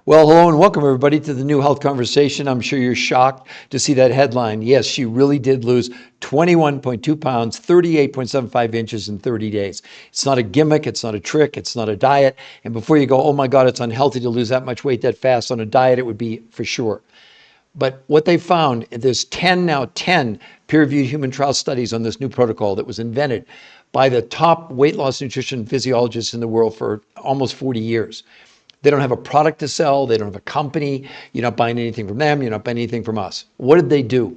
Well, hello and welcome everybody to the New Health Conversation. I'm sure you're shocked to see that headline. Yes, she really did lose 21.2 pounds, 38.75 inches in 30 days. It's not a gimmick, it's not a trick, it's not a diet. And before you go, oh my God, it's unhealthy to lose that much weight that fast. On a diet, it would be for sure. But what they found, there's 10 peer-reviewed human trial studies on this new protocol that was invented by the top weight loss nutrition physiologists in the world for almost 40 years. They don't have a product to sell. They don't have a company. You're not buying anything from them. You're not buying anything from us. What did they do?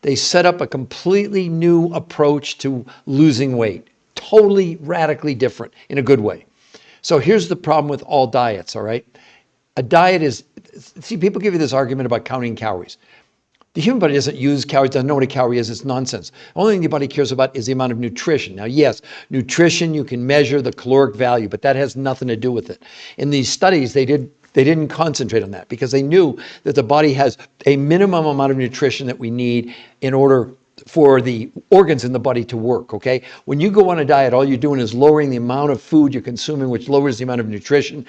They set up a completely new approach to losing weight, totally radically different in a good way. So here's the problem with all diets, all right? A diet is, see, people give you this argument about counting calories. The human body doesn't use calories, doesn't know what a calorie is. It's nonsense. The only thing the body cares about is the amount of nutrition. Now, yes, nutrition, you can measure the caloric value, but that has nothing to do with it. In these studies, they didn't concentrate on that because they knew that the body has a minimum amount of nutrition that we need in order for the organs in the body to work, okay? When you go on a diet, all you're doing is lowering the amount of food you're consuming, which lowers the amount of nutrition.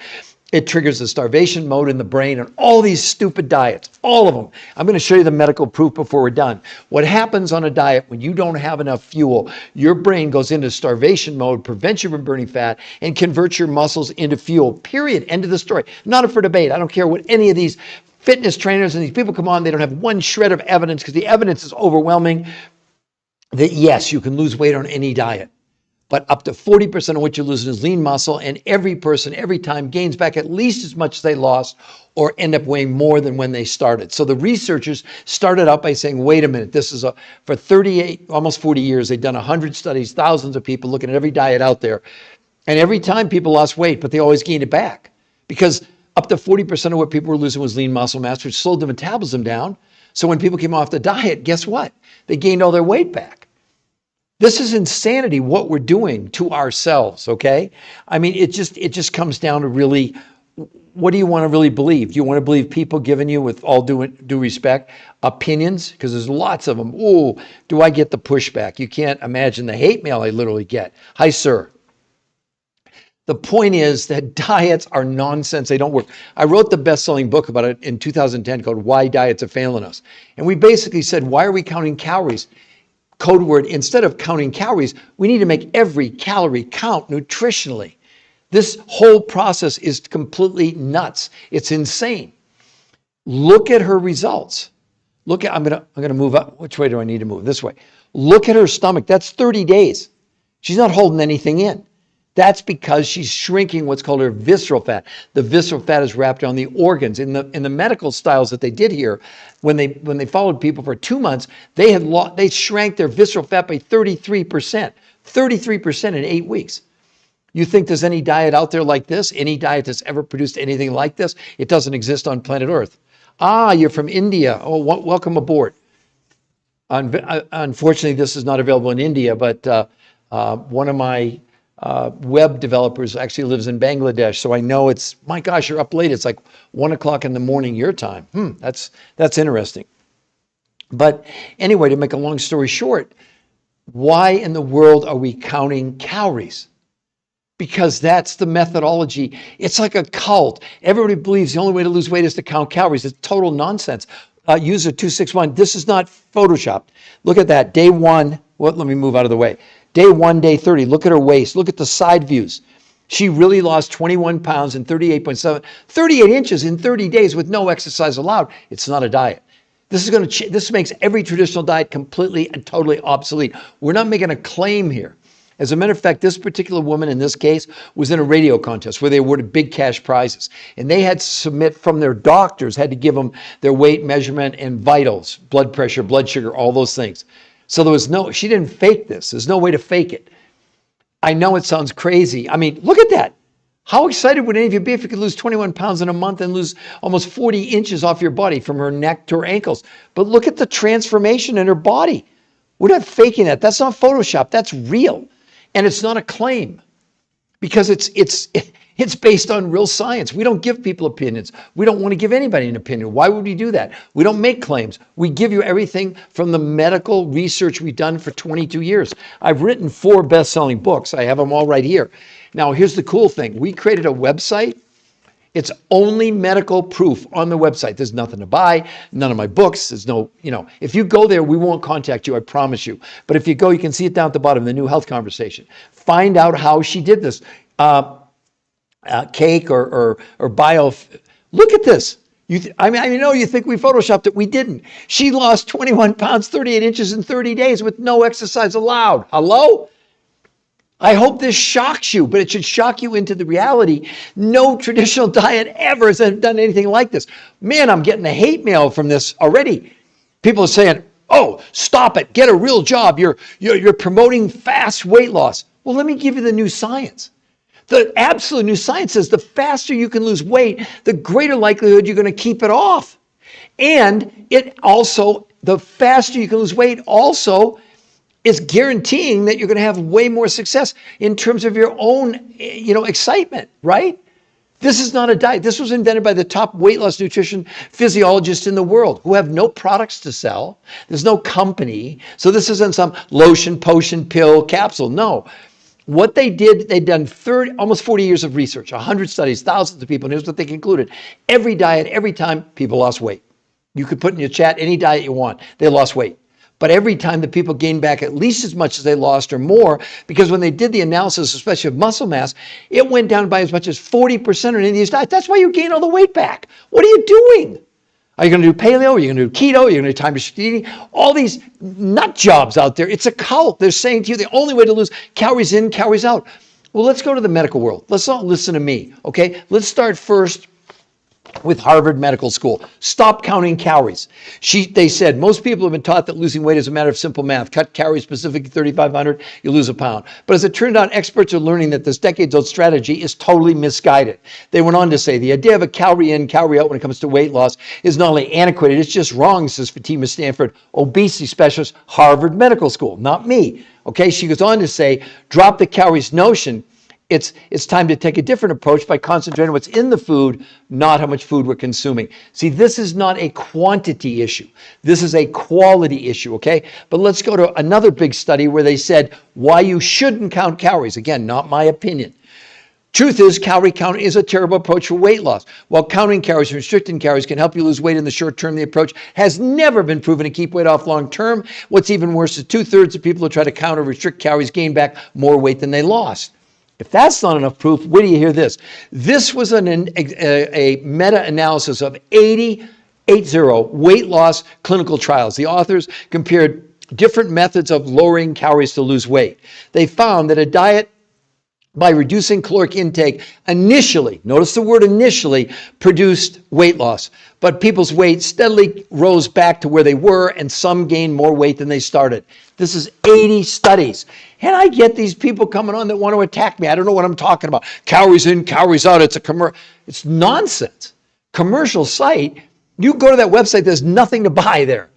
It triggers the starvation mode in the brain and all these stupid diets, all of them. I'm going to show you the medical proof before we're done. What happens on a diet when you don't have enough fuel, your brain goes into starvation mode, prevents you from burning fat, and converts your muscles into fuel, period. End of the story. Not up for debate. I don't care what any of these fitness trainers and these people come on, they don't have one shred of evidence because the evidence is overwhelming that yes, you can lose weight on any diet. But up to 40% of what you're losing is lean muscle, and every person, every time, gains back at least as much as they lost or end up weighing more than when they started. So the researchers started out by saying, wait a minute, this is for 38, almost 40 years, they've done 100 studies, thousands of people looking at every diet out there. And every time people lost weight, but they always gained it back because up to 40% of what people were losing was lean muscle mass, which slowed the metabolism down. So when people came off the diet, guess what? They gained all their weight back. This is insanity, what we're doing to ourselves, okay? I mean, it just comes down to really, what do you want to really believe? Do you want to believe people giving you, with all due respect, opinions? Because there's lots of them. Oh, do I get the pushback? You can't imagine the hate mail I literally get. Hi, sir. The point is that diets are nonsense. They don't work. I wrote the best-selling book about it in 2010 called Why Diets Are Failing Us. And we basically said, why are we counting calories? Code word, instead of counting calories, we need to make every calorie count nutritionally. This whole process is completely nuts. It's insane. Look at her results. Look at, I'm gonna move up. Which way do I need to move? This way. Look at her stomach. That's 30 days. She's not holding anything in. That's because she's shrinking what's called her visceral fat. The visceral fat is wrapped around the organs. In the medical styles that they did here, when they followed people for 2 months, they shrank their visceral fat by 33%. 33% in 8 weeks. You think there's any diet out there like this? Any diet that's ever produced anything like this? It doesn't exist on planet Earth. Ah, you're from India. Oh, welcome aboard. Unfortunately, this is not available in India, but one of my web developers actually lives in Bangladesh, so I know it's, my gosh, you're up late. It's like 1 o'clock in the morning your time. That's interesting. But anyway, to make a long story short, why in the world are we counting calories? Because that's the methodology. It's like a cult. Everybody believes the only way to lose weight is to count calories. It's total nonsense. User 261, this is not Photoshopped. Look at that, day one. Well, let me move out of the way. Day 1, day 30, look at her waist, look at the side views. She really lost 21 pounds and 38 inches in 30 days with no exercise allowed. It's not a diet. This makes every traditional diet completely and totally obsolete. We're not making a claim here. As a matter of fact, this particular woman in this case was in a radio contest where they awarded big cash prizes. And they had to submit from their doctors, had to give them their weight measurement and vitals, blood pressure, blood sugar, all those things. So she didn't fake this. There's no way to fake it. I know it sounds crazy. I mean, look at that. How excited would any of you be if you could lose 21 pounds in a month and lose almost 40 inches off your body from her neck to her ankles? But look at the transformation in her body. We're not faking that. That's not Photoshop. That's real. And it's not a claim because it's based on real science. We don't give people opinions. We don't want to give anybody an opinion. Why would we do that? We don't make claims. We give you everything from the medical research we've done for 22 years. I've written 4 best-selling books. I have them all right here. Now, here's the cool thing. We created a website. It's only medical proof on the website. There's nothing to buy, none of my books. There's no, if you go there, we won't contact you, I promise you. But if you go, you can see it down at the bottom, the new health conversation. Find out how she did this. Cake or bio. Look at this. I know you think we photoshopped it. We didn't. She lost 21 pounds, 38 inches in 30 days with no exercise allowed. Hello? I hope this shocks you, but it should shock you into the reality. No traditional diet ever has done anything like this. Man, I'm getting the hate mail from this already. People are saying, oh, stop it. Get a real job. You're promoting fast weight loss. Well, let me give you the new science. The absolute new science says the faster you can lose weight, the greater likelihood you're going to keep it off. And it also, the faster you can lose weight also is guaranteeing that you're going to have way more success in terms of your own, excitement, right? This is not a diet. This was invented by the top weight loss nutrition physiologists in the world who have no products to sell. There's no company. So this isn't some lotion, potion, pill, capsule. No. What they did, they'd done almost 40 years of research, 100 studies, thousands of people, and here's what they concluded. Every diet, every time, people lost weight. You could put in your chat any diet you want. They lost weight. But every time the people gained back at least as much as they lost or more, because when they did the analysis, especially of muscle mass, it went down by as much as 40% on any of these diets. That's why you gain all the weight back. What are you doing? Are you going to do paleo? Are you going to do keto? Are you going to do time-restricted eating? All these nut jobs out there. It's a cult. They're saying to you the only way to lose calories in, calories out. Well, let's go to the medical world. Let's not listen to me, okay? Let's start first with Harvard Medical School. Stop counting calories. They said most people have been taught that losing weight is a matter of simple math. Cut calories specifically 3,500, you lose a pound. But as it turned out, experts are learning that this decades-old strategy is totally misguided. They went on to say the idea of a calorie in, calorie out when it comes to weight loss is not only antiquated, it's just wrong, says Fatima Stanford, obesity specialist, Harvard Medical School. Not me. Okay, she goes on to say, drop the calories notion. It's time to take a different approach by concentrating on what's in the food, not how much food we're consuming. See, this is not a quantity issue. This is a quality issue, okay? But let's go to another big study where they said why you shouldn't count calories. Again, not my opinion. Truth is, calorie counting is a terrible approach for weight loss. While counting calories and restricting calories can help you lose weight in the short term, the approach has never been proven to keep weight off long term. What's even worse is 2/3 of people who try to count or restrict calories gain back more weight than they lost. If that's not enough proof, wait till you hear this. This was a meta-analysis of 80 weight loss clinical trials. The authors compared different methods of lowering calories to lose weight. They found that a diet by reducing caloric intake initially, notice the word initially, produced weight loss. But people's weight steadily rose back to where they were, and some gained more weight than they started. This is 80 studies. And I get these people coming on that want to attack me. I don't know what I'm talking about. Calories in, calories out. It's nonsense. Commercial site. You go to that website, there's nothing to buy there.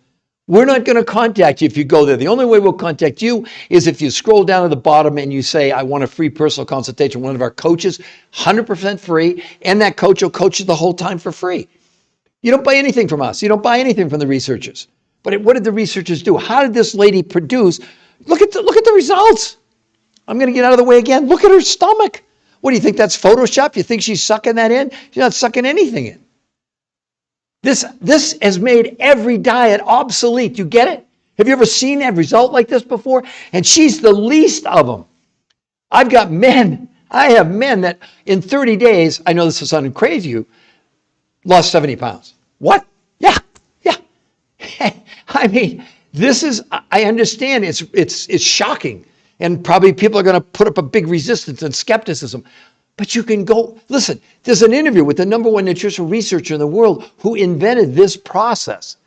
We're not going to contact you if you go there. The only way we'll contact you is if you scroll down to the bottom and you say, I want a free personal consultation with one of our coaches, 100% free, and that coach will coach you the whole time for free. You don't buy anything from us. You don't buy anything from the researchers. But what did the researchers do? How did this lady produce? Look at the results. I'm going to get out of the way again. Look at her stomach. What do you think? That's Photoshop? You think she's sucking that in? She's not sucking anything in. This has made every diet obsolete. You get it? Have you ever seen a result like this before? And she's the least of them. I have men that in 30 days, I know this is sounding crazy, lost 70 pounds. What? Yeah. I mean, I understand it's shocking. And probably people are going to put up a big resistance and skepticism. But you can go, listen, there's an interview with the #1 nutritional researcher in the world who invented this process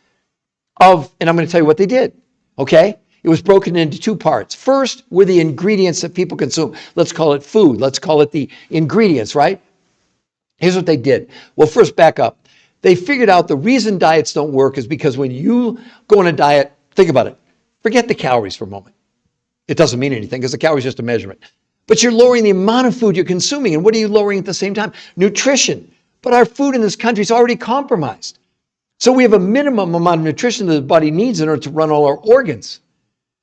and I'm going to tell you what they did, okay? It was broken into two parts. First were the ingredients that people consume. Let's call it food. Let's call it the ingredients, right? Here's what they did. Well, first back up. They figured out the reason diets don't work is because when you go on a diet, think about it. Forget the calories for a moment. It doesn't mean anything because the calorie is just a measurement. But you're lowering the amount of food you're consuming. And what are you lowering at the same time? Nutrition. But our food in this country is already compromised. So we have a minimum amount of nutrition that the body needs in order to run all our organs.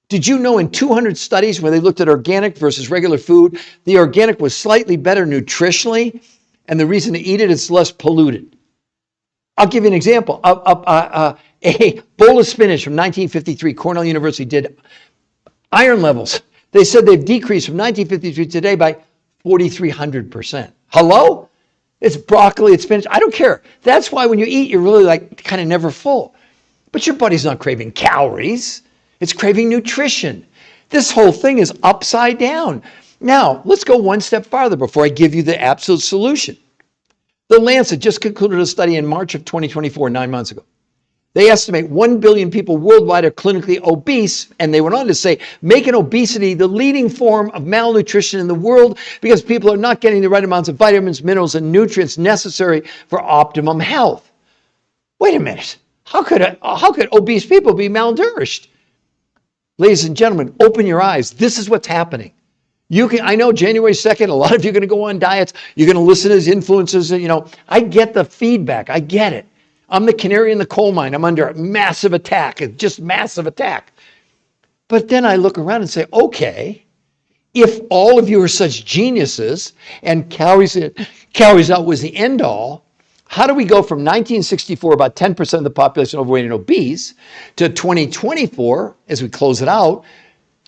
Did you know in 200 studies where they looked at organic versus regular food, the organic was slightly better nutritionally And the reason to eat it is less polluted. I'll give you an example. A bowl of spinach from 1953, Cornell University did iron levels. They said they've decreased from 1953 to today by 4,300%. Hello? It's broccoli, it's spinach. I don't care. That's why when you eat, you're really like kind of never full. But your body's not craving calories. It's craving nutrition. This whole thing is upside down. Now, let's go one step farther before I give you the absolute solution. The Lancet just concluded a study in March of 2024, 9 months ago. They estimate 1 billion people worldwide are clinically obese, and they went on to say, making obesity the leading form of malnutrition in the world because people are not getting the right amounts of vitamins, minerals, and nutrients necessary for optimum health. Wait a minute. How could obese people be malnourished? Ladies and gentlemen, open your eyes. This is what's happening. I know January 2nd, a lot of you are going to go on diets. You're going to listen to these influencers. I get the feedback. I get it. I'm the canary in the coal mine. I'm under a massive attack. It's just massive attack. But then I look around and say, okay, if all of you are such geniuses and calories out was the end all, how do we go from 1964, about 10% of the population overweight and obese, to 2024, as we close it out,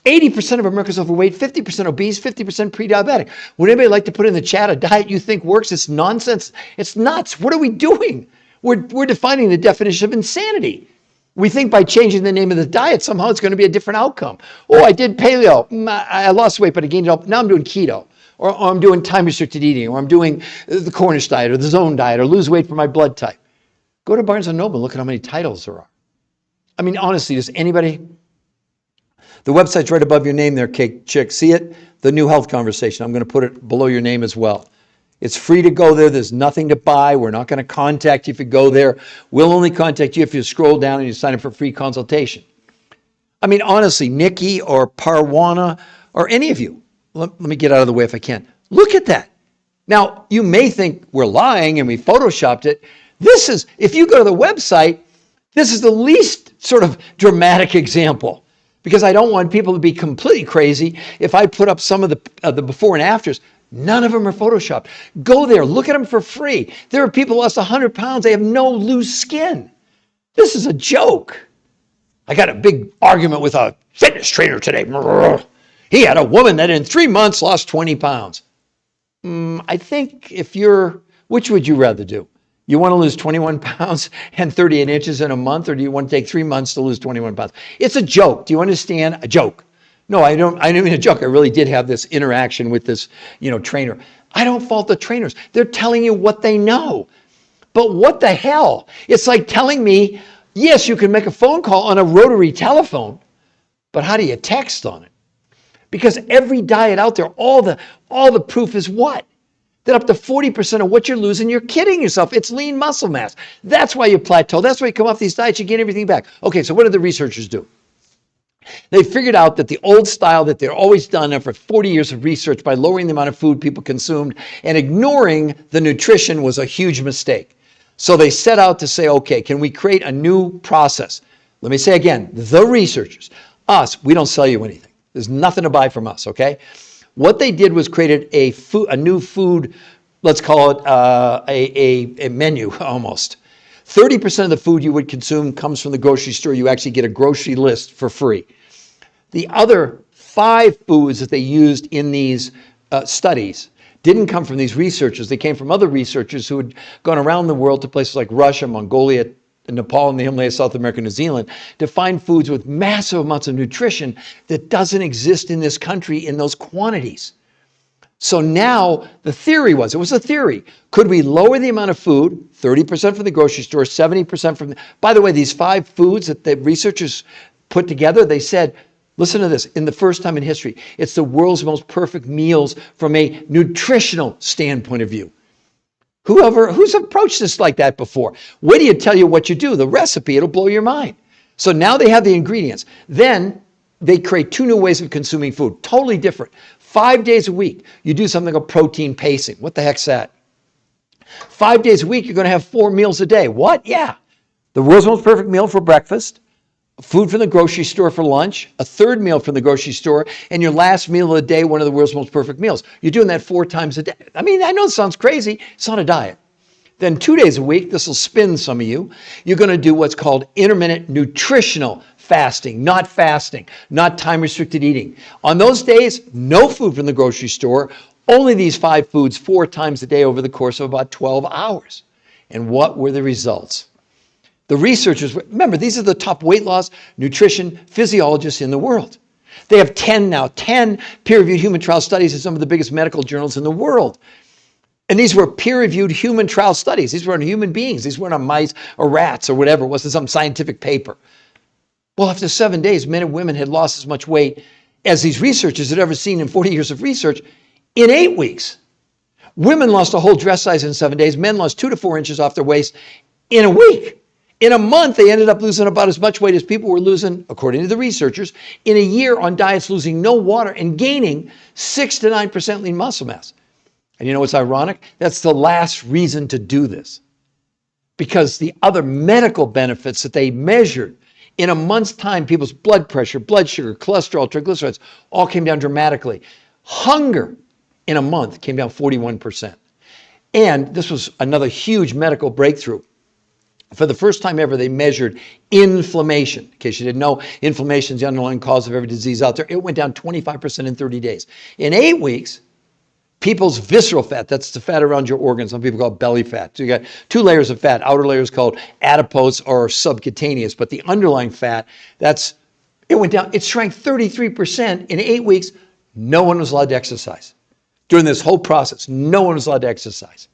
80% of Americans overweight, 50% obese, 50% pre-diabetic. Would anybody like to put in the chat a diet you think works? It's nonsense. It's nuts. What are we doing? We're defining the definition of insanity. We think by changing the name of the diet, somehow it's going to be a different outcome. Oh, I did paleo. I lost weight, but I gained it up. Now I'm doing keto. Or I'm doing time-restricted eating. Or I'm doing the Cornish diet or the zone diet or lose weight for my blood type. Go to Barnes & Noble and look at how many titles there are. I mean, honestly, does anybody... The website's right above your name there, Cake Chick. See it? The New Health Conversation. I'm going to put it below your name as well. It's free to go there. There's nothing to buy. We're not going to contact you if you go there. We'll only contact you if you scroll down and you sign up for free consultation. I mean, honestly, Nikki or Parwana or any of you, let me get out of the way if I can. Look at that. Now, you may think we're lying and we photoshopped it. This is, if you go to the website, this is the least sort of dramatic example. Because I don't want people to be completely crazy if I put up some of the before and afters. None of them are photoshopped. Go there, look at them for free. There are people who lost 100 pounds, they have no loose skin. This is a joke. I got a big argument with a fitness trainer today. He had a woman that in 3 months lost 20 pounds. I think which would you rather do? You want to lose 21 pounds and 38 inches in a month, or do you want to take 3 months to lose 21 pounds? It's a joke. Do you understand? A joke. No, I don't mean a joke. I really did have this interaction with this, trainer. I don't fault the trainers. They're telling you what they know. But what the hell? It's like telling me, yes, you can make a phone call on a rotary telephone, but how do you text on it? Because every diet out there, all the proof is what? That up to 40% of what you're losing, you're kidding yourself. It's lean muscle mass. That's why you plateau. That's why you come off these diets, you gain everything back. Okay, so what did the researchers do? They figured out that the old style that they're always done after 40 years of research by lowering the amount of food people consumed and ignoring the nutrition was a huge mistake. So they set out to say, okay, can we create a new process? Let me say again, the researchers, us, we don't sell you anything. There's nothing to buy from us, okay? What they did was created a new food, let's call it a menu almost. 30% of the food you would consume comes from the grocery store. You actually get a grocery list for free. The other 5 foods that they used in these studies didn't come from these researchers. They came from other researchers who had gone around the world to places like Russia, Mongolia, Nepal, and the Himalayas, South America, New Zealand, to find foods with massive amounts of nutrition that doesn't exist in this country in those quantities. So now the theory it was a theory. Could we lower the amount of food, 30% from the grocery store, 70% from, by the way, these 5 foods that the researchers put together, they said, listen to this, in the first time in history, it's the world's most perfect meals from a nutritional standpoint of view. Who's approached this like that before? Wait till you tell you what you do, the recipe, it'll blow your mind. So now they have the ingredients. Then they create 2 new ways of consuming food, totally different. 5 days a week, you do something called protein pacing. What the heck's that? 5 days a week, you're going to have 4 meals a day. What? Yeah. The world's most perfect meal for breakfast, food from the grocery store for lunch, a third meal from the grocery store, and your last meal of the day, one of the world's most perfect meals. You're doing that 4 times a day. I mean, I know it sounds crazy. It's not a diet. Then 2 days a week, this will spin some of you, you're going to do what's called intermittent nutritional fasting, not time-restricted eating. On those days, no food from the grocery store, only these 5 foods 4 times a day over the course of about 12 hours. And what were the results? The researchers, remember, these are the top weight loss, nutrition, physiologists in the world. They have 10 peer-reviewed human trial studies in some of the biggest medical journals in the world. And these were peer-reviewed human trial studies. These were on human beings. These weren't on mice or rats or whatever. It wasn't some scientific paper. Well, after 7 days, men and women had lost as much weight as these researchers had ever seen in 40 years of research in 8 weeks. Women lost a whole dress size in 7 days. Men lost 2 to 4 inches off their waist in a week. In a month, they ended up losing about as much weight as people were losing, according to the researchers, in a year on diets losing no water and gaining 6 to 9% lean muscle mass. And you know what's ironic? That's the last reason to do this. Because the other medical benefits that they measured in a month's time, people's blood pressure, blood sugar, cholesterol, triglycerides, all came down dramatically. Hunger in a month came down 41%. And this was another huge medical breakthrough. For the first time ever, they measured inflammation. In case you didn't know, inflammation is the underlying cause of every disease out there. It went down 25% in 30 days. In 8 weeks, people's visceral fat, that's the fat around your organs. Some people call it belly fat. So you got 2 layers of fat. Outer layer is called adipose or subcutaneous, but the underlying fat, it went down. It shrank 33% in 8 weeks. No one was allowed to exercise. During this whole process, no one was allowed to exercise.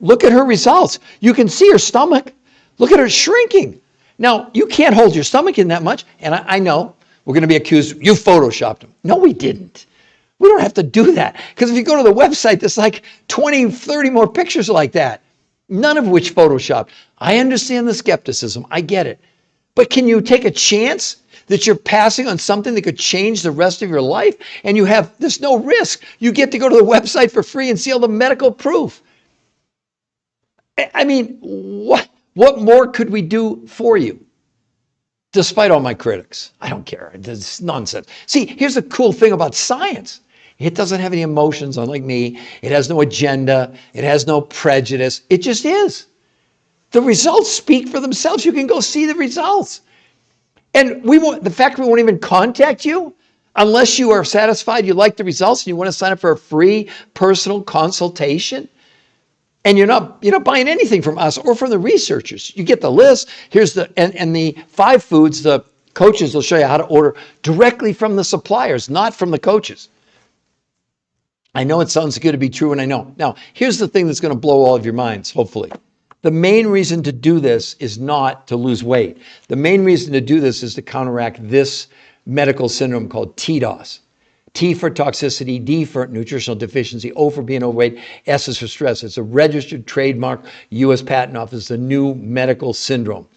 Look at her results. You can see her stomach. Look at her shrinking. Now, you can't hold your stomach in that much. And I know we're going to be accused, you photoshopped them. No, we didn't. We don't have to do that. Because if you go to the website, there's like 20, 30 more pictures like that. None of which photoshopped. I understand the skepticism. I get it. But can you take a chance that you're passing on something that could change the rest of your life? And there's no risk. You get to go to the website for free and see all the medical proof. I mean, what more could we do for you? Despite all my critics. I don't care. It's nonsense. See, here's the cool thing about science. It doesn't have any emotions, unlike me. It has no agenda. It has no prejudice. It just is. The results speak for themselves. You can go see the results. And the fact we won't even contact you unless you are satisfied, you like the results, and you want to sign up for a free personal consultation. And you're not buying anything from us or from the researchers. You get the list. Here's and the 5 foods, the coaches will show you how to order directly from the suppliers, not from the coaches. I know it sounds good to be true, and I know. Now, here's the thing that's going to blow all of your minds, hopefully. The main reason to do this is not to lose weight. The main reason to do this is to counteract this medical syndrome called TIOS. T for toxicity, D for nutritional deficiency, O for being overweight, S is for stress. It's a registered trademark, U.S. Patent Office, the new medical syndrome.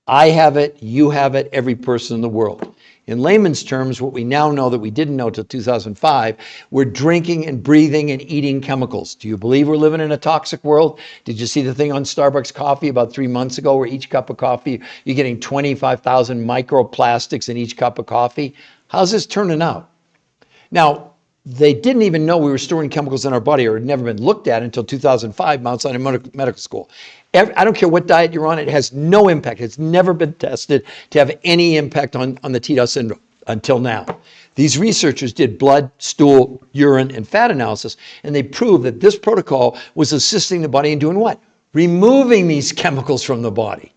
I have it, you have it, every person in the world. In layman's terms, what we now know that we didn't know till 2005, we're drinking and breathing and eating chemicals. Do you believe we're living in a toxic world? Did you see the thing on Starbucks coffee about 3 months ago where each cup of coffee, you're getting 25,000 microplastics in each cup of coffee? How's this turning out? Now, they didn't even know we were storing chemicals in our body, or had never been looked at until 2005, Mount Sinai Medical School. I don't care what diet you're on, it has no impact. It's never been tested to have any impact on the TIOS syndrome until now. These researchers did blood, stool, urine, and fat analysis, and they proved that this protocol was assisting the body in doing what? Removing these chemicals from the body.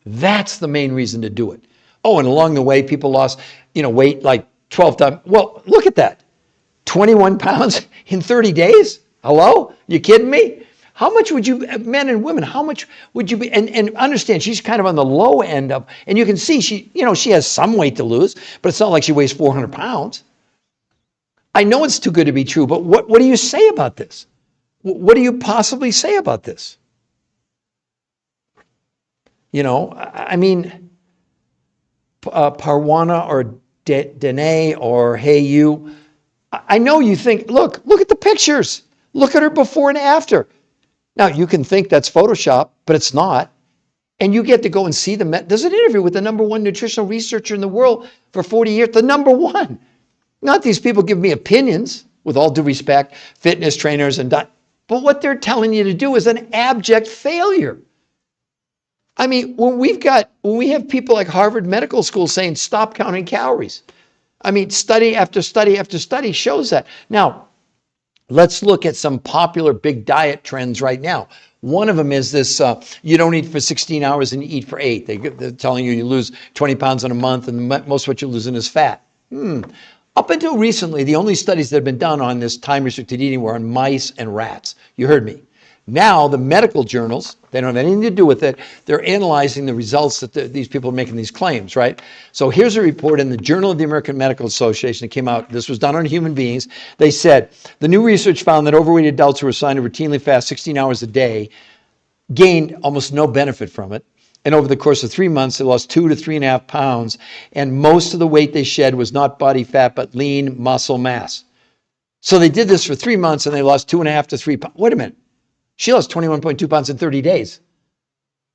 That's the main reason to do it. Oh, and along the way, people lost, weight like 12 times. Well, look at that. 21 pounds in 30 days? Hello? You kidding me? How much would you, men and women, how much would you be, and understand, she's kind of on the low end of, and you can see she has some weight to lose, but it's not like she weighs 400 pounds. I know it's too good to be true, but what do you say about this? What do you possibly say about this? Parwana or Danae or Hey You, I know you think, look at the pictures. Look at her before and after. Now, you can think that's Photoshop, but it's not. And you get to go and see there's an interview with the #1 nutritional researcher in the world for 40 years, the #1. Not these people give me opinions, with all due respect, fitness trainers but what they're telling you to do is an abject failure. I mean, when we have people like Harvard Medical School saying, stop counting calories. I mean, study after study after study shows that. Now, let's look at some popular big diet trends right now. One of them is this, you don't eat for 16 hours and you eat for 8. They're telling you lose 20 pounds in a month and most of what you're losing is fat. Up until recently, the only studies that have been done on this time-restricted eating were on mice and rats. You heard me. Now, the medical journals, they don't have anything to do with it. They're analyzing the results that these people are making these claims, right? So here's a report in the Journal of the American Medical Association that came out. This was done on human beings. They said, the new research found that overweight adults who were assigned to routinely fast 16 hours a day gained almost no benefit from it. And over the course of 3 months, they lost 2 to 3.5 pounds. And most of the weight they shed was not body fat, but lean muscle mass. So they did this for 3 months and they lost 2.5 to 3 pounds. Wait a minute. She lost 21.2 pounds in 30 days.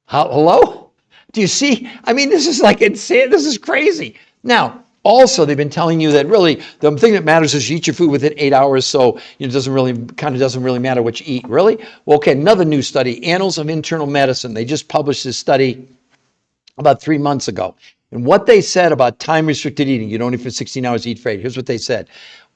Hello? Do you see? I mean, this is like insane. This is crazy. Now, also, they've been telling you that really the thing that matters is you eat your food within 8 hours, so it doesn't really matter what you eat. Really? Well, okay, another new study, Annals of Internal Medicine. They just published this study about 3 months ago. And what they said about time-restricted eating, you don't eat for 16 hours, eat for 8. Here's what they said.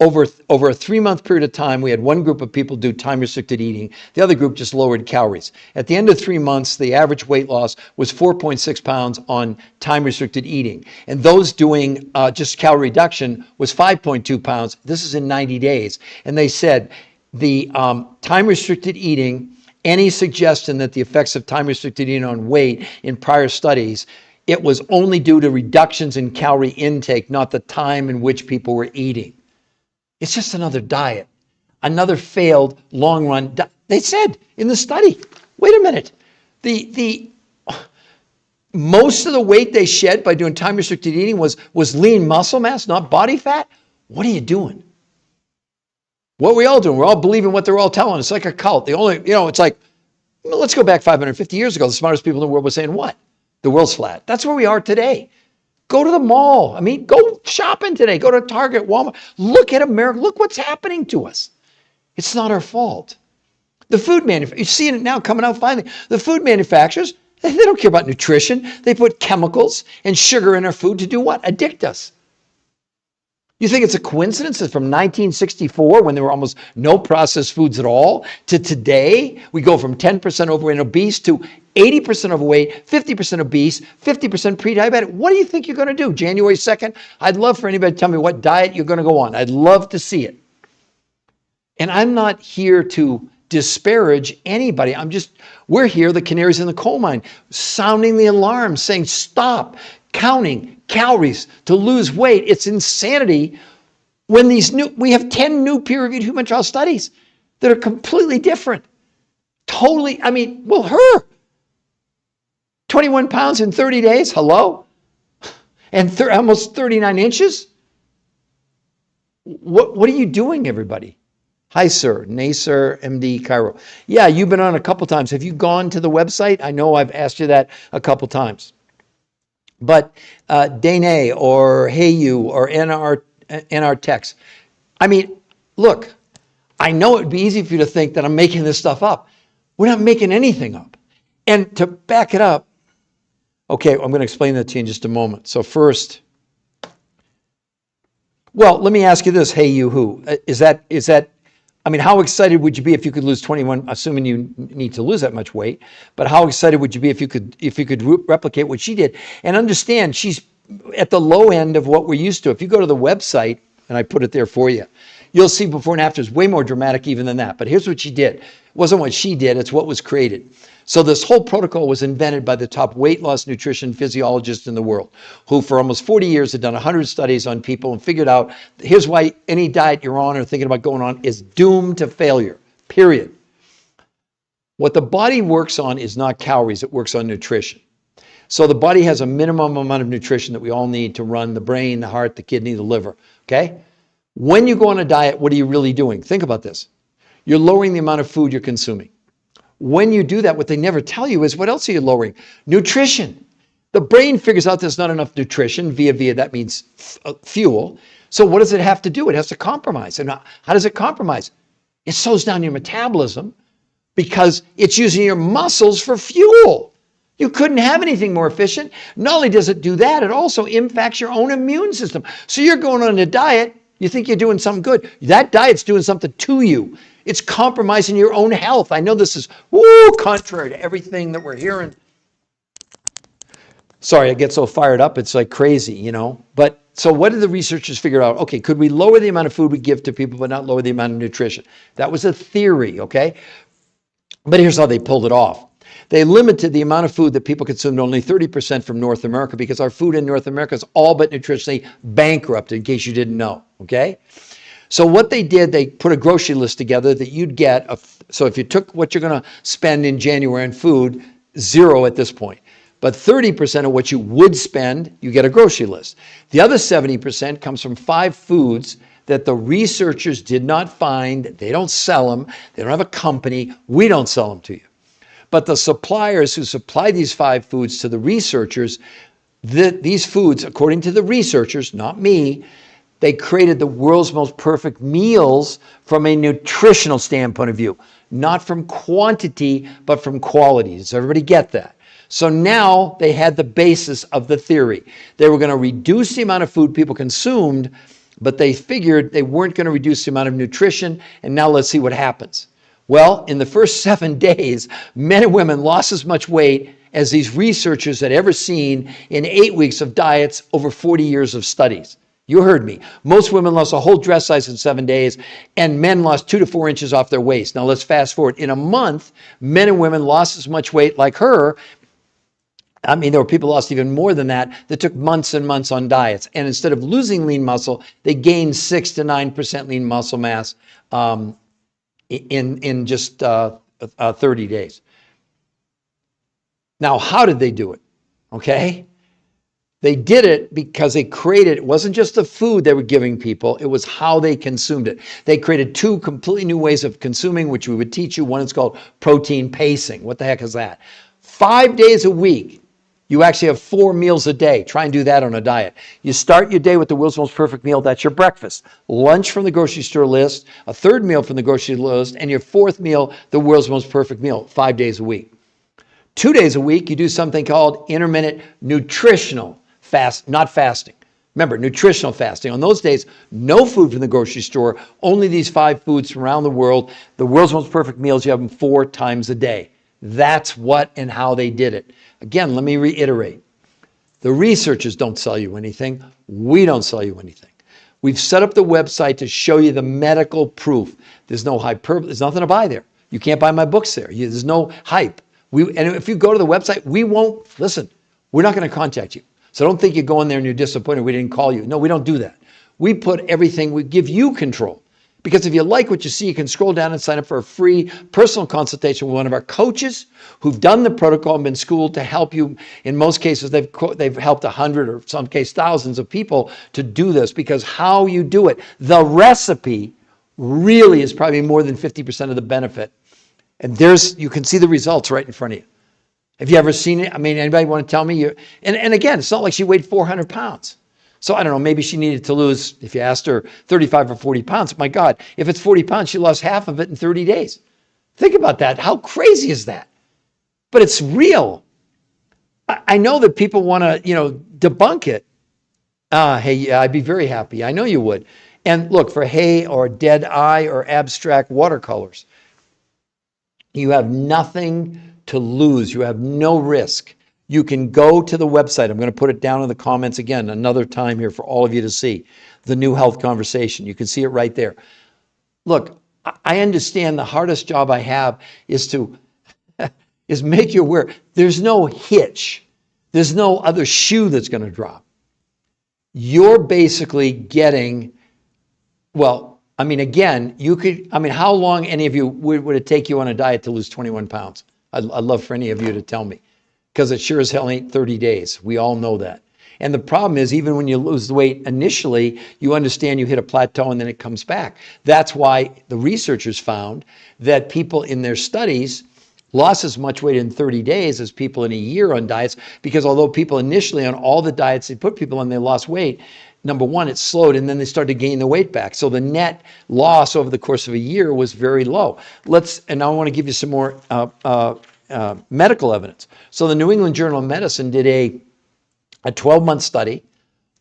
Over a 3-month period of time, we had one group of people do time-restricted eating. The other group just lowered calories. At the end of 3 months, the average weight loss was 4.6 pounds on time-restricted eating. And those doing just calorie reduction was 5.2 pounds. This is in 90 days. And they said the time-restricted eating, any suggestion that the effects of time-restricted eating on weight in prior studies, it was only due to reductions in calorie intake, not the time in which people were eating. It's just another diet, another failed long-run diet. They said in the study, wait a minute, the most of the weight they shed by doing time-restricted eating was lean muscle mass, not body fat. What are you doing? What are we all doing? We're all believing what they're all telling us. It's like a cult. It's like, let's go back 550 years ago. The smartest people in the world were saying what? The world's flat. That's where we are today. Go to the mall. I mean, go shopping today. Go to Target, Walmart. Look at America. Look what's happening to us. It's not our fault. The food manufacturers, you're seeing it now coming out finally. The food manufacturers, they don't care about nutrition. They put chemicals and sugar in our food to do what? Addict us. You think it's a coincidence that from 1964, when there were almost no processed foods at all, to today, we go from 10% overweight and obese to 80% overweight, 50% obese, 50% pre-diabetic. What do you think you're going to do? January 2nd, I'd love for anybody to tell me what diet you're going to go on. I'd love to see it. And I'm not here to disparage anybody. We're here, the canaries in the coal mine, sounding the alarm, saying stop counting calories to lose weight. It's insanity when we have 10 new peer-reviewed human trial studies that are completely different. Totally, her 21 pounds in 30 days, hello? And almost 39 inches? What are you doing, everybody? Hi, sir. Nasser, MD, Cairo. Yeah, you've been on a couple times. Have you gone to the website? I know I've asked you that a couple times. But Dane or Hey You or NR Text. Look, I know it would be easy for you to think that I'm making this stuff up. We're not making anything up. And to back it up, okay, I'm going to explain that to you in just a moment. So first, well, let me ask you this, Hey You Who. How excited would you be if you could lose 21, assuming you need to lose that much weight, but how excited would you be if you could replicate what she did? And understand, she's at the low end of what we're used to. If you go to the website, and I put it there for you, you'll see before and after is way more dramatic even than that. But here's what she did. It wasn't what she did, it's what was created. So this whole protocol was invented by the top weight loss nutrition physiologists in the world, who for almost 40 years had done 100 studies on people and figured out, here's why any diet you're on or thinking about going on is doomed to failure, period. What the body works on is not calories, it works on nutrition. So the body has a minimum amount of nutrition that we all need to run the brain, the heart, the kidney, the liver, okay? When you go on a diet, what are you really doing? Think about this. You're lowering the amount of food you're consuming. When you do that, what they never tell you is what else are you lowering? Nutrition. The brain figures out there's not enough nutrition, via, that means fuel. So what does it have to do? It has to compromise. And how does it compromise? It slows down your metabolism because it's using your muscles for fuel. You couldn't have anything more efficient. Not only does it do that, it also impacts your own immune system. So you're going on a diet, you think you're doing something good. That diet's doing something to you. It's compromising your own health. I know this is contrary to everything that we're hearing. Sorry, I get so fired up, it's like crazy, you know. But so what did the researchers figure out? Okay, could we lower the amount of food we give to people but not lower the amount of nutrition? That was a theory, okay? But here's how they pulled it off. They limited the amount of food that people consumed to only 30% from North America because our food in North America is all but nutritionally bankrupt, in case you didn't know, okay? So what they did, they put a grocery list together that you'd get. So if you took what you're going to spend in January on food, zero at this point. But 30% of what you would spend, you get a grocery list. The other 70% comes from 5 foods that the researchers did not find. They don't sell them. They don't have a company. We don't sell them to you. But the suppliers who supply these 5 foods to the researchers, these foods, according to the researchers, not me, they created the world's most perfect meals from a nutritional standpoint of view, not from quantity, but from quality. Does everybody get that? So now they had the basis of the theory. They were going to reduce the amount of food people consumed, but they figured they weren't going to reduce the amount of nutrition. And now let's see what happens. Well, in the first 7 days, men and women lost as much weight as these researchers had ever seen in 8 weeks of diets over 40 years of studies. You heard me. Most women lost a whole dress size in 7 days, and men lost 2 to 4 inches off their waist. Now let's fast forward. In a month, men and women lost as much weight like her. I mean, there were people who lost even more than that took months and months on diets. And instead of losing lean muscle, they gained 6 to 9% lean muscle mass in just 30 days. Now, how did they do it? Okay? They did it because they created, it wasn't just the food they were giving people, it was how they consumed it. They created 2 completely new ways of consuming, which we would teach you. One is called protein pacing. What the heck is that? 5 days a week, you actually have 4 meals a day. Try and do that on a diet. You start your day with the world's most perfect meal. That's your breakfast. Lunch from the grocery store list, a 3rd meal from the grocery list, and your 4th meal, the world's most perfect meal, 5 days a week. 2 days a week, you do something called intermittent nutritional fast, not fasting. Remember, nutritional fasting. On those days, no food from the grocery store, only these 5 foods from around the world. The world's most perfect meals, you have them 4 times a day. That's what and how they did it. Again, let me reiterate. The researchers don't sell you anything. We don't sell you anything. We've set up the website to show you the medical proof. There's no hyperbole. There's nothing to buy there. You can't buy my books there. There's no hype. And if you go to the website, we won't, listen, we're not going to contact you. So don't think you go in there and you're disappointed we didn't call you. No, we don't do that. We put everything, we give you control. Because if you like what you see, you can scroll down and sign up for a free personal consultation with one of our coaches who've done the protocol and been schooled to help you. In most cases, they've helped 100 or some case thousands of people to do this, because how you do it, the recipe really is probably more than 50% of the benefit. And you can see the results right in front of you. Have you ever seen it? I mean, anybody want to tell me? And again, it's not like she weighed 400 pounds. So I don't know, maybe she needed to lose, if you asked her, 35 or 40 pounds. My God, if it's 40 pounds, she lost half of it in 30 days. Think about that. How crazy is that? But it's real. I know that people want to, debunk it. Hey, yeah, I'd be very happy. I know you would. And look, for hay or dead eye or abstract watercolors, you have nothing to lose. You have no risk. You can go to the website. I'm going to put it down in the comments again another time here for all of you to see. The New Health Conversation. You can see it right there. Look, I understand the hardest job I have is make you aware. There's no hitch. There's no other shoe that's going to drop. You're basically getting, again, how long any of you would it take you on a diet to lose 21 pounds? I'd love for any of you to tell me. Because it sure as hell ain't 30 days. We all know that. And the problem is, even when you lose the weight initially, you understand you hit a plateau and then it comes back. That's why the researchers found that people in their studies lost as much weight in 30 days as people in a year on diets, because although people initially on all the diets they put people on, they lost weight, number one, it slowed, and then they started to gain the weight back. So the net loss over the course of a year was very low. And now I want to give you some more medical evidence. So the New England Journal of Medicine did a 12-month study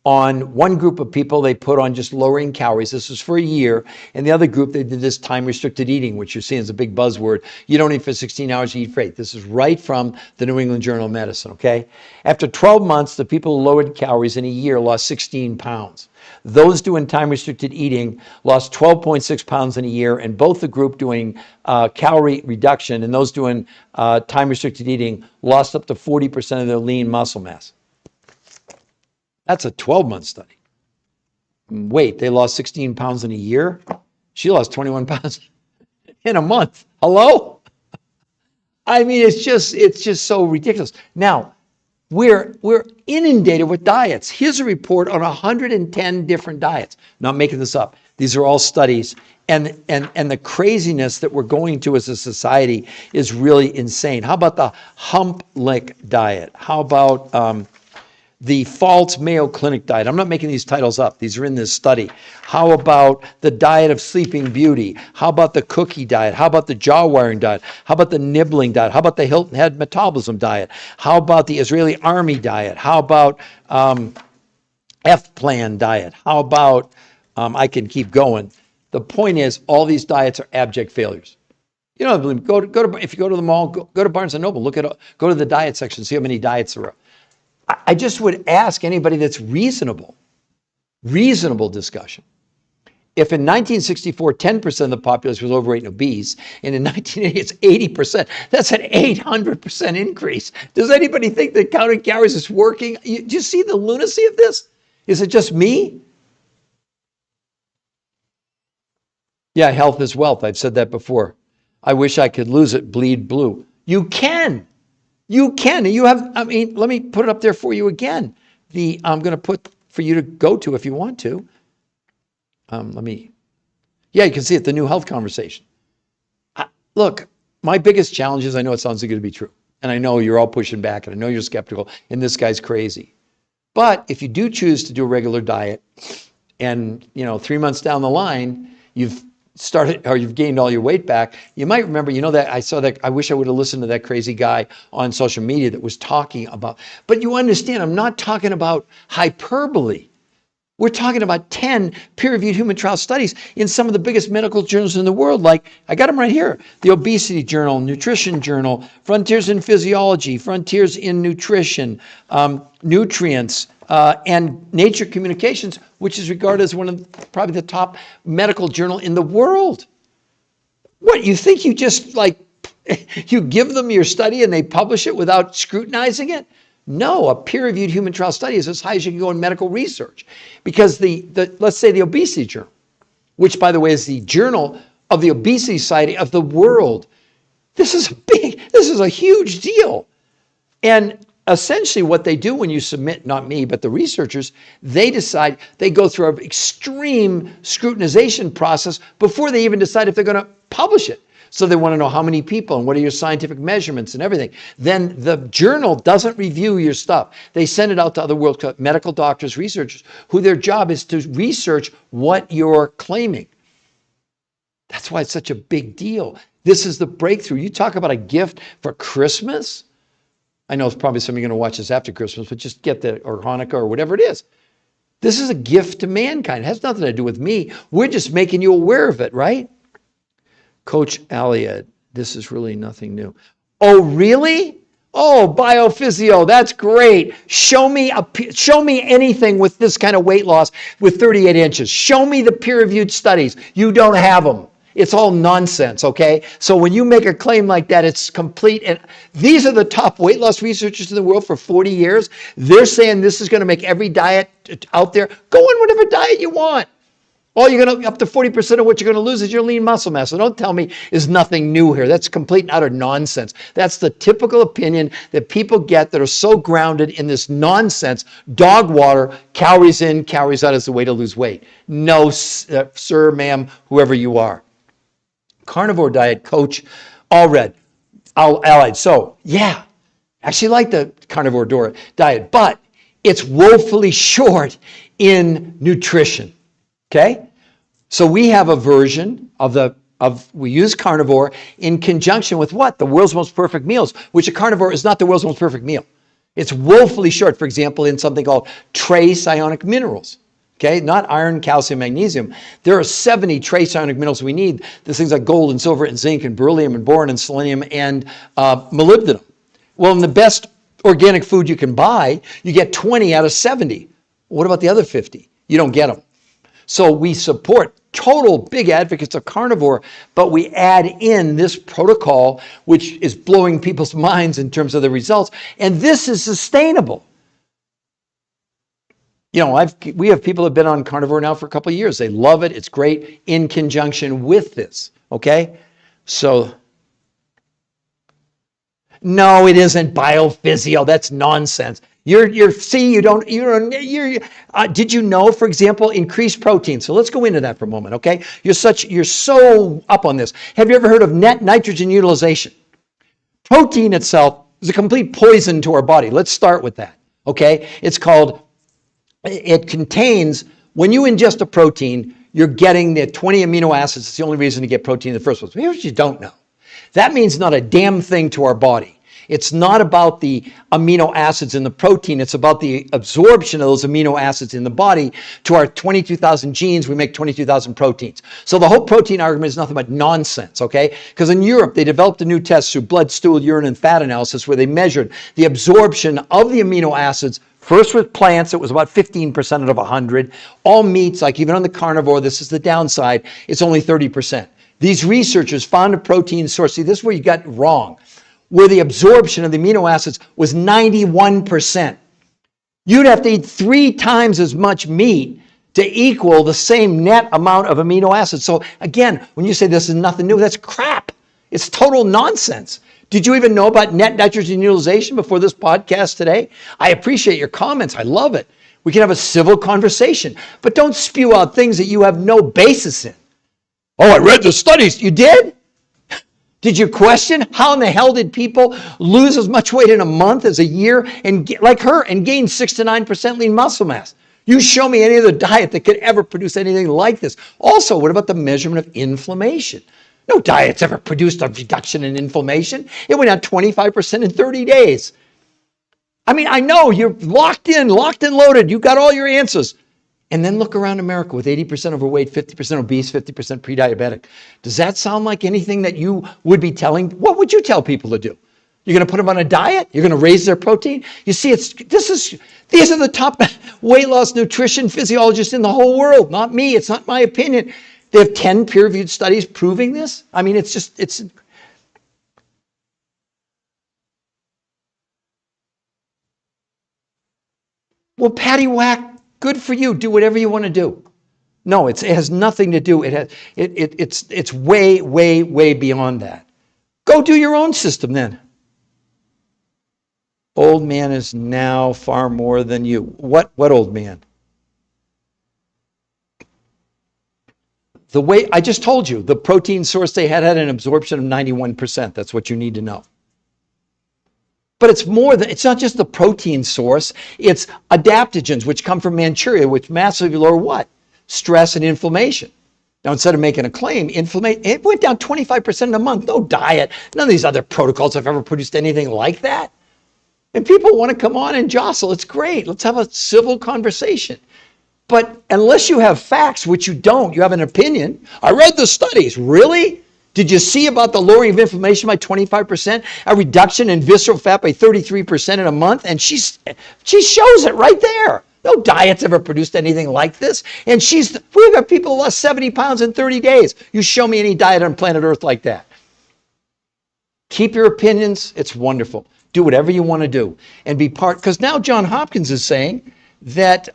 on one group of people. They put on just lowering calories. This was for a year. And the other group, they did this time-restricted eating, which you're seeing is a big buzzword. You don't eat for 16 hours, you eat for 8. This is right from the New England Journal of Medicine, okay? After 12 months, the people who lowered calories in a year lost 16 pounds. Those doing time-restricted eating lost 12.6 pounds in a year, and both the group doing calorie reduction and those doing time-restricted eating lost up to 40% of their lean muscle mass. That's a 12-month study. Wait, they lost 16 pounds in a year? She lost 21 pounds in a month. Hello? I mean, it's just so ridiculous. Now, we're inundated with diets. Here's a report on 110 different diets. Not making this up. These are all studies. And the craziness that we're going to as a society is really insane. How about the hump lick diet? How about the false Mayo Clinic diet? I'm not making these titles up. These are in this study. How about the diet of Sleeping Beauty? How about the cookie diet? How about the jaw wiring diet? How about the nibbling diet? How about the Hilton Head metabolism diet? How about the Israeli army diet? How about F-plan diet? How about, I can keep going. The point is, all these diets are abject failures. You know, if you go to the mall, go to Barnes & Noble, go to the diet section, see how many diets there are. I just would ask anybody that's reasonable discussion. If in 1964, 10% of the population was overweight and obese, and in 1980, it's 80%, that's an 800% increase. Does anybody think that counting calories is working? Do you see the lunacy of this? Is it just me? Yeah, health is wealth. I've said that before. I wish I could lose it, bleed blue. You can. You can. You have, I mean, let me put it up there for you again. I'm going to put for you to go to if you want to. Yeah, you can see it, the new health conversation. Look, my biggest challenge is, I know it sounds good to be true. And I know you're all pushing back, and I know you're skeptical, and this guy's crazy. But if you do choose to do a regular diet, and 3 months down the line, you've gained all your weight back, you might remember, that I saw that, I wish I would have listened to that crazy guy on social media that was talking about, but you understand, I'm not talking about hyperbole. We're talking about 10 peer-reviewed human trial studies in some of the biggest medical journals in the world, like, I got them right here, the Obesity Journal, Nutrition Journal, Frontiers in Physiology, Frontiers in Nutrition, Nutrients, and Nature Communications, which is regarded as one of probably the top medical journal in the world. What, you think you just you give them your study and they publish it without scrutinizing it? No, a peer-reviewed human trial study is as high as you can go in medical research. Because let's say the Obesity Journal, which by the way is the journal of the Obesity Society of the world. This is a huge deal. And essentially what they do when you submit, not me, but the researchers, they go through an extreme scrutinization process before they even decide if they're going to publish it. So they want to know how many people and what are your scientific measurements and everything. Then the journal doesn't review your stuff. They send it out to other world medical doctors, researchers, who their job is to research what you're claiming. That's why it's such a big deal. This is the breakthrough. You talk about a gift for Christmas. I know it's probably some of you are going to watch this after Christmas, but just get or Hanukkah or whatever it is. This is a gift to mankind. It has nothing to do with me. We're just making you aware of it, right? Coach Aliad, this is really nothing new. Oh, really? Oh, biophysio, that's great. Show me anything with this kind of weight loss with 38 inches. Show me the peer-reviewed studies. You don't have them. It's all nonsense, okay? So when you make a claim like that, it's complete. And these are the top weight loss researchers in the world for 40 years. They're saying this is going to make every diet out there. Go on whatever diet you want. Up to 40% of what you're going to lose is your lean muscle mass. So don't tell me there's nothing new here. That's complete and utter nonsense. That's the typical opinion that people get that are so grounded in this nonsense, dog water, calories in, calories out is the way to lose weight. No, sir, ma'am, whoever you are. Carnivore diet, Coach Allred. allied. So, yeah, actually like the carnivore diet, but it's woefully short in nutrition, okay? So we have a version we use carnivore in conjunction with what? The world's most perfect meals, which a carnivore is not the world's most perfect meal. It's woefully short, for example, in something called trace ionic minerals. Okay, not iron, calcium, magnesium. There are 70 trace ionic minerals we need. There's things like gold and silver and zinc and beryllium and boron and selenium and molybdenum. Well, in the best organic food you can buy, you get 20 out of 70. What about the other 50? You don't get them. So we support total big advocates of carnivore, but we add in this protocol, which is blowing people's minds in terms of the results. And this is sustainable. You know, we have people who have been on carnivore now for a couple of years. They love it. It's great in conjunction with this. Okay? So, no, it isn't biophysio. That's nonsense. Did you know, for example, increased protein? So let's go into that for a moment, okay? You're so up on this. Have you ever heard of net nitrogen utilization? Protein itself is a complete poison to our body. Let's start with that, okay? It contains, when you ingest a protein, you're getting the 20 amino acids. It's the only reason to get protein in the first place. Here's what you don't know. That means not a damn thing to our body. It's not about the amino acids in the protein. It's about the absorption of those amino acids in the body. To our 22,000 genes, we make 22,000 proteins. So the whole protein argument is nothing but nonsense, okay? Because in Europe, they developed a new test through blood, stool, urine, and fat analysis where they measured the absorption of the amino acids. First with plants, it was about 15% out of 100. All meats, like even on the carnivore, this is the downside, it's only 30%. These researchers found a protein source. See, this is where you got wrong. Where the absorption of the amino acids was 91%. You'd have to eat 3 times as much meat to equal the same net amount of amino acids. So again, when you say this is nothing new, that's crap. It's total nonsense. Did you even know about net nitrogen utilization before this podcast today? I appreciate your comments. I love it. We can have a civil conversation, but don't spew out things that you have no basis in. Oh, I read the studies. You did? Did you question how in the hell did people lose as much weight in a month as a year and like her and gain 6 to 9% lean muscle mass? You show me any other diet that could ever produce anything like this. Also, what about the measurement of inflammation? No diet's ever produced a reduction in inflammation. It went down 25% in 30 days. I mean, I know you're locked and loaded. You got all your answers. And then look around America with 80% overweight, 50% obese, 50% pre-diabetic. Does that sound like anything that you would be telling? What would you tell people to do? You're going to put them on a diet? You're going to raise their protein? You see, these are the top weight loss nutrition physiologists in the whole world. Not me. It's not my opinion. They have 10 peer-reviewed studies proving this. I mean, it's. Well, patty whack. Good for you. Do whatever you want to do. No, it has nothing to do. It's way, way, way beyond that. Go do your own system then. Old man is now far more than you. What old man? The way I just told you, the protein source they had an absorption of 91%. That's what you need to know. But it's more than, it's not just the protein source, it's adaptogens, which come from Manchuria, which massively lower what? Stress and inflammation. Now, instead of making a claim, it went down 25% in a month. No diet, none of these other protocols have ever produced anything like that. And people want to come on and jostle. It's great. Let's have a civil conversation. But unless you have facts, which you don't, you have an opinion. I read the studies. Really? Did you see about the lowering of inflammation by 25%, a reduction in visceral fat by 33% in a month? And she shows it right there. No diet's ever produced anything like this. And we've got people who lost 70 pounds in 30 days. You show me any diet on planet Earth like that. Keep your opinions. It's wonderful. Do whatever you want to do and be part. Because now John Hopkins is saying that,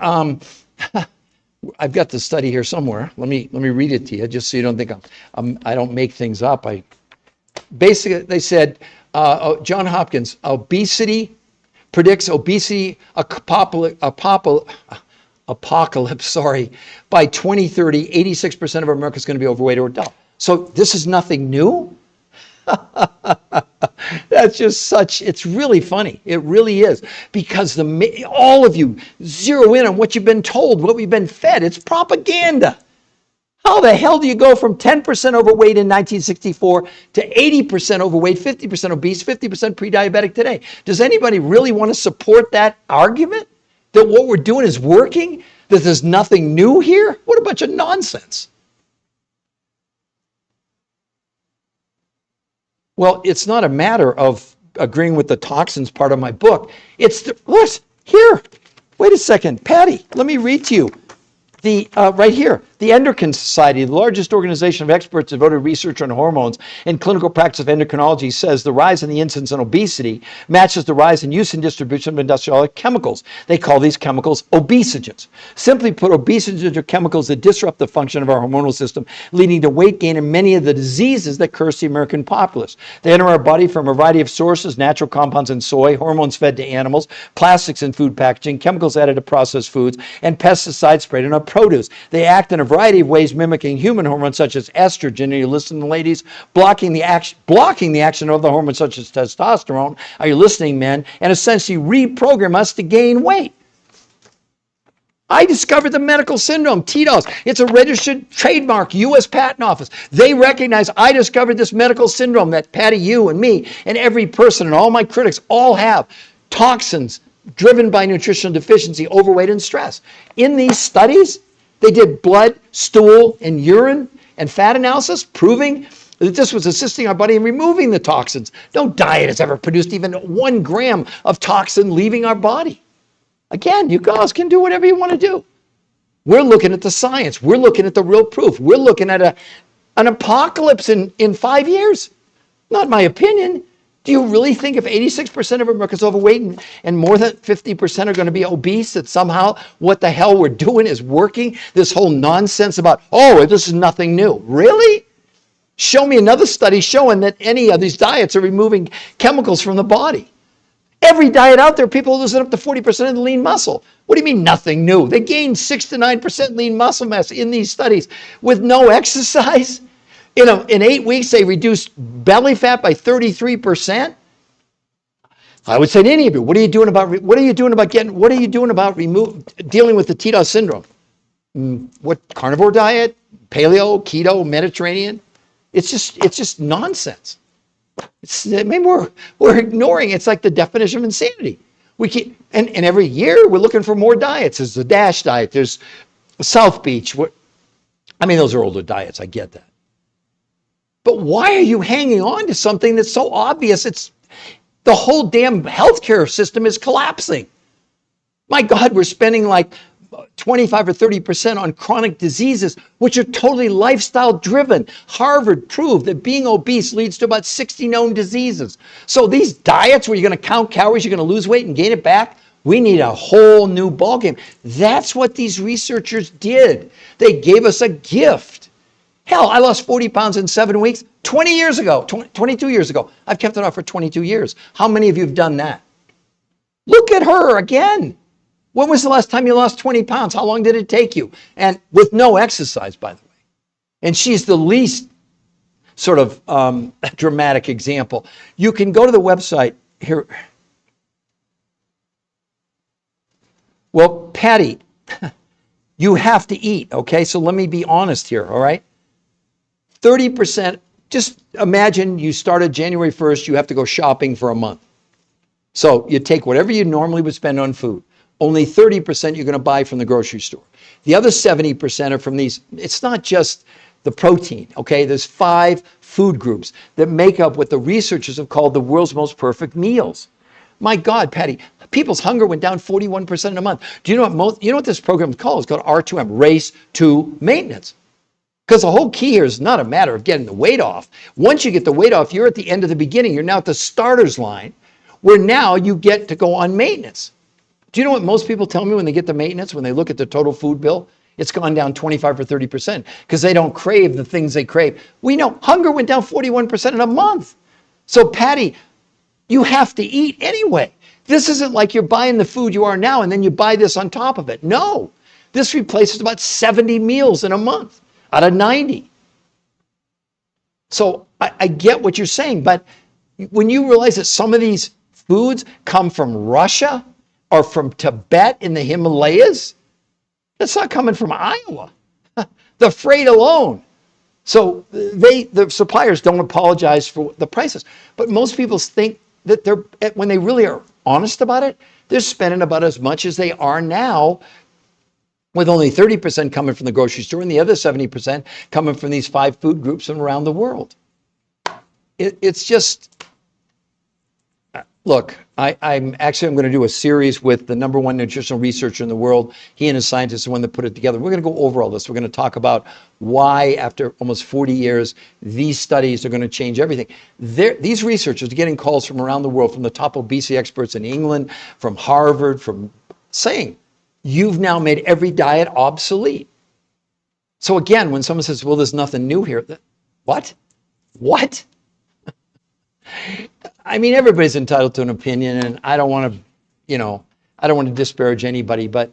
I've got the study here somewhere. Let me read it to you, just so you don't think I don't make things up. Basically they said John Hopkins predicts obesity apocalypse. By 2030, 86% of America is going to be overweight or adult. So this is nothing new. That's just such, it's really funny. It really is. Because all of you zero in on what you've been told, what we've been fed. It's propaganda. How the hell do you go from 10% overweight in 1964 to 80% overweight, 50% obese, 50% pre-diabetic today? Does anybody really want to support that argument? That what we're doing is working? That there's nothing new here? What a bunch of nonsense. Well, it's not a matter of agreeing with the toxins part of my book. It's what? Here. Wait a second. Patty, let me read to you. Right here, the Endocrine Society, the largest organization of experts devoted to research on hormones and clinical practice of endocrinology, says the rise in the incidence of obesity matches the rise in use and distribution of industrial chemicals. They call these chemicals obesogens. Simply put, obesogens are chemicals that disrupt the function of our hormonal system, leading to weight gain and many of the diseases that curse the American populace. They enter our body from a variety of sources: natural compounds in soy, hormones fed to animals, plastics in food packaging, chemicals added to processed foods, and pesticides sprayed on our produce. They act in a variety of ways mimicking human hormones such as estrogen. Are you listening, ladies? Blocking the action of the hormones such as testosterone. Are you listening, men? And essentially reprogram us to gain weight. I discovered the medical syndrome, TIOS. It's a registered trademark, U.S. Patent Office. They recognize I discovered this medical syndrome that Patty, you and me and every person and all my critics all have. Toxins driven by nutritional deficiency, overweight, and stress. In these studies, they did blood, stool, and urine and fat analysis, proving that this was assisting our body in removing the toxins. No diet has ever produced even 1 gram of toxin leaving our body. Again, you guys can do whatever you want to do. We're looking at the science. We're looking at the real proof. We're looking at an apocalypse in 5 years. Not my opinion. Do you really think if 86% of Americans are overweight and more than 50% are going to be obese, that somehow what the hell we're doing is working? This whole nonsense about, oh, this is nothing new. Really? Show me another study showing that any of these diets are removing chemicals from the body. Every diet out there, people are losing up to 40% of the lean muscle. What do you mean nothing new? They gained 6 to 9% lean muscle mass in these studies with no exercise. In 8 weeks, they reduced belly fat by 33%. I would say to any of you, what are you doing about dealing with the TIOS syndrome? What, carnivore diet, paleo, keto, Mediterranean? It's just nonsense. We're ignoring. It's like the definition of insanity. We keep and every year we're looking for more diets. There's the DASH diet. There's South Beach. Those are older diets. I get that. But why are you hanging on to something that's so obvious? It's the whole damn healthcare system is collapsing. My God, we're spending like 25 or 30% on chronic diseases, which are totally lifestyle driven. Harvard proved that being obese leads to about 60 known diseases. So these diets where you're going to count calories, you're going to lose weight and gain it back, we need a whole new ballgame. That's what these researchers did. They gave us a gift. Hell, I lost 40 pounds in 7 weeks 22 years ago. I've kept it off for 22 years. How many of you have done that? Look at her again. When was the last time you lost 20 pounds? How long did it take you? And with no exercise, by the way. And she's the least sort of dramatic example. You can go to the website here. Well, Patty, you have to eat, okay? So let me be honest here, all right? 30%, just imagine you started January 1st, you have to go shopping for a month. So you take whatever you normally would spend on food. Only 30% you're going to buy from the grocery store. The other 70% are from these. It's not just the protein, okay? There's 5 food groups that make up what the researchers have called the world's most perfect meals. My God, Patty, people's hunger went down 41% in a month. Do you know what this program is called? It's called R2M, Race to Maintenance. Because the whole key here is not a matter of getting the weight off. Once you get the weight off, you're at the end of the beginning. You're now at the starter's line, where now you get to go on maintenance. Do you know what most people tell me when they get the maintenance, when they look at the total food bill? It's gone down 25 or 30% because they don't crave the things they crave. We know hunger went down 41% in a month. So Patty, you have to eat anyway. This isn't like you're buying the food you are now and then you buy this on top of it. No, this replaces about 70 meals in a month out of 90. So I get what you're saying, but when you realize that some of these foods come from Russia or from Tibet in the Himalayas, that's not coming from Iowa. The freight alone. So the suppliers don't apologize for the prices. But most people think that when they really are honest about it, they're spending about as much as they are now, with only 30% coming from the grocery store and the other 70% coming from these 5 food groups from around the world. It's just, look, I'm going to do a series with the #1 nutritional researcher in the world. He and his scientists are the one that put it together. We're going to go over all this. We're going to talk about why, after almost 40 years, these studies are going to change everything. These researchers are getting calls from around the world, from the top obesity experts in England, from Harvard, from saying, you've now made every diet obsolete. So again, when someone says, well, there's nothing new here, what? What? I mean, everybody's entitled to an opinion, and I don't want to disparage anybody, but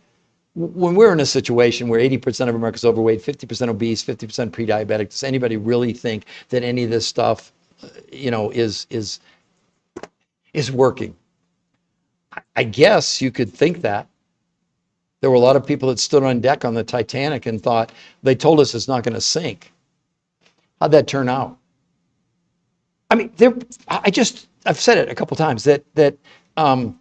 when we're in a situation where 80% of America's overweight, 50% obese, 50% pre-diabetic, does anybody really think that any of this stuff, is working? I guess you could think that. There were a lot of people that stood on deck on the Titanic and thought, they told us it's not going to sink. How'd that turn out? I mean, I've said it a couple times that John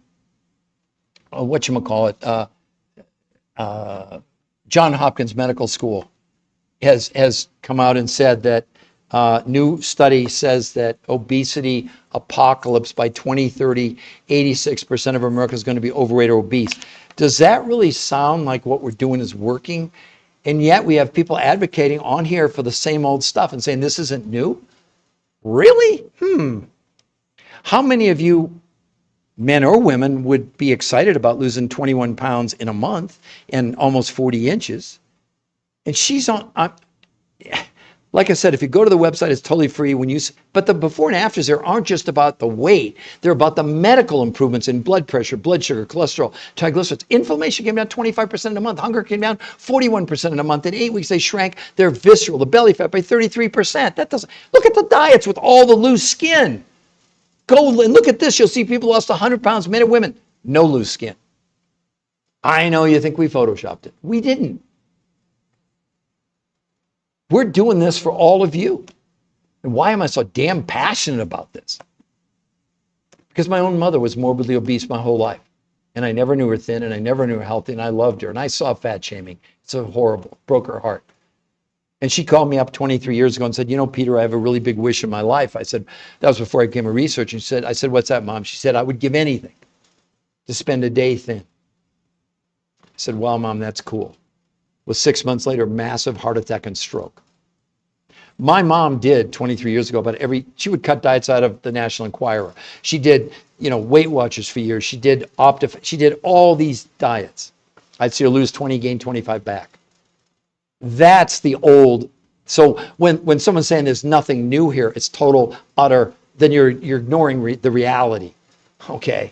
Hopkins Medical School has come out and said that new study says that obesity apocalypse by 2030, 86% of America is going to be overweight or obese. Does that really sound like what we're doing is working? And yet we have people advocating on here for the same old stuff and saying this isn't new? Really? How many of you, men or women, would be excited about losing 21 pounds in a month and almost 40 inches? And she's on, like I said, if you go to the website, it's totally free. But the before and afters there aren't just about the weight. They're about the medical improvements in blood pressure, blood sugar, cholesterol, triglycerides. Inflammation came down 25% in a month. Hunger came down 41% in a month. In 8 weeks, they shrank their visceral, the belly fat, by 33%. That doesn't, look at the diets with all the loose skin. Go and look at this. You'll see people lost 100 pounds, men and women, no loose skin. I know you think we photoshopped it. We didn't. We're doing this for all of you. And why am I so damn passionate about this? Because my own mother was morbidly obese my whole life. And I never knew her thin, and I never knew her healthy, and I loved her. And I saw fat shaming. It's so horrible. Broke her heart. And she called me up 23 years ago and said, Peter, I have a really big wish in my life. I said, that was before I became a researcher. And I said, what's that, Mom? She said, I would give anything to spend a day thin. I said, well, Mom, that's cool. Was 6 months later, massive heart attack and stroke. My mom did 23 years ago, she would cut diets out of the National Enquirer. She did, Weight Watchers for years. She did she did all these diets. I'd see her lose 20, gain 25 back. That's the old. So when someone's saying there's nothing new here, it's total, utter, then you're ignoring the reality. Okay.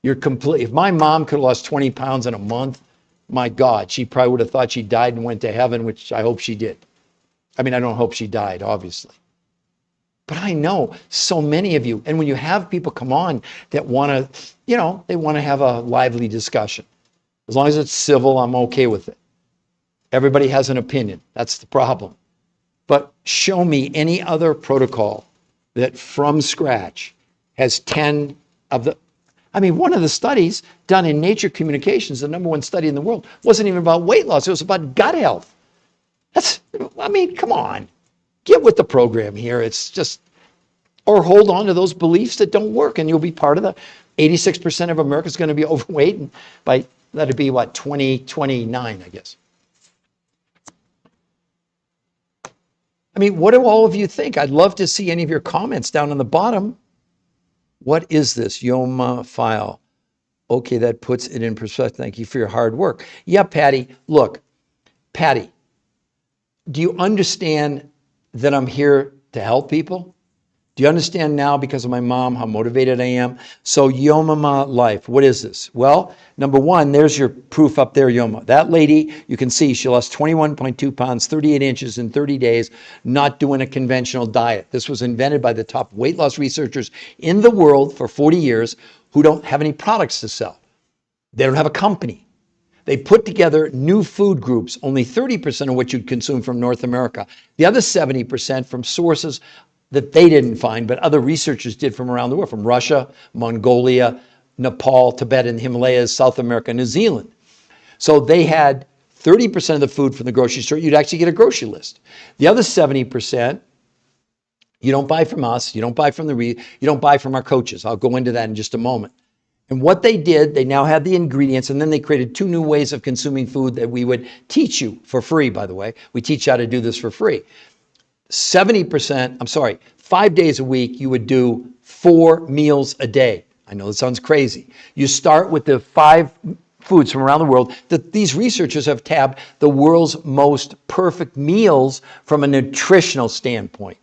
If my mom could have lost 20 pounds in a month, my God, she probably would have thought she died and went to heaven, which I hope she did. I mean, I don't hope she died, obviously. But I know so many of you, and when you have people come on that want to, they want to have a lively discussion. As long as it's civil, I'm okay with it. Everybody has an opinion. That's the problem. But show me any other protocol that from scratch has 10 of the, one of the studies done in Nature Communications, the #1 study in the world, wasn't even about weight loss. It was about gut health. Come on. Get with the program here. It's just, or hold on to those beliefs that don't work, and you'll be part of the 86% of America is going to be overweight, and that'd be 2029, I guess. What do all of you think? I'd love to see any of your comments down on the bottom. What is this Yoma file? Okay, that puts it in perspective. Thank you for your hard work. Yeah, Patty. Look, do you understand that I'm here to help people? Do you understand now, because of my mom, how motivated I am? So Yomama Life, what is this? Well, number one, there's your proof up there, Yoma. That lady, you can see she lost 21.2 pounds, 38 inches in 30 days, not doing a conventional diet. This was invented by the top weight loss researchers in the world for 40 years who don't have any products to sell. They don't have a company. They put together new food groups, only 30% of what you'd consume from North America. The other 70% from sources that they didn't find, but other researchers did from around the world, from Russia, Mongolia, Nepal, Tibet, and the Himalayas, South America, New Zealand. So they had 30% of the food from the grocery store. You'd actually get a grocery list. The other 70%, you don't buy from us, you don't buy from you don't buy from our coaches. I'll go into that in just a moment. And what they did, they now had the ingredients, and then they created 2 new ways of consuming food that we would teach you for free, by the way. We teach you how to do this for free. 5 days a week, you would do 4 meals a day. I know that sounds crazy. You start with the 5 foods from around the world that these researchers have tabbed the world's most perfect meals from a nutritional standpoint.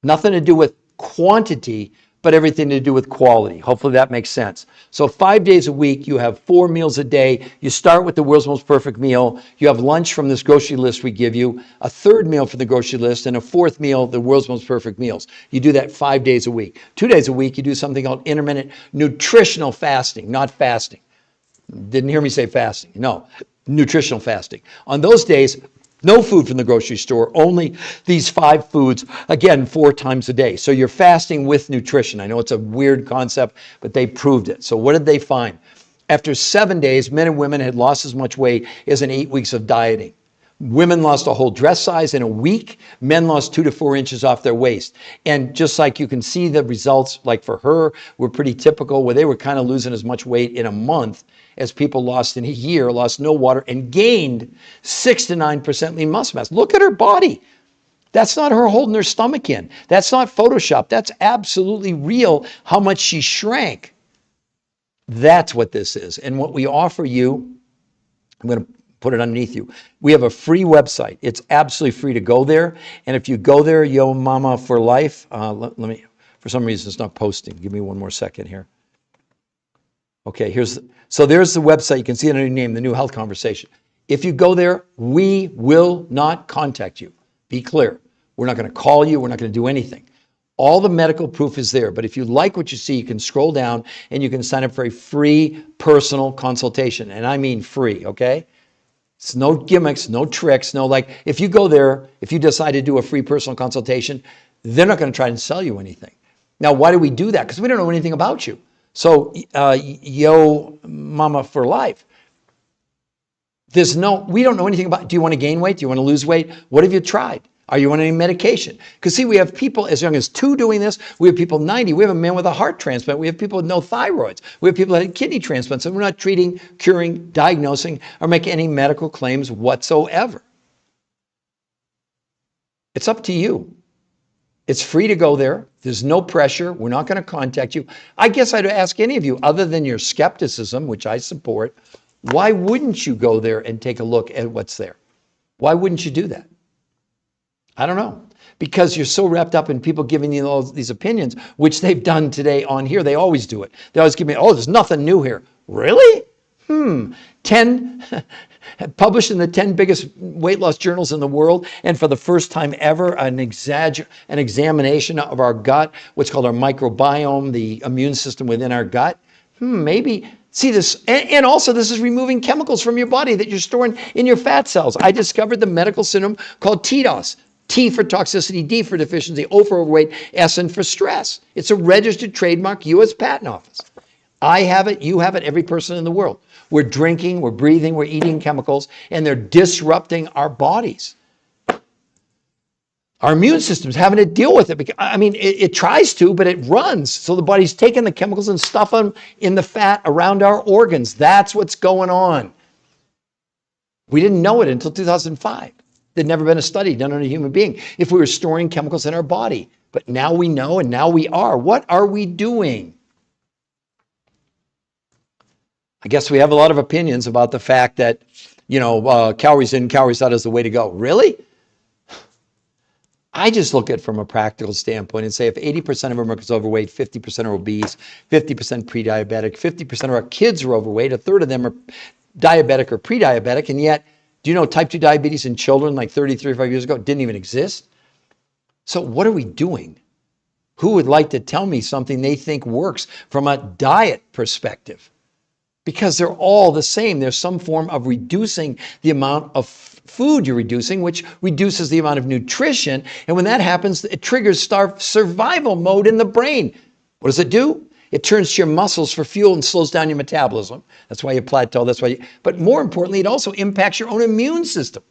Nothing to do with quantity, but everything to do with quality. Hopefully that makes sense. So 5 days a week, you have 4 meals a day. You start with the world's most perfect meal. You have lunch from this grocery list we give you, a third meal from the grocery list, and a fourth meal, the world's most perfect meals. You do that 5 days a week. 2 days a week, you do something called intermittent nutritional fasting, not fasting. Didn't hear me say fasting. No, nutritional fasting. On those days, no food from the grocery store, only these 5 foods, again, 4 times a day. So you're fasting with nutrition. I know it's a weird concept, but they proved it. So what did they find? After 7 days, men and women had lost as much weight as in 8 weeks of dieting. Women lost a whole dress size in a week. Men lost 2 to 4 inches off their waist. And just like you can see, the results, like for her, were pretty typical, where they were kind of losing as much weight in a month as people lost in a year, lost no water, and gained 6 to 9% lean muscle mass. Look at her body. That's not her holding her stomach in. That's not Photoshop. That's absolutely real, how much she shrank. That's what this is. And what we offer you, I'm going to put it underneath you. We have a free website. It's absolutely free to go there. And if you go there, Yo Mama for Life, let me, for some reason it's not posting. Give me one more second here. Okay, so there's the website. You can see it under your name, The New Health Conversation. If you go there, we will not contact you. Be clear. We're not going to call you. We're not going to do anything. All the medical proof is there. But if you like what you see, you can scroll down and you can sign up for a free personal consultation. And I mean free, okay? It's no gimmicks, no tricks, no like, if you go there, if you decide to do a free personal consultation, they're not going to try and sell you anything. Now, why do we do that? Because we don't know anything about you. So, Yo Mama for Life. We don't know anything about, do you want to gain weight? Do you want to lose weight? What have you tried? Are you on any medication? Because see, we have people as young as 2 doing this. We have people 90. We have a man with a heart transplant. We have people with no thyroids. We have people that had kidney transplants. And we're not treating, curing, diagnosing, or making any medical claims whatsoever. It's up to you. It's free to go there. There's no pressure. We're not going to contact you. I guess I'd ask any of you, other than your skepticism, which I support, why wouldn't you go there and take a look at what's there? Why wouldn't you do that? I don't know. Because you're so wrapped up in people giving you all these opinions, which they've done today on here. They always do it. They always give me, oh, there's nothing new here. Really? 10, published in the 10 biggest weight loss journals in the world. And for the first time ever, an examination of our gut, what's called our microbiome, the immune system within our gut. Maybe. See this, and also this is removing chemicals from your body that you're storing in your fat cells. I discovered the medical syndrome called TIOS. T for toxicity, D for deficiency, O for overweight, S for stress. It's a registered trademark, U.S. Patent Office. I have it, you have it, every person in the world. We're drinking, we're breathing, we're eating chemicals, and they're disrupting our bodies. Our immune system's having to deal with it. I mean, it tries to, but it runs. So the body's taking the chemicals and stuff them in the fat around our organs. That's what's going on. We didn't know it until 2005. There'd never been a study done on a human being if we were storing chemicals in our body. But now we know, and now we are. What are we doing? I guess we have a lot of opinions about the fact that, calories in, calories out is the way to go. Really? I just look at it from a practical standpoint and say if 80% of Americans are overweight, 50% are obese, 50% pre-diabetic, 50% of our kids are overweight, a third of them are diabetic or pre-diabetic, and yet, do you know type 2 diabetes in children like 30, 35 years ago didn't even exist? So what are we doing? Who would like to tell me something they think works from a diet perspective? Because they're all the same. There's some form of reducing the amount of food you're reducing, which reduces the amount of nutrition. And when that happens, it triggers survival mode in the brain. What does it do? It turns to your muscles for fuel and slows down your metabolism. That's why you plateau. But more importantly, it also impacts your own immune system.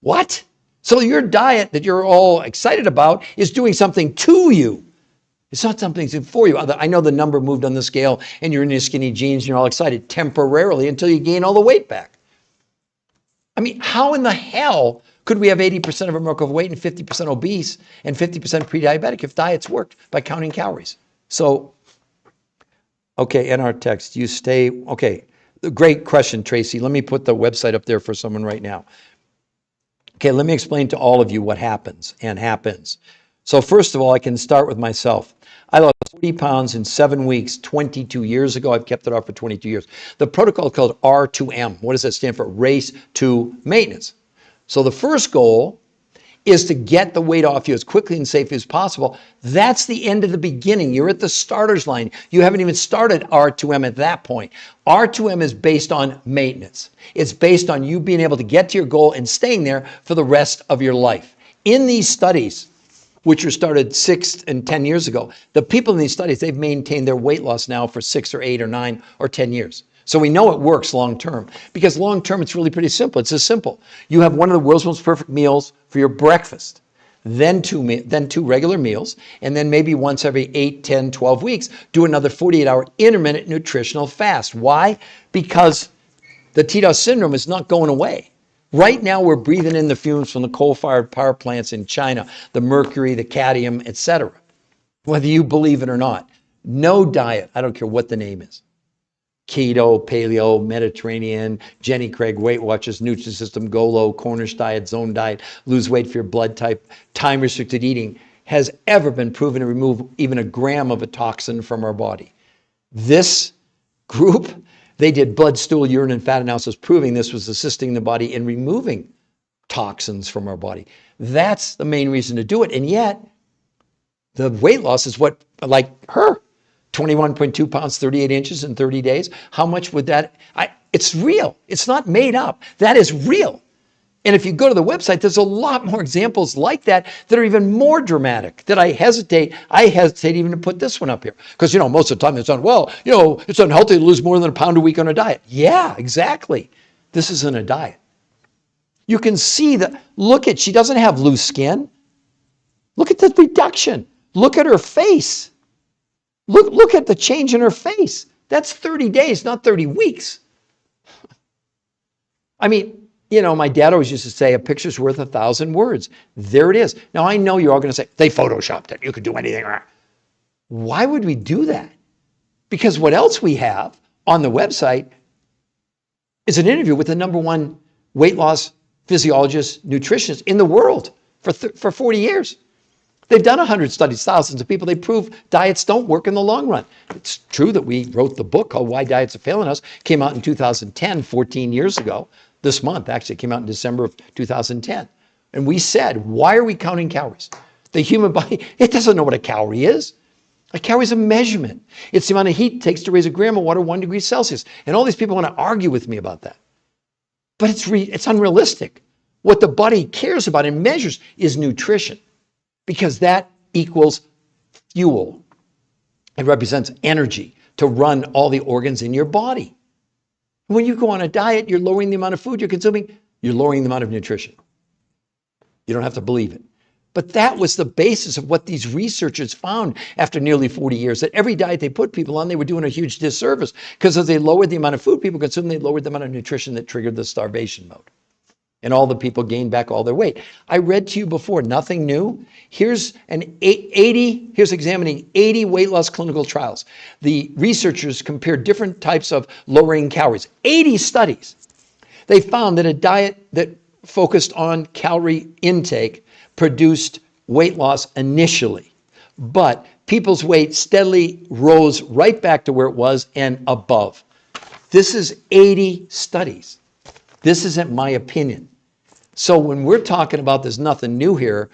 What? So your diet that you're all excited about is doing something to you. It's not something for you. I know the number moved on the scale and you're in your skinny jeans and you're all excited temporarily until you gain all the weight back. I mean, how in the hell could we have 80% of America overweight and 50% obese and 50% pre-diabetic if diets worked by counting calories? So, okay, in our text, okay, great question, Tracy. Let me put the website up there for someone right now. Okay, let me explain to all of you what happens. So first of all, I can start with myself. I lost 40 pounds in 7 weeks 22 years ago. I've kept it off for 22 years. The protocol is called R2M. What does that stand for? Race to maintenance. So the first goal is to get the weight off you as quickly and safely as possible. That's the end of the beginning. You're at the starter's line. You haven't even started R2M at that point. R2M is based on maintenance. It's based on you being able to get to your goal and staying there for the rest of your life. In these studies, which were started 6 and 10 years ago, the people in these studies, they've maintained their weight loss now for 6 or 8 or 9 or 10 years. So we know it works long term, because long term it's really pretty simple. It's as simple. You have one of the world's most perfect meals for your breakfast, then two regular meals, and then maybe once every 8, 10, 12 weeks, do another 48-hour intermittent nutritional fast. Why? Because the TIOS syndrome is not going away. Right now, we're breathing in the fumes from the coal-fired power plants in China, the mercury, the cadmium, etc. Whether you believe it or not, no diet, I don't care what the name is, keto, paleo, Mediterranean, Jenny Craig, Weight Watchers, Nutrisystem, GOLO, Cornish diet, zone diet, lose weight for your blood type, time-restricted eating, has ever been proven to remove even a gram of a toxin from our body. This group, they did blood, stool, urine, and fat analysis proving this was assisting the body in removing toxins from our body. That's the main reason to do it. And yet, the weight loss is what, like her, 21.2 pounds, 38 inches in 30 days. How much would that, it's real. It's not made up. That is real. And if you go to the website, there's a lot more examples like that that are even more dramatic that I hesitate even to put this one up here. Because, most of the time it's on, it's unhealthy to lose more than a pound a week on a diet. Yeah, exactly. This isn't a diet. You can see that, she doesn't have loose skin. Look at the reduction. Look at her face. Look at the change in her face. That's 30 days, not 30 weeks. I mean, my dad always used to say, a picture's worth 1,000 words. There it is. Now, I know you're all going to say, they photoshopped it. You could do anything. Why would we do that? Because what else we have on the website is an interview with the #1 weight loss physiologist, nutritionist in the world for 40 years. They've done 100 studies, thousands of people. They prove diets don't work in the long run. It's true that we wrote the book called Why Diets Are Failing Us. Came out in 2010, 14 years ago. This month, actually, it came out in December of 2010. And we said, why are we counting calories? The human body, it doesn't know what a calorie is. A calorie is a measurement. It's the amount of heat it takes to raise a gram of water 1 degree Celsius. And all these people want to argue with me about that. But it's unrealistic. What the body cares about and measures is nutrition, because that equals fuel. It represents energy to run all the organs in your body. When you go on a diet, you're lowering the amount of food you're consuming, you're lowering the amount of nutrition. You don't have to believe it. But that was the basis of what these researchers found after nearly 40 years, that every diet they put people on, they were doing a huge disservice, because as they lowered the amount of food people consumed, they lowered the amount of nutrition that triggered the starvation mode. And all the people gained back all their weight. I read to you before, nothing new. Here's examining 80 weight loss clinical trials. The researchers compared different types of lowering calories. 80 studies. They found that a diet that focused on calorie intake produced weight loss initially, but people's weight steadily rose right back to where it was and above. This is 80 studies. This isn't my opinion. So when we're talking about there's nothing new here,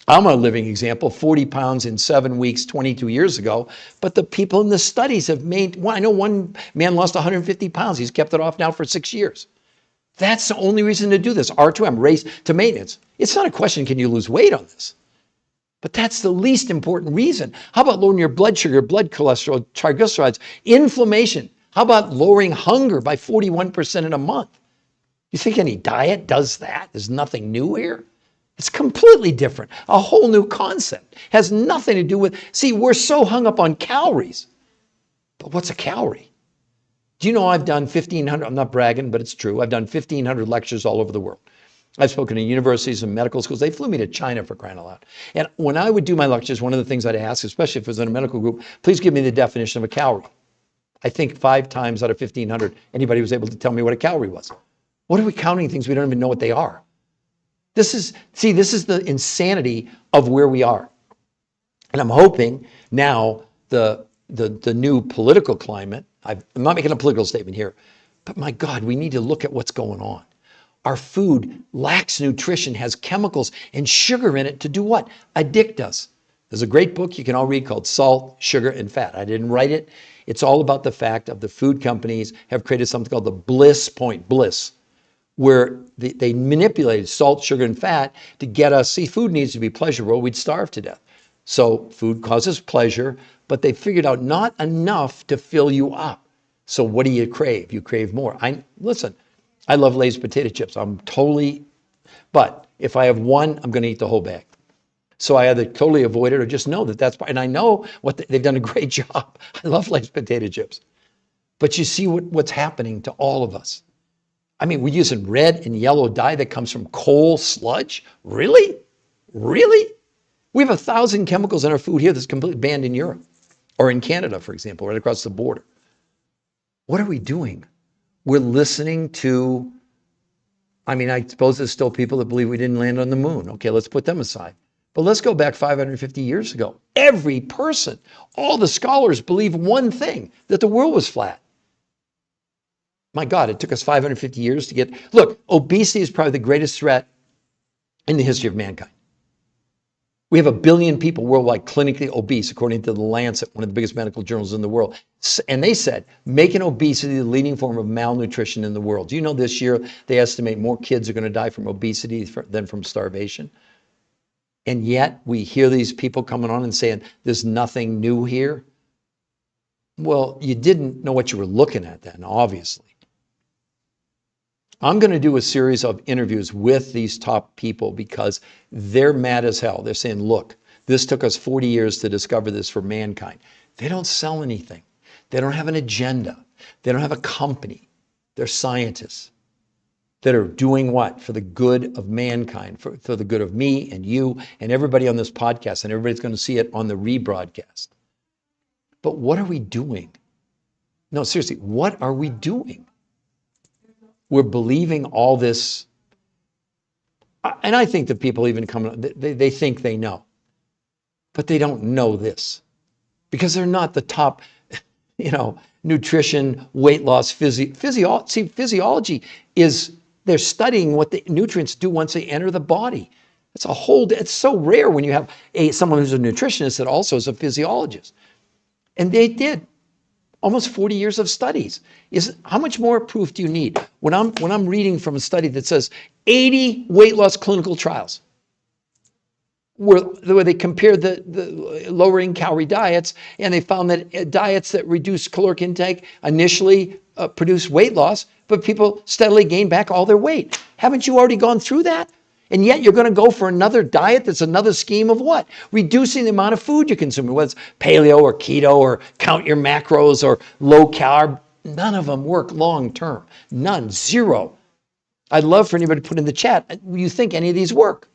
I'm a living example, 40 pounds in 7 weeks, 22 years ago. But the people in the studies have made, well, I know one man lost 150 pounds. He's kept it off now for 6 years. That's the only reason to do this. R2M, race to maintenance. It's not a question, can you lose weight on this? But that's the least important reason. How about lowering your blood sugar, blood cholesterol, triglycerides, inflammation? How about lowering hunger by 41% in a month? You think any diet does that? There's nothing new here. It's completely different. A whole new concept. Has nothing to do with, see, we're so hung up on calories. But what's a calorie? Do you know I've done 1,500, I'm not bragging, but it's true. I've done 1,500 lectures all over the world. I've spoken to universities and medical schools. They flew me to China for crying out loud. And when I would do my lectures, one of the things I'd ask, especially if it was in a medical group, please give me the definition of a calorie. I think 5 times out of 1,500, anybody was able to tell me what a calorie was. What are we counting things we don't even know what they are? This is the insanity of where we are. And I'm hoping now the new political climate, I'm not making a political statement here, but my God, we need to look at what's going on. Our food lacks nutrition, has chemicals and sugar in it to do what? Addict us. There's a great book you can all read called Salt, Sugar, and Fat. I didn't write it. It's all about the fact of the food companies have created something called the bliss point, where they manipulated salt, sugar, and fat to get us, see, food needs to be pleasurable, we'd starve to death. So food causes pleasure, but they figured out not enough to fill you up. So what do you crave? You crave more. Listen, I love Lay's potato chips. But if I have one, I'm gonna eat the whole bag. So I either totally avoid it or just know that that's, and I know they've done a great job. I love Lay's potato chips. But you see what's happening to all of us. I mean, we're using red and yellow dye that comes from coal sludge. Really? Really? We have 1,000 chemicals in our food here that's completely banned in Europe or in Canada, for example, right across the border. What are we doing? We're listening to, I suppose there's still people that believe we didn't land on the moon. Okay, let's put them aside. But let's go back 550 years ago. Every person, all the scholars believe one thing, that the world was flat. My God, it took us 550 years to get, look, obesity is probably the greatest threat in the history of mankind. We have 1 billion people worldwide clinically obese, according to The Lancet, one of the biggest medical journals in the world. And they said, making obesity the leading form of malnutrition in the world. Do you know this year they estimate more kids are going to die from obesity than from starvation? And yet we hear these people coming on and saying, there's nothing new here. Well, you didn't know what you were looking at then, obviously. I'm going to do a series of interviews with these top people because they're mad as hell. They're saying, look, this took us 40 years to discover this for mankind. They don't sell anything. They don't have an agenda. They don't have a company. They're scientists that are doing what? For the good of mankind, for the good of me and you and everybody on this podcast, and everybody's going to see it on the rebroadcast. But what are we doing? No, seriously, what are we doing? We're believing all this. And I think that people even they think they know, but they don't know this because they're not the top, nutrition, weight loss, physiology. See, physiology is, they're studying what the nutrients do once they enter the body. It's so rare when you have someone who's a nutritionist that also is a physiologist. And they did almost 40 years of studies. How much more proof do you need? When I'm reading from a study that says 80 weight loss clinical trials where they compared the lowering calorie diets, and they found that diets that reduce caloric intake initially produce weight loss, but people steadily gain back all their weight. Haven't you already gone through that? And yet you're going to go for another diet that's another scheme of what? Reducing the amount of food you consume, whether it's paleo or keto or count your macros or low carb. None of them work long term. None. Zero. I'd love for anybody to put in the chat, you think any of these work?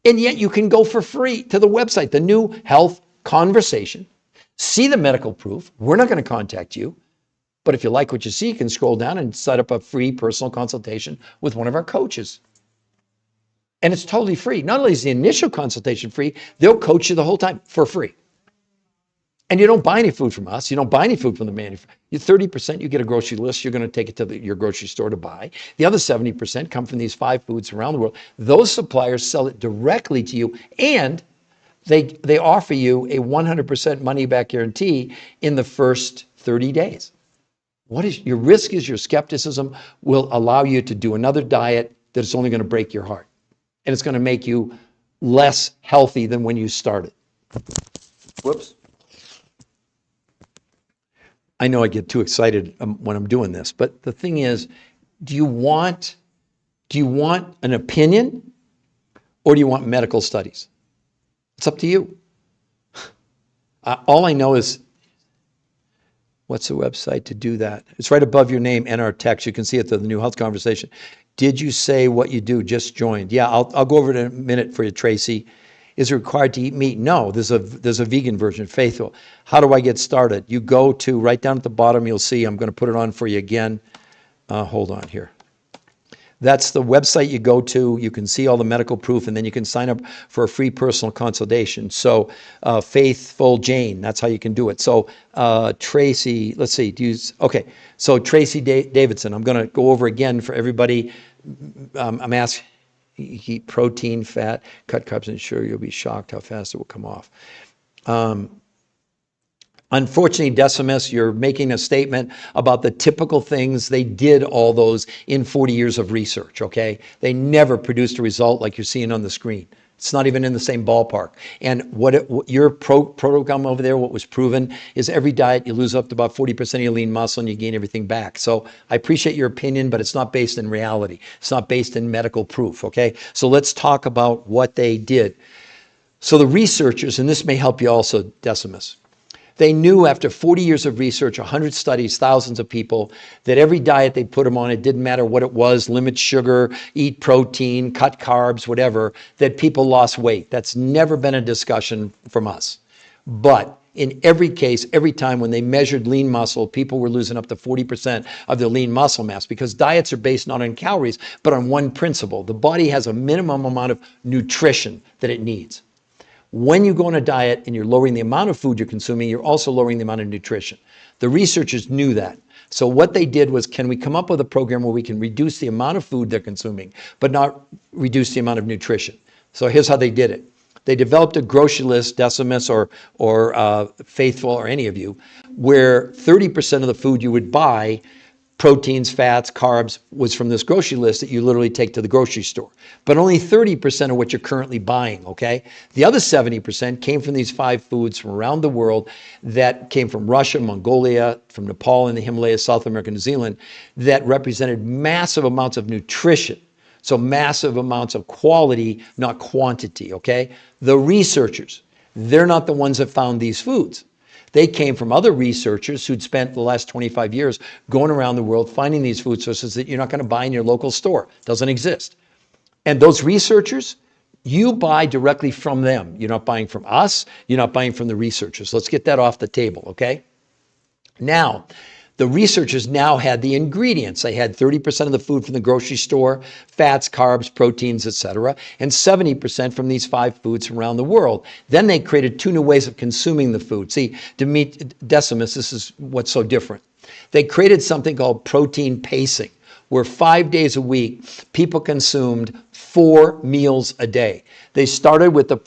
And yet you can go for free to the website, the New Health Conversation, see the medical proof. We're not going to contact you. But if you like what you see, you can scroll down and set up a free personal consultation with one of our coaches. And it's totally free. Not only is the initial consultation free, they'll coach you the whole time for free. And you don't buy any food from us. You don't buy any food from the manufacturer. You 30%, you get a grocery list. You're going to take it to your grocery store to buy. The other 70% come from these 5 foods around the world. Those suppliers sell it directly to you, and they offer you a 100% money back guarantee in the first 30 days. What is your risk? Is your skepticism will allow you to do another diet that is only going to break your heart, and it's going to make you less healthy than when you started. Whoops. I know I get too excited when I'm doing this, but the thing is, do you want an opinion, or do you want medical studies? It's up to you. All I know is, what's the website to do that? It's right above your name and our text. You can see it, the New Health Conversation. Did you say what you do? Just joined. Yeah, I'll go over it in a minute for you, Tracy. Is it required to eat meat? No, there's a vegan version, Faithful. How do I get started? You go to, right down at the bottom, you'll see, I'm going to put it on for you again. Hold on here. That's the website you go to. You can see all the medical proof, and then you can sign up for a free personal consultation. So Faithful Jane, that's how you can do it. So Tracy, let's see, okay. So Tracy Davidson, I'm going to go over again for everybody. I'm asking, eat protein, fat, cut carbs, and sugar. You'll be shocked how fast it will come off. Unfortunately, Decimus, you're making a statement about the typical things. They did all those in 40 years of research, okay? They never produced a result like you're seeing on the screen. It's not even in the same ballpark. And what your program over there, what was proven, is every diet you lose up to about 40% of your lean muscle and you gain everything back. So I appreciate your opinion, but it's not based in reality. It's not based in medical proof, okay? So let's talk about what they did. So the researchers, and this may help you also, Decimus, they knew after 40 years of research, 100 studies, thousands of people, that every diet they put them on, it didn't matter what it was, limit sugar, eat protein, cut carbs, whatever, that people lost weight. That's never been a discussion from us. But in every case, every time when they measured lean muscle, people were losing up to 40% of their lean muscle mass, because diets are based not on calories, but on one principle. The body has a minimum amount of nutrition that it needs. When you go on a diet and you're lowering the amount of food you're consuming, you're also lowering the amount of nutrition. The researchers knew that. So what they did was, can we come up with a program where we can reduce the amount of food they're consuming, but not reduce the amount of nutrition? So here's how they did it. They developed a grocery list, Decimus or Faithful or any of you, where 30% of the food you would buy, proteins, fats, carbs, was from this grocery list that you literally take to the grocery store. But only 30% of what you're currently buying, okay? The other 70% came from these 5 foods from around the world that came from Russia, Mongolia, from Nepal and the Himalayas, South America, New Zealand, that represented massive amounts of nutrition. So massive amounts of quality, not quantity, okay? The researchers, they're not the ones that found these foods. They came from other researchers who'd spent the last 25 years going around the world finding these food sources that you're not going to buy in your local store. Doesn't exist. And those researchers, you buy directly from them. You're not buying from us. You're not buying from the researchers. Let's get that off the table, okay? Now, the researchers now had the ingredients. They had 30% of the food from the grocery store, fats, carbs, proteins, etc., and 70% from these 5 foods from around the world. Then they created 2 new ways of consuming the food. See, Decimus, this is what's so different. They created something called protein pacing, where 5 days a week, people consumed 4 meals a day. They started with the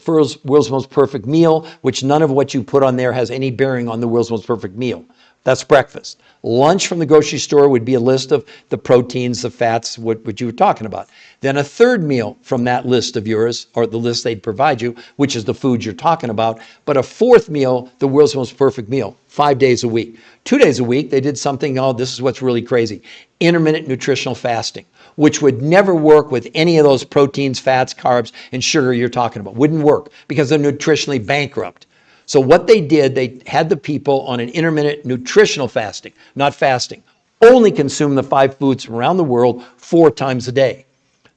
world's most perfect meal, which none of what you put on there has any bearing on the world's most perfect meal. That's breakfast. Lunch from the grocery store would be a list of the proteins, the fats, what you were talking about. Then a third meal from that list of yours, or the list they'd provide you, which is the food you're talking about. But a fourth meal, the world's most perfect meal, 5 days a week. 2 days a week, they did something, oh, this is what's really crazy, intermittent nutritional fasting, which would never work with any of those proteins, fats, carbs, and sugar you're talking about. Wouldn't work because they're nutritionally bankrupt. So what they did, they had the people on an intermittent nutritional fasting, not fasting, only consume the 5 foods from around the world 4 times a day.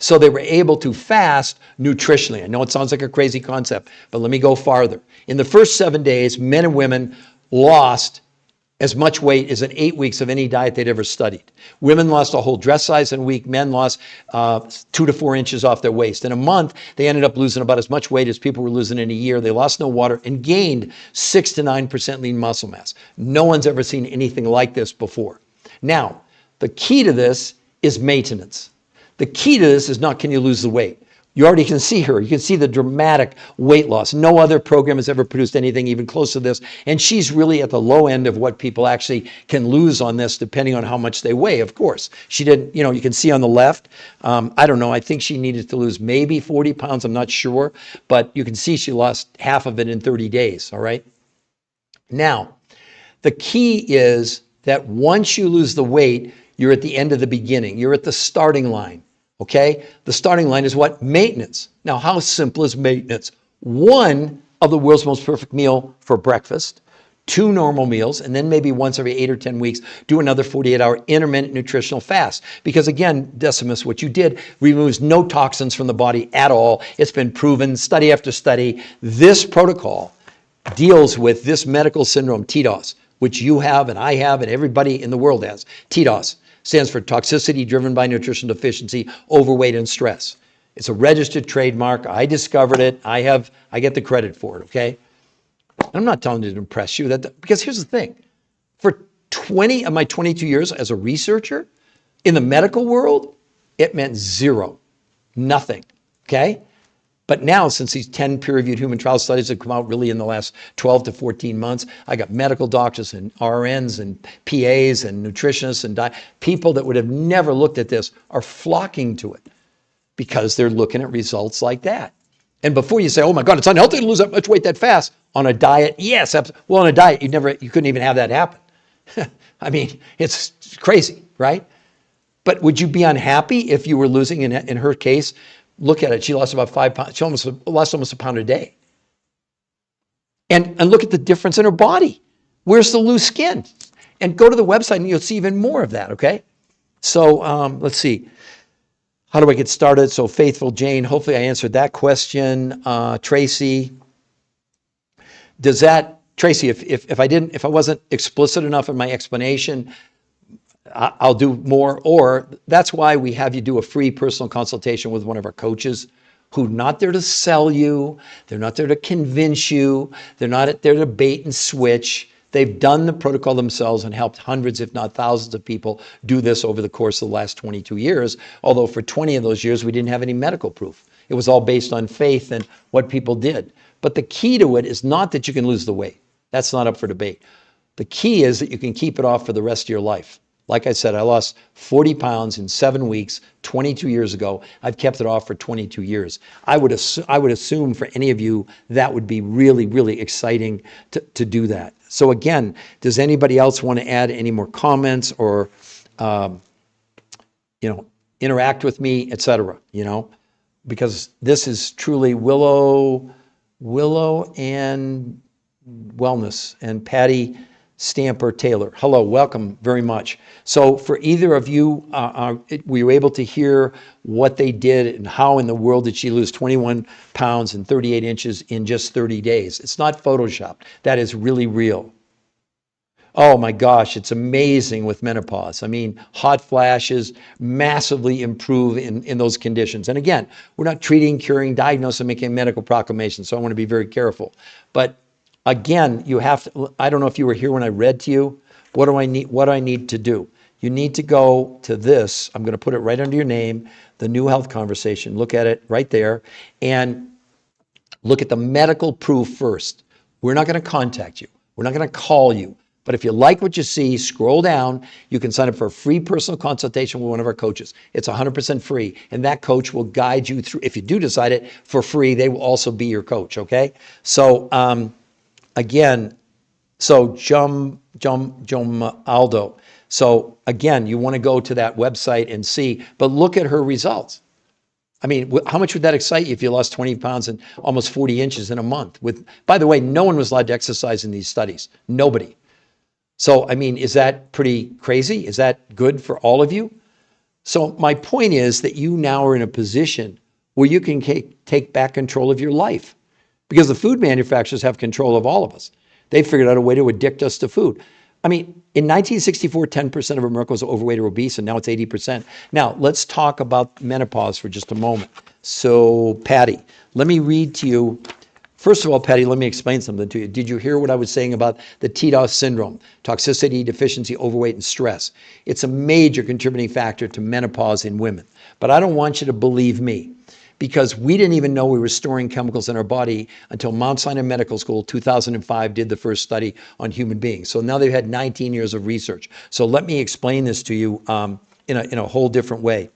So they were able to fast nutritionally. I know it sounds like a crazy concept, but let me go farther. In the first 7 days, men and women lost as much weight as in 8 weeks of any diet they'd ever studied. Women lost a whole dress size in a week. Men lost 2 to 4 inches off their waist. In a month, they ended up losing about as much weight as people were losing in a year. They lost no water and gained 6 to 9% lean muscle mass. No one's ever seen anything like this before. Now, the key to this is maintenance. The key to this is not can you lose the weight. You already can see her. You can see the dramatic weight loss. No other program has ever produced anything even close to this. And she's really at the low end of what people actually can lose on this, depending on how much they weigh, of course. She didn't, you can see on the left, I don't know, I think she needed to lose maybe 40 pounds. I'm not sure. But you can see she lost half of it in 30 days, all right? Now, the key is that once you lose the weight, you're at the end of the beginning. You're at the starting line. Okay, the starting line is what? Maintenance. Now, how simple is maintenance? One of the world's most perfect meal for breakfast, 2 normal meals, and then maybe once every 8 or 10 weeks, do another 48-hour intermittent nutritional fast. Because again, Decimus, what you did removes no toxins from the body at all. It's been proven, study after study. This protocol deals with this medical syndrome, TIOS, which you have and I have and everybody in the world has. TIOS stands for toxicity driven by nutrition deficiency, overweight, and stress. It's a registered trademark. I discovered it. I get the credit for it, okay? I'm not telling you to impress you, because here's the thing. For 20 of my 22 years as a researcher in the medical world, it meant zero, nothing, okay? But now, since these 10 peer-reviewed human trial studies have come out really in the last 12 to 14 months, I got medical doctors and RNs and PAs and nutritionists and people that would have never looked at this are flocking to it because they're looking at results like that. And before you say, oh my God, it's unhealthy to lose that much weight that fast. On a diet, yes. Well, on a diet, you couldn't even have that happen. I mean, it's crazy, right? But would you be unhappy if you were losing, in her case, look at it. She lost about 5 pounds. She lost almost a pound a day. And look at the difference in her body. Where's the loose skin? And go to the website and you'll see even more of that, okay? So let's see. How do I get started? So Faithful Jane, hopefully I answered that question. Tracy, Tracy, if I wasn't explicit enough in my explanation, I'll do more, or that's why we have you do a free personal consultation with one of our coaches who are not there to sell you. They're not there to convince you. They're not there to bait and switch. They've done the protocol themselves and helped hundreds, if not thousands of people do this over the course of the last 22 years. Although for 20 of those years, we didn't have any medical proof. It was all based on faith and what people did. But the key to it is not that you can lose the weight. That's not up for debate. The key is that you can keep it off for the rest of your life. Like I said, I lost 40 pounds in 7 weeks, 22 years ago. I've kept it off for 22 years. I would assume for any of you that would be really, really exciting to do that. So again, does anybody else want to add any more comments or, interact with me, etc. Because this is truly Willow and Wellness and Patty Stamper Taylor. Hello, welcome very much. So for either of you, were you able to hear what they did and how in the world did she lose 21 pounds and 38 inches in just 30 days? It's not Photoshopped. That is really real. Oh my gosh, it's amazing with menopause. I mean, hot flashes massively improve in those conditions. And again, we're not treating, curing, diagnosing, making medical proclamations, so I want to be very careful. But again, you have to, I don't know if you were here when I read to you, what do I need to do? You need to go to this, I'm going to put it right under your name, the New Health Conversation, look at it right there, and look at the medical proof first. We're not going to contact you. We're not going to call you. But if you like what you see, scroll down. You can sign up for a free personal consultation with one of our coaches. It's 100% free. And that coach will guide you through. If you do decide it for free, they will also be your coach, okay? So again, so Aldo. So again, you want to go to that website and see, but look at her results. I mean, how much would that excite you if you lost 20 pounds and almost 40 inches in a month? By the way, no one was allowed to exercise in these studies. Nobody. So, I mean, is that pretty crazy? Is that good for all of you? So my point is that you now are in a position where you can take back control of your life because the food manufacturers have control of all of us. They figured out a way to addict us to food. I mean, in 1964, 10% of America was overweight or obese, and now it's 80%. Now, let's talk about menopause for just a moment. So, Patty, let me read to you. First of all, Patty, let me explain something to you. Did you hear what I was saying about the TIOS syndrome? Toxicity, deficiency, overweight, and stress. It's a major contributing factor to menopause in women. But I don't want you to believe me, because we didn't even know we were storing chemicals in our body until Mount Sinai Medical School, 2005, did the first study on human beings. So now they've had 19 years of research. So let me explain this to you in a whole different way.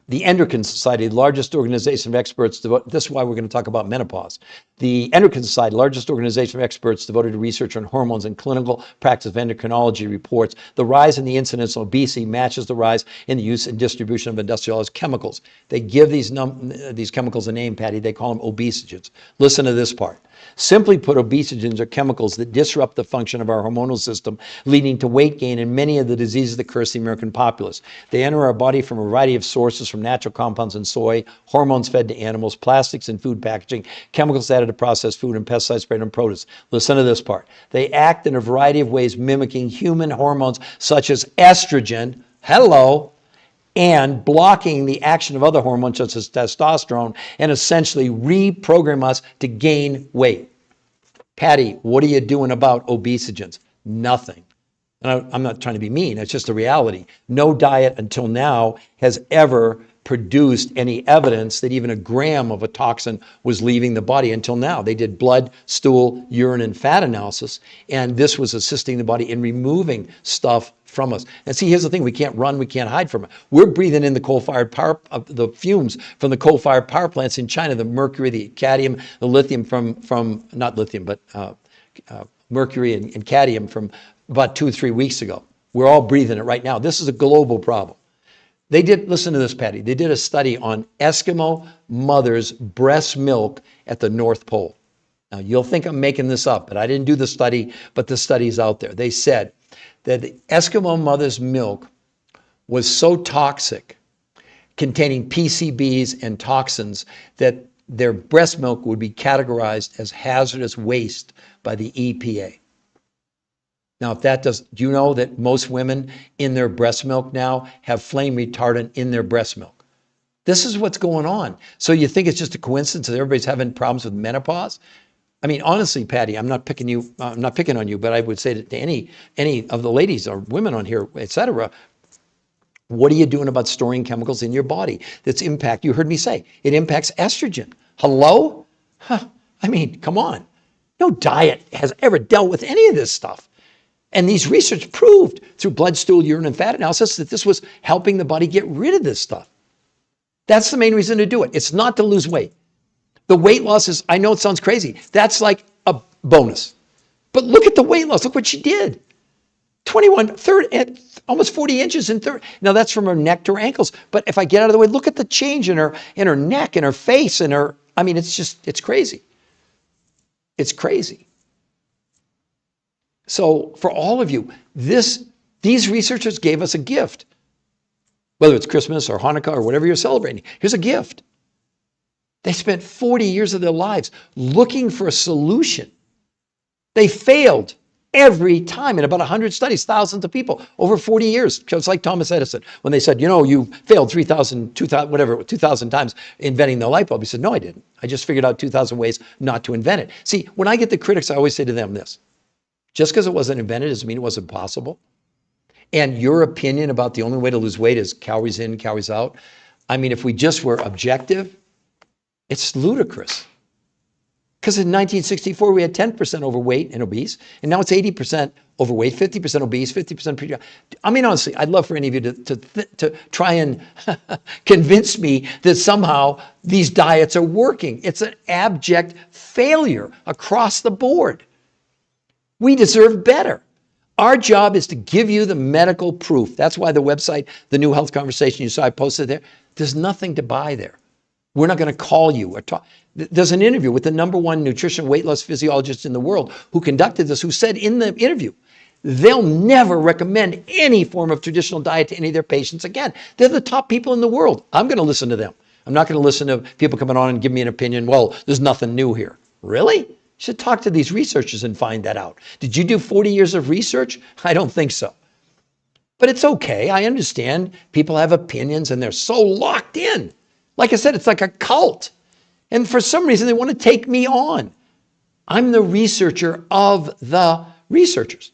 The Endocrine Society, the largest organization of experts, this is why we're going to talk about menopause. The Endocrine Society, largest organization of experts devoted to research on hormones and clinical practice of endocrinology, reports the rise in the incidence of obesity matches the rise in the use and distribution of industrialized chemicals. They give these chemicals a name, Patty. They call them obesogens. Listen to this part. Simply put, obesogens are chemicals that disrupt the function of our hormonal system, leading to weight gain and many of the diseases that curse the American populace. They enter our body from a variety of sources, from natural compounds in soy, hormones fed to animals, plastics in food packaging, chemicals added to processed food, and pesticides sprayed on produce. Listen to this part. They act in a variety of ways mimicking human hormones such as estrogen, hello, and blocking the action of other hormones such as testosterone, and essentially reprogram us to gain weight. Patty, what are you doing about obesogens? Nothing. And I'm not trying to be mean, it's just a reality. No diet until now has ever produced any evidence that even a gram of a toxin was leaving the body until now. They did blood, stool, urine, and fat analysis, and this was assisting the body in removing stuff from us. And see, here's the thing, we can't run, we can't hide from it. We're breathing in the coal-fired power, the fumes from the coal-fired power plants in China, the mercury, the cadmium, the lithium from not lithium, but mercury and cadmium from about 2 or 3 weeks ago. We're all breathing it right now. This is a global problem. They did, listen to this, Patty, they did a study on Eskimo mothers' breast milk at the North Pole. Now, you'll think I'm making this up, but I didn't do the study, but the study's out there. They said that the Eskimo mother's milk was so toxic, containing PCBs and toxins, that their breast milk would be categorized as hazardous waste by the EPA. Now, if that does, do you know that most women in their breast milk now have flame retardant in their breast milk? This is what's going on. So you think it's just a coincidence that everybody's having problems with menopause? I mean, honestly, Patty, I'm not picking on you, but I would say to any of the ladies or women on here, etc., what are you doing about storing chemicals in your body that's impact? You heard me say it impacts estrogen. Hello? Huh. I mean, come on. No diet has ever dealt with any of this stuff. And these research proved through blood, stool, urine, and fat analysis that this was helping the body get rid of this stuff. That's the main reason to do it. It's not to lose weight. The weight loss is, I know it sounds crazy. That's like a bonus. But look at the weight loss. Look what she did. 21, 30, almost 40 inches in 30. Now that's from her neck to her ankles. But if I get out of the way, look at the change in her neck, in her face, and her, I mean, it's crazy. It's crazy. So for all of you, these researchers gave us a gift. Whether it's Christmas or Hanukkah or whatever you're celebrating, here's a gift. They spent 40 years of their lives looking for a solution. They failed every time in about 100 studies, thousands of people over 40 years. Just like Thomas Edison, when they said, you know, you failed 2,000 times inventing the light bulb. He said, no, I didn't. I just figured out 2,000 ways not to invent it. See, when I get the critics, I always say to them this. Just because it wasn't invented doesn't mean it wasn't possible. And your opinion about the only way to lose weight is calories in, calories out. I mean, if we just were objective, it's ludicrous. Because in 1964, we had 10% overweight and obese, and now it's 80% overweight, 50% obese, 50% pre. I mean, honestly, I'd love for any of you to try and convince me that somehow these diets are working. It's an abject failure across the board. We deserve better. Our job is to give you the medical proof. That's why the website, the New Health Conversation you saw I posted there, there's nothing to buy there. We're not going to call you or talk. There's an interview with the #1 nutrition weight loss physiologist in the world who conducted this, who said in the interview, they'll never recommend any form of traditional diet to any of their patients again. They're the top people in the world. I'm going to listen to them. I'm not going to listen to people coming on and give me an opinion. Well, there's nothing new here. Really? should talk to these researchers and find that out. Did you do 40 years of research? I don't think so. But it's okay. I understand people have opinions and they're so locked in. Like I said, it's like a cult. And for some reason, they want to take me on. I'm the researcher of the researchers.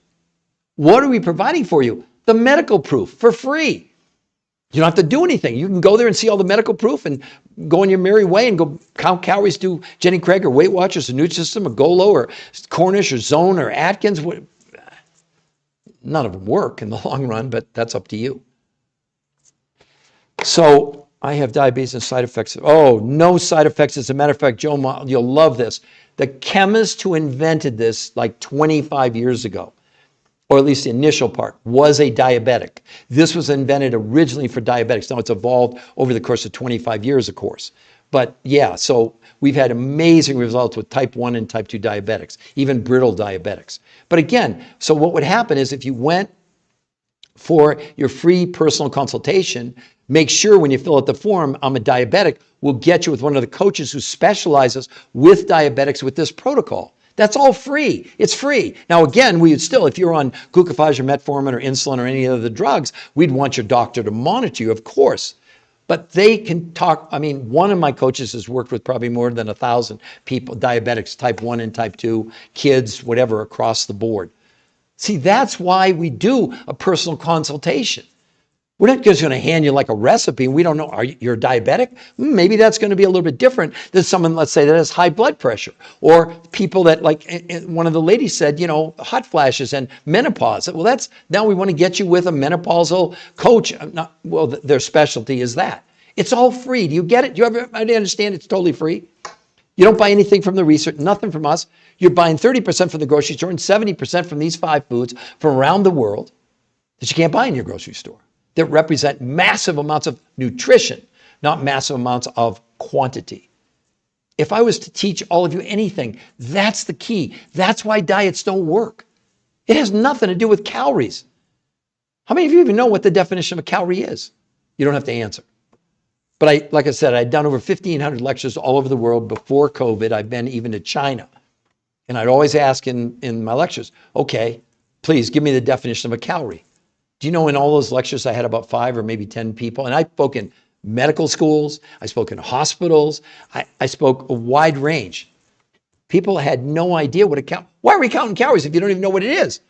What are we providing for you? The medical proof for free. You don't have to do anything. You can go there and see all the medical proof and go on your merry way and go count calories, do Jenny Craig or Weight Watchers or Nutrisystem or Golo or Cornish or Zone or Atkins. None of them work in the long run, but that's up to you. So I have diabetes and side effects. Oh, no side effects. As a matter of fact, Joe, you'll love this. The chemist who invented this like 25 years ago, or at least the initial part, was a diabetic. This was invented originally for diabetics. Now it's evolved over the course of 25 years, of course. But yeah, so we've had amazing results with type 1 and type 2 diabetics, even brittle diabetics. But again, so what would happen is if you went for your free personal consultation, make sure when you fill out the form, I'm a diabetic, we'll get you with one of the coaches who specializes with diabetics with this protocol. That's all free. It's free. Now, again, we would still, if you're on glucophage or metformin or insulin or any of the drugs, we'd want your doctor to monitor you, of course. But they can talk. I mean, one of my coaches has worked with probably more than 1,000 people, diabetics, type 1 and type 2, kids, whatever, across the board. See, that's why we do a personal consultation. We're not just going to hand you like a recipe. We don't know, you're diabetic? Maybe that's going to be a little bit different than someone, let's say, that has high blood pressure. Or people that, like one of the ladies said, hot flashes and menopause. Well, now we want to get you with a menopausal coach. Their specialty is that. It's all free. Do you get it? Do you ever understand it's totally free? You don't buy anything from the research, nothing from us. You're buying 30% from the grocery store and 70% from these 5 foods from around the world that you can't buy in your grocery store, that represent massive amounts of nutrition, not massive amounts of quantity. If I was to teach all of you anything, that's the key. That's why diets don't work. It has nothing to do with calories. How many of you even know what the definition of a calorie is? You don't have to answer. But like I said, I'd done over 1,500 lectures all over the world before COVID. I've been even to China. And I'd always ask in my lectures, okay, please give me the definition of a calorie. Do you know in all those lectures I had about 5 or maybe 10 people, and I spoke in medical schools, I spoke in hospitals, I spoke a wide range. People had no idea what a calorie. Why are we counting calories if you don't even know what it is?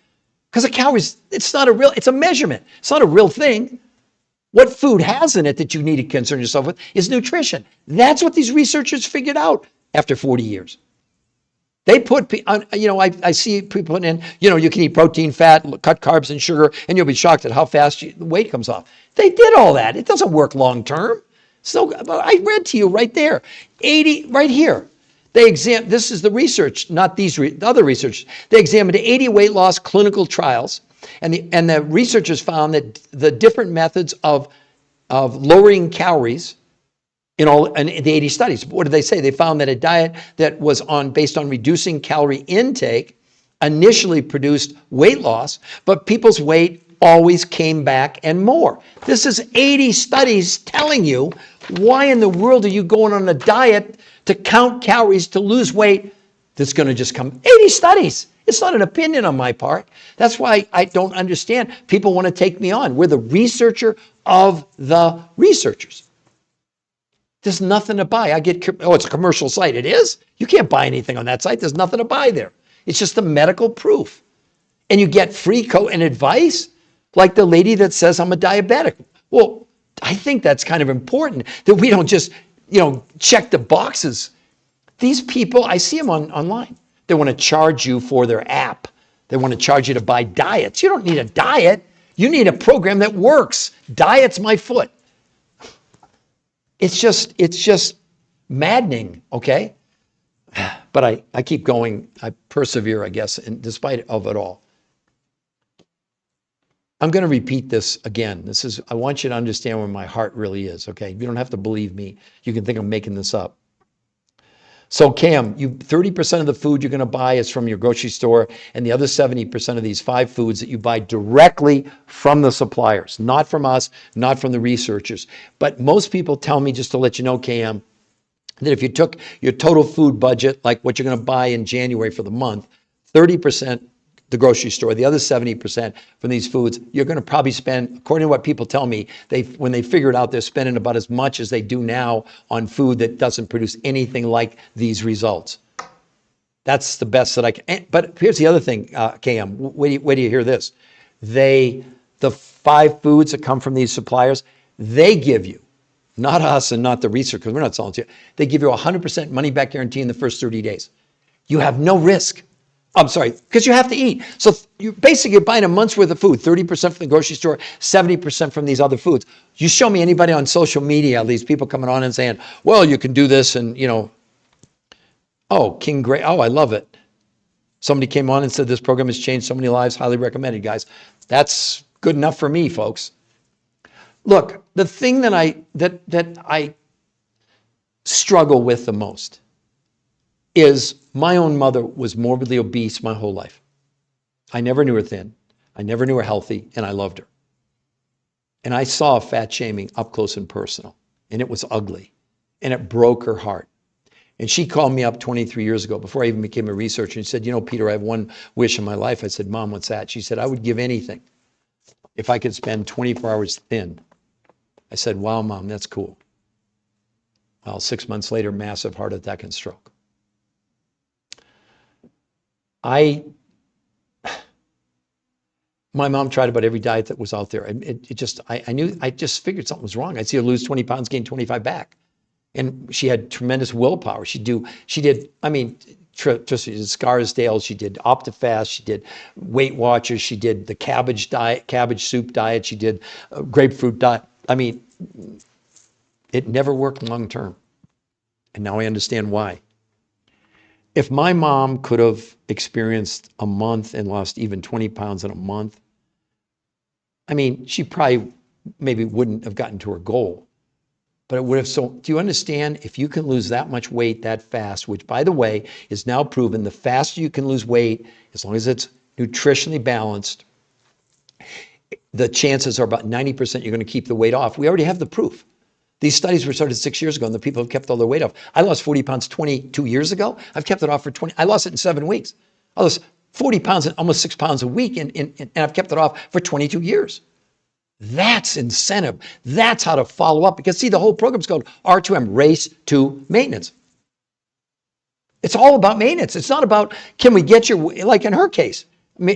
Because a calorie it's a measurement. It's not a real thing. What food has in it that you need to concern yourself with is nutrition. That's what these researchers figured out after 40 years. They put, I see people putting in, you can eat protein, fat, cut carbs and sugar, and you'll be shocked at how fast the weight comes off. They did all that. It doesn't work long term. So I read to you right there, 80 right here. This is the research, not these other research. They examined 80 weight loss clinical trials, and the researchers found that the different methods of lowering calories in the 80 studies. What did they say? They found that a diet that was based on reducing calorie intake initially produced weight loss, but people's weight always came back and more. This is 80 studies telling you, why in the world are you going on a diet to count calories to lose weight that's going to just come? 80 studies. It's not an opinion on my part. That's why I don't understand. People want to take me on. We're the researcher of the researchers. There's nothing to buy. It's a commercial site. It is? You can't buy anything on that site. There's nothing to buy there. It's just the medical proof. And you get free and advice, like the lady that says I'm a diabetic. Well, I think that's kind of important that we don't just, check the boxes. These people, I see them online. They want to charge you for their app. They want to charge you to buy diets. You don't need a diet. You need a program that works. Diet's my foot. It's just maddening, okay? But I keep going. I persevere, I guess, in despite of it all. I'm going to repeat this again. I want you to understand where my heart really is, okay? You don't have to believe me. You can think I'm making this up. So Cam, 30% of the food you're going to buy is from your grocery store, and the other 70% of these 5 foods that you buy directly from the suppliers, not from us, not from the researchers. But most people tell me, just to let you know, Cam, that if you took your total food budget, like what you're going to buy in January for the month, 30% the grocery store, the other 70% from these foods, you're going to probably spend, according to what people tell me, when they figure it out, they're spending about as much as they do now on food that doesn't produce anything like these results. That's the best that I can. But here's the other thing, KM, wait do you hear this? The 5 foods that come from these suppliers, they give you, not us and not the research, because we're not selling to you, they give you 100% money back guarantee in the first 30 days. You have no risk. I'm sorry, because you have to eat. So you basically you're buying a month's worth of food, 30% from the grocery store, 70% from these other foods. You show me anybody on social media, these people coming on and saying, well, you can do this and, oh, King Gray, oh, I love it. Somebody came on and said this program has changed so many lives, highly recommended, guys. That's good enough for me, folks. Look, the thing that I struggle with the most is my own mother was morbidly obese my whole life. I never knew her thin. I never knew her healthy, and I loved her. And I saw fat shaming up close and personal, and it was ugly, and it broke her heart. And she called me up 23 years ago, before I even became a researcher, and she said, Peter, I have one wish in my life. I said, Mom, what's that? She said, I would give anything if I could spend 24 hours thin. I said, wow, Mom, that's cool. Well, 6 months later, massive heart attack and stroke. My mom tried about every diet that was out there. And I just figured something was wrong. I'd see her lose 20 pounds, gain 25 back. And she had tremendous willpower. She did Scarsdale, she did Optifast, she did Weight Watchers, she did the cabbage diet, cabbage soup diet, she did grapefruit diet. It never worked long term. And now I understand why. If my mom could have experienced a month and lost even 20 pounds in a month, she probably maybe wouldn't have gotten to her goal. But it would have. So do you understand? If you can lose that much weight that fast, which by the way is now proven, the faster you can lose weight, as long as it's nutritionally balanced, the chances are about 90% you're going to keep the weight off. We already have the proof. These studies were started 6 years ago, and the people have kept all their weight off. I lost 40 pounds 22 years ago. I've kept it off for 20. I lost it in 7 weeks. I lost 40 pounds and almost 6 pounds a week, and I've kept it off for 22 years. That's incentive. That's how to follow up. Because see, the whole program's called R2M, Race to Maintenance. It's all about maintenance. It's not about, can we get your, like in her case,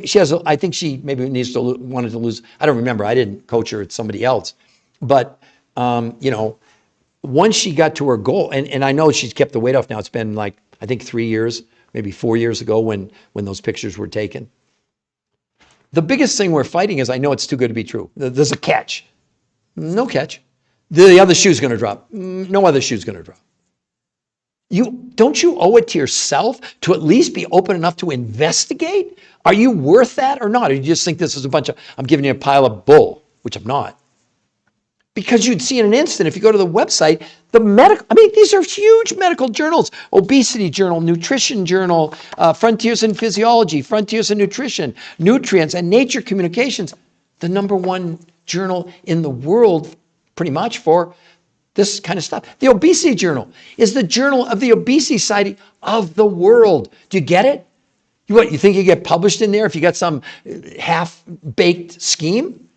she has, I think she maybe wanted to lose, I don't remember. I didn't coach her, it's somebody else. But, once she got to her goal, and I know she's kept the weight off now. It's been like, I think 3 years, maybe 4 years ago when those pictures were taken. The biggest thing we're fighting is, I know it's too good to be true. There's a catch. No catch. The other shoe's going to drop. No other shoe's going to drop. Don't you owe it to yourself to at least be open enough to investigate? Are you worth that or not? Or you just think this is a bunch of, I'm giving you a pile of bull, which I'm not. Because you'd see in an instant, if you go to the website, these are huge medical journals. Obesity Journal, Nutrition Journal, Frontiers in Physiology, Frontiers in Nutrition, Nutrients, and Nature Communications. The #1 journal in the world, pretty much, for this kind of stuff. The Obesity Journal is the journal of the obesity society of the world. Do you get it? You think you get published in there if you got some half-baked scheme?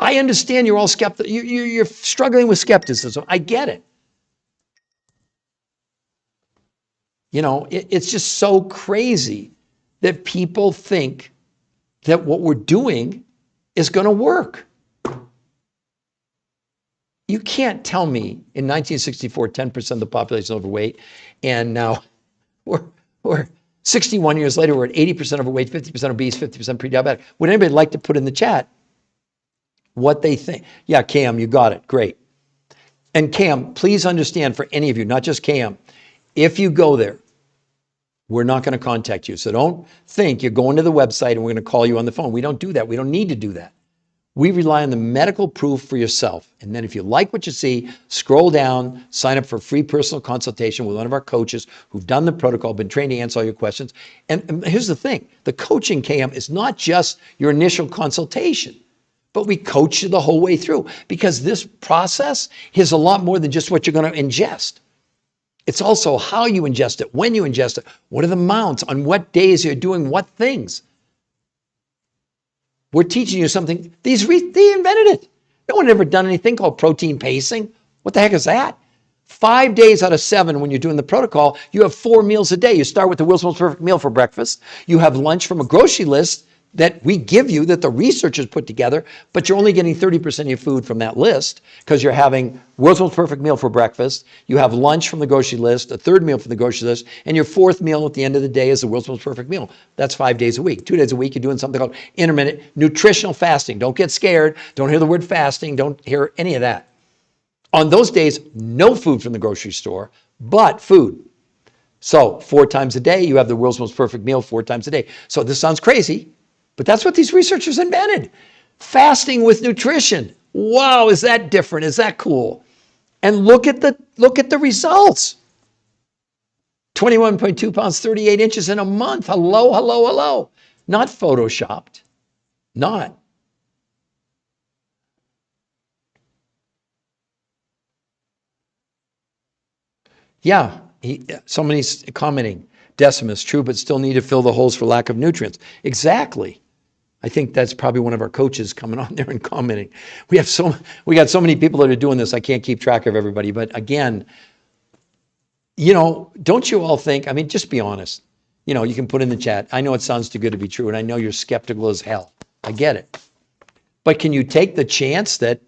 I understand you're all skeptical. You're struggling with skepticism. I get it. It's just so crazy that people think that what we're doing is going to work. You can't tell me in 1964, 10% of the population is overweight, and now we're 61 years later, we're at 80% overweight, 50% obese, 50% pre-diabetic. Would anybody like to put in the chat what they think? Yeah, Cam, you got it. Great. And Cam, please understand, for any of you, not just Cam, if you go there, we're not going to contact you. So don't think you're going to the website and we're going to call you on the phone. We don't do that. We don't need to do that. We rely on the medical proof for yourself. And then if you like what you see, scroll down, sign up for a free personal consultation with one of our coaches who've done the protocol, been trained to answer all your questions. And here's the thing. The coaching, Cam, is not just your initial consultation, but we coach you the whole way through, because this process is a lot more than just what you're going to ingest. It's also how you ingest it, when you ingest it, what are the amounts, on what days you're doing what things. We're teaching you something. They invented it. No one had ever done anything called protein pacing. What the heck is that? 5 days out of 7 when you're doing the protocol, you have 4 meals a day. You start with the World's Most Perfect Meal for breakfast. You have lunch from a grocery list that we give you, that the researchers put together, but you're only getting 30% of your food from that list because you're having World's Most Perfect Meal for breakfast. You have lunch from the grocery list, a third meal from the grocery list, and your 4th meal at the end of the day is the World's Most Perfect Meal. That's 5 days a week. 2 days a week, you're doing something called intermittent nutritional fasting. Don't get scared. Don't hear the word fasting. Don't hear any of that. On those days, no food from the grocery store, but food. So 4 times a day, you have the World's Most Perfect Meal 4 times a day. So this sounds crazy, but that's what these researchers invented. Fasting with nutrition. Wow, is that different? Is that cool? And look at the results. 21.2 pounds, 38 inches in a month. Hello, hello, hello. Not photoshopped. Not. Yeah, somebody's commenting, Decimus, true, but still need to fill the holes for lack of nutrients. Exactly. I think that's probably one of our coaches coming on there and commenting. We got so many people that are doing this, I can't keep track of everybody. But again, don't you all think, I mean, just be honest. You can put in the chat, I know it sounds too good to be true, and I know you're skeptical as hell. I get it. But can you take the chance that,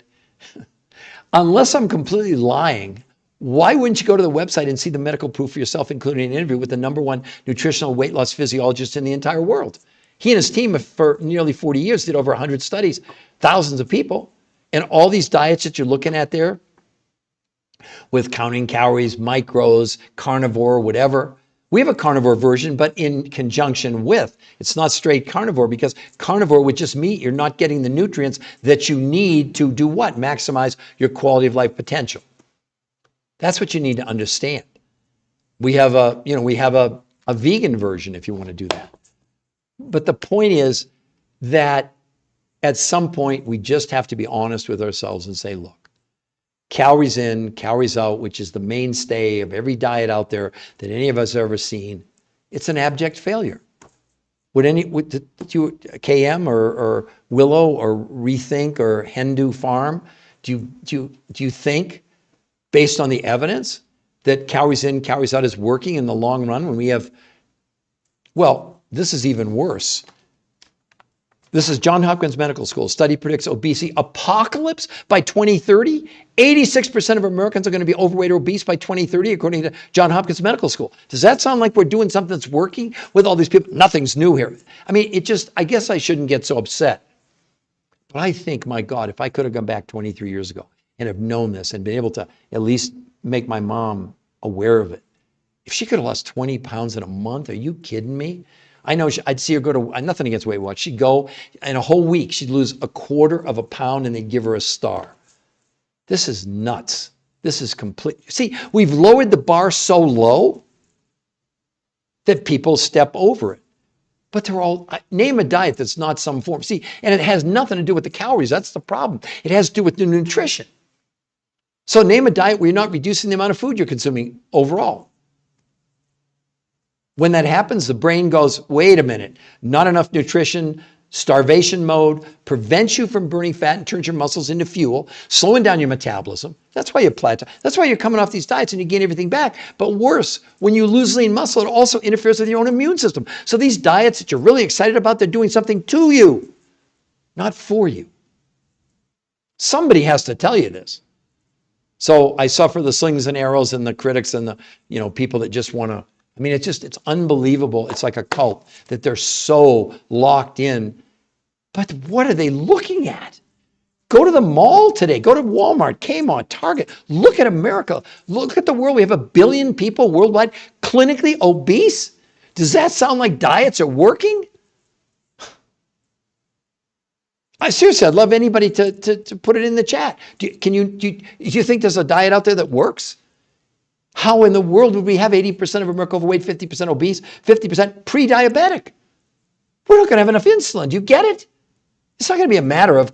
unless I'm completely lying, why wouldn't you go to the website and see the medical proof for yourself, including an interview with the #1 nutritional weight loss physiologist in the entire world? He and his team for nearly 40 years did over 100 studies, thousands of people. And all these diets that you're looking at there with counting calories, micros, carnivore, whatever. We have a carnivore version, but in conjunction with. It's not straight carnivore because carnivore with just meat, you're not getting the nutrients that you need to do what? Maximize your quality of life potential. That's what you need to understand. We have a vegan version if you want to do that. But the point is that at some point we just have to be honest with ourselves and say, look, calories in, calories out, which is the mainstay of every diet out there that any of us have ever seen, it's an abject failure. Would you, KM or Willow or Rethink or Hindu Farm, do you think, based on the evidence, that calories in, calories out is working in the long run when we have, well, this is even worse. This is Johns Hopkins Medical School. Study predicts obesity apocalypse by 2030. 86% of Americans are going to be overweight or obese by 2030, according to Johns Hopkins Medical School. Does that sound like we're doing something that's working with all these people? Nothing's new here. I mean, I guess I shouldn't get so upset. But I think, my God, if I could have gone back 23 years ago and have known this and been able to at least make my mom aware of it, if she could have lost 20 pounds in a month, are you kidding me? I know I'd see her go to, nothing against Weight Watch. She'd go, in a whole week, she'd lose 1/4 of a pound and they'd give her a star. This is nuts. This is complete. See, we've lowered the bar so low that people step over it. But they're all, name a diet that's not some form. See, and it has nothing to do with the calories. That's the problem. It has to do with the nutrition. So name a diet where you're not reducing the amount of food you're consuming overall. When that happens, the brain goes, wait a minute, not enough nutrition, starvation mode, prevents you from burning fat and turns your muscles into fuel, slowing down your metabolism. That's why you plateau. That's why you're coming off these diets and you gain everything back. But worse, when you lose lean muscle, it also interferes with your own immune system. So these diets that you're really excited about, they're doing something to you, not for you. Somebody has to tell you this. So I suffer the slings and arrows and the critics and the people that just want to, I mean, it's unbelievable. It's like a cult that they're so locked in. But what are they looking at? Go to the mall today. Go to Walmart, Kmart, Target. Look at America. Look at the world. We have 1 billion people worldwide clinically obese. Does that sound like diets are working? I seriously, I'd love anybody to put it in the chat. Do you think there's a diet out there that works? How in the world would we have 80% of America overweight, 50% obese, 50% pre-diabetic? We're not going to have enough insulin. Do you get it? It's not going to be a matter of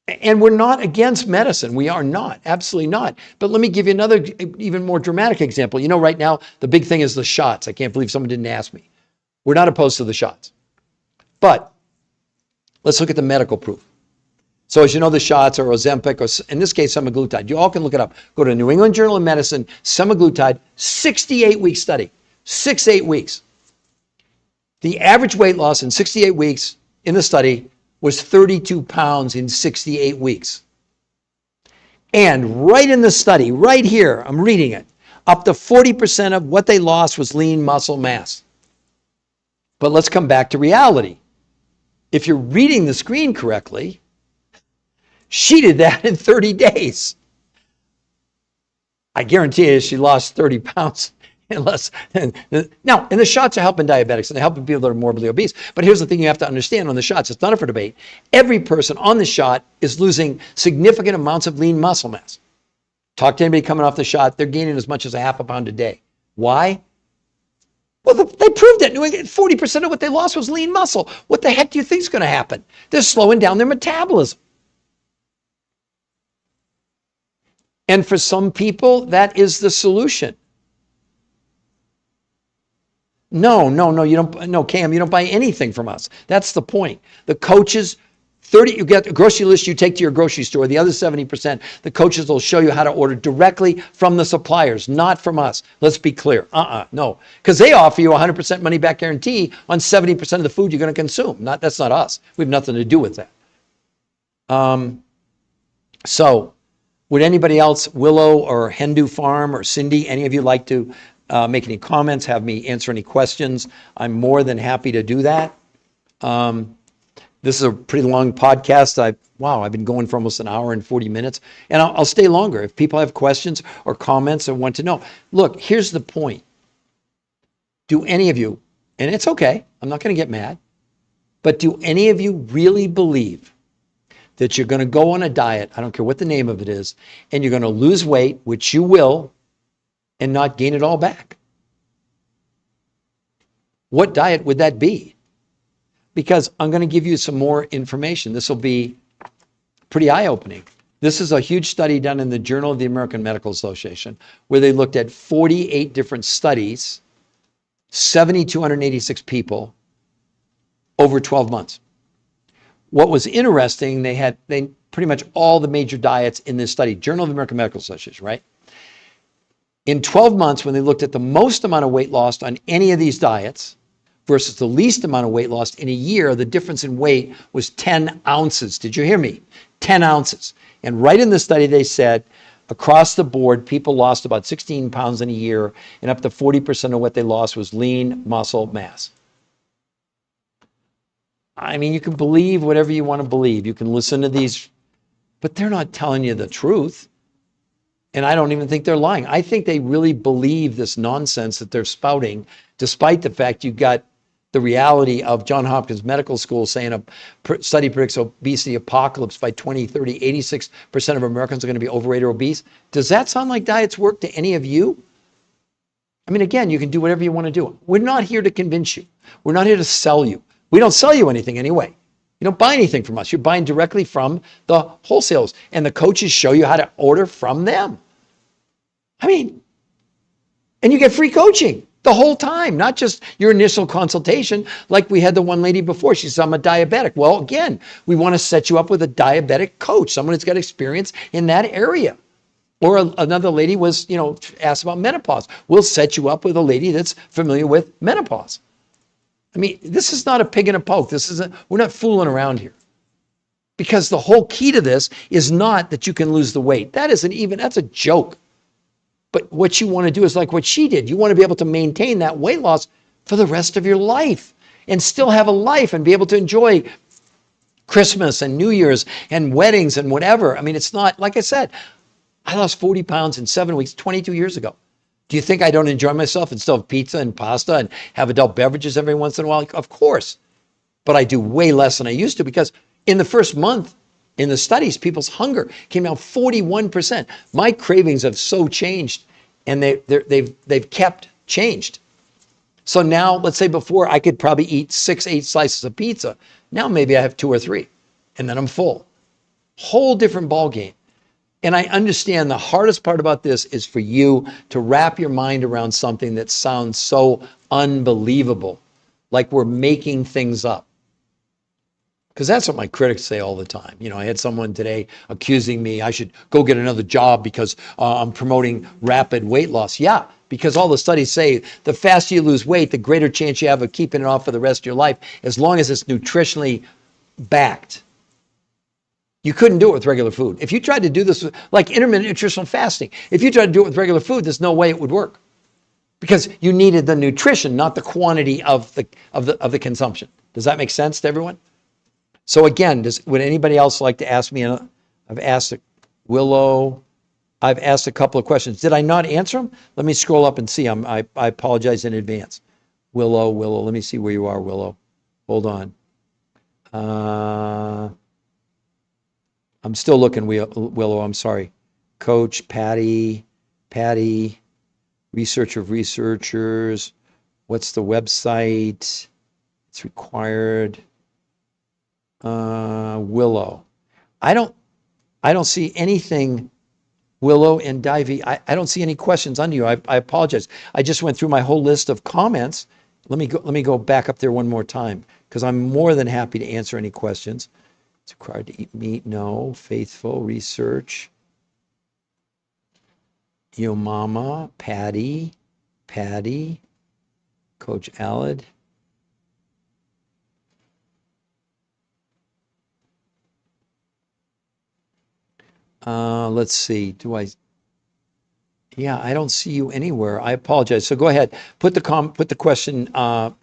And we're not against medicine. We are not, absolutely not. But let me give you another even more dramatic example. You know, right now, the big thing is the shots. I can't believe someone didn't ask me. We're not opposed to the shots. But let's look at the medical proof. So as you know, the shots are Ozempic, or in this case, semaglutide. You all can look it up. Go to New England Journal of Medicine, semaglutide, 68-week study, 6-8 weeks. The average weight loss in 68 weeks in the study was 32 pounds in 68 weeks. And right in the study, right here, I'm reading it, up to 40% of what they lost was lean muscle mass. But let's come back to reality. If you're reading the screen correctly, she did that in 30 days. I guarantee you she lost 30 pounds in less. Now, and the shots are helping diabetics and they're helping people that are morbidly obese. But here's the thing you have to understand on the shots. It's not up for debate. Every person on the shot is losing significant amounts of lean muscle mass. Talk to anybody coming off the shot. They're gaining as much as a half a pound a day. Why? Well, they proved it. 40% of what they lost was lean muscle. What the heck do you think is going to happen? They're slowing down their metabolism. And for some people, that is the solution. No, you don't. No, Cam, you don't buy anything from us. That's the point. The coaches, you get a grocery list you take to your grocery store. The other 70%, the coaches will show you how to order directly from the suppliers, not from us. Let's be clear. No, because they offer you 100% money back guarantee on 70% of the food you're going to consume. That's not us. We have nothing to do with that. So, would anybody else, Willow or Hendu Farm or Cindy, any of you like to make any comments, have me answer any questions? I'm more than happy to do that. This is a pretty long podcast. I've been going for almost an hour and 40 minutes, and I'll stay longer if people have questions or comments or want to know. Look, here's the point. Do any of you, and it's okay, I'm not going to get mad, but do any of you really believe that you're going to go on a diet, I don't care what the name of it is, and you're going to lose weight, which you will, and not gain it all back? What diet would that be? Because I'm going to give you some more information. This will be pretty eye-opening. This is a huge study done in the Journal of the American Medical Association, where they looked at 48 different studies, 7,286 people over 12 months. What was interesting, they pretty much all the major diets in this study, Journal of the American Medical Association, right? In 12 months, when they looked at the most amount of weight lost on any of these diets versus the least amount of weight lost in a year, the difference in weight was 10 ounces. Did you hear me? 10 ounces. And right in the study, they said, across the board, people lost about 16 pounds in a year, and up to 40% of what they lost was lean muscle mass. I mean, you can believe whatever you want to believe. You can listen to these, but they're not telling you the truth. And I don't even think they're lying. I think they really believe this nonsense that they're spouting, despite the fact you got the reality of Johns Hopkins Medical School saying a study predicts obesity apocalypse by 2030. 86% of Americans are going to be overweight or obese. Does that sound like diets work to any of you? I mean, again, you can do whatever you want to do. We're not here to convince you. We're not here to sell you. We don't sell you anything anyway. You don't buy anything from us. You're buying directly from the wholesalers, and the coaches show you how to order from them. I mean, and you get free coaching the whole time, not just your initial consultation. Like we had the one lady before, she said, I'm a diabetic. Well, again, we want to set you up with a diabetic coach, someone who's got experience in that area. Or another lady was, asked about menopause. We'll set you up with a lady that's familiar with menopause. I mean, this is not a pig in a poke. We're not fooling around here. Because the whole key to this is not that you can lose the weight. That's a joke. But what you want to do is like what she did. You want to be able to maintain that weight loss for the rest of your life and still have a life and be able to enjoy Christmas and New Year's and weddings and whatever. I mean, it's not, like I said, I lost 40 pounds in 7 weeks, 22 years ago. Do you think I don't enjoy myself and still have pizza and pasta and have adult beverages every once in a while? Of course. But I do way less than I used to, because in the first month in the studies, people's hunger came down 41%. My cravings have so changed, and they've kept changed. So now, let's say before I could probably eat 6-8 slices of pizza. Now maybe I have 2 or 3, and then I'm full. Whole different ballgame. And I understand the hardest part about this is for you to wrap your mind around something that sounds so unbelievable, like we're making things up. Because that's what my critics say all the time. You know, I had someone today accusing me I should go get another job because I'm promoting rapid weight loss. Yeah, because all the studies say the faster you lose weight, the greater chance you have of keeping it off for the rest of your life, as long as it's nutritionally backed. You couldn't do it with regular food. If you tried to do this with, like intermittent nutritional fasting, if you tried to do it with regular food, there's no way it would work, because you needed the nutrition, not the quantity of the consumption. Does that make sense to everyone? So again, would anybody else like to ask me? I've asked Willow. I've asked a couple of questions. Did I not answer them? Let me scroll up and see. I apologize in advance. Willow. Let me see where you are, Willow. Hold on. I'm still looking, Willow. I'm sorry. Coach, Patty, researcher of researchers. What's the website? It's required. Willow. I don't see anything, Willow and Divey. I don't see any questions under you. I apologize. I just went through my whole list of comments. Let me go back up there one more time, because I'm more than happy to answer any questions. It's required to eat meat. No. Faithful. Research. Yo Mama. Patty. Coach Alad. Let's see. Yeah, I don't see you anywhere. I apologize. So go ahead. Put the question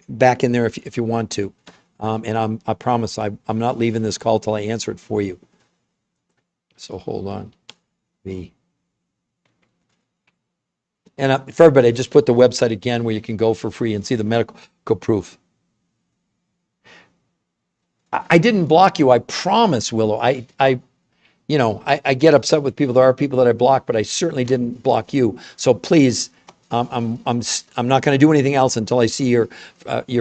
back in there if you want to. And I promise I'm not leaving this call till I answer it for you. So hold on. And for everybody, I just put the website again where you can go for free and see the medical proof. I didn't block you. I promise, Willow. I get upset with people. There are people that I block, but I certainly didn't block you. So please, I'm not going to do anything else until I see your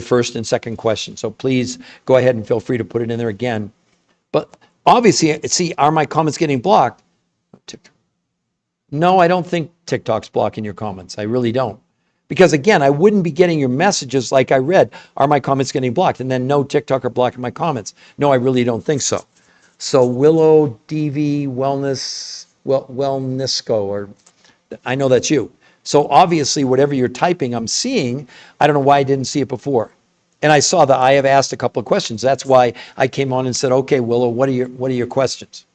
first and second question. So please go ahead and feel free to put it in there again. But obviously, see, are my comments getting blocked? No, I don't think TikTok's blocking your comments. I really don't. Because again, I wouldn't be getting your messages like I read. Are my comments getting blocked? And then no, TikTok are blocking my comments. No, I really don't think so. So Willow DV Wellnessco, or I know that's you. So obviously, whatever you're typing, I'm seeing. I don't know why I didn't see it before. And I saw that I have asked a couple of questions. That's why I came on and said, okay, Willow, what are your questions?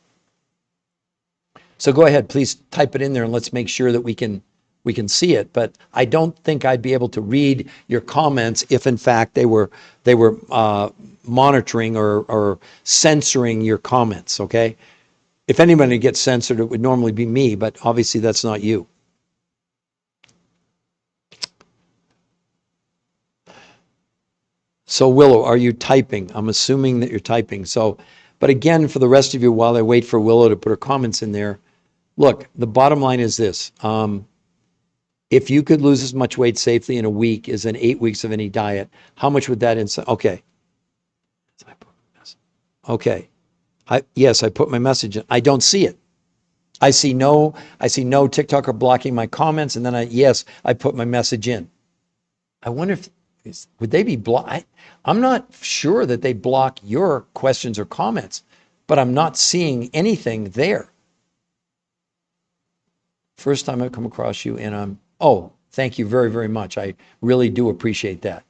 So go ahead, please type it in there and let's make sure that we can see it. But I don't think I'd be able to read your comments if in fact they were monitoring or censoring your comments, okay? If anybody gets censored, it would normally be me, but obviously that's not you. So Willow, are you typing? I'm assuming that you're typing. So, but again, for the rest of you, while I wait for Willow to put her comments in there, look, the bottom line is this. If you could lose as much weight safely in a week as in 8 weeks of any diet, how much would that okay. Okay. Yes, I put my message in. I don't see it. I see no TikToker blocking my comments, and then I put my message in. I wonder would they be blocked? I'm not sure that they block your questions or comments, but I'm not seeing anything there. First time I've come across you, and thank you very, very much. I really do appreciate that.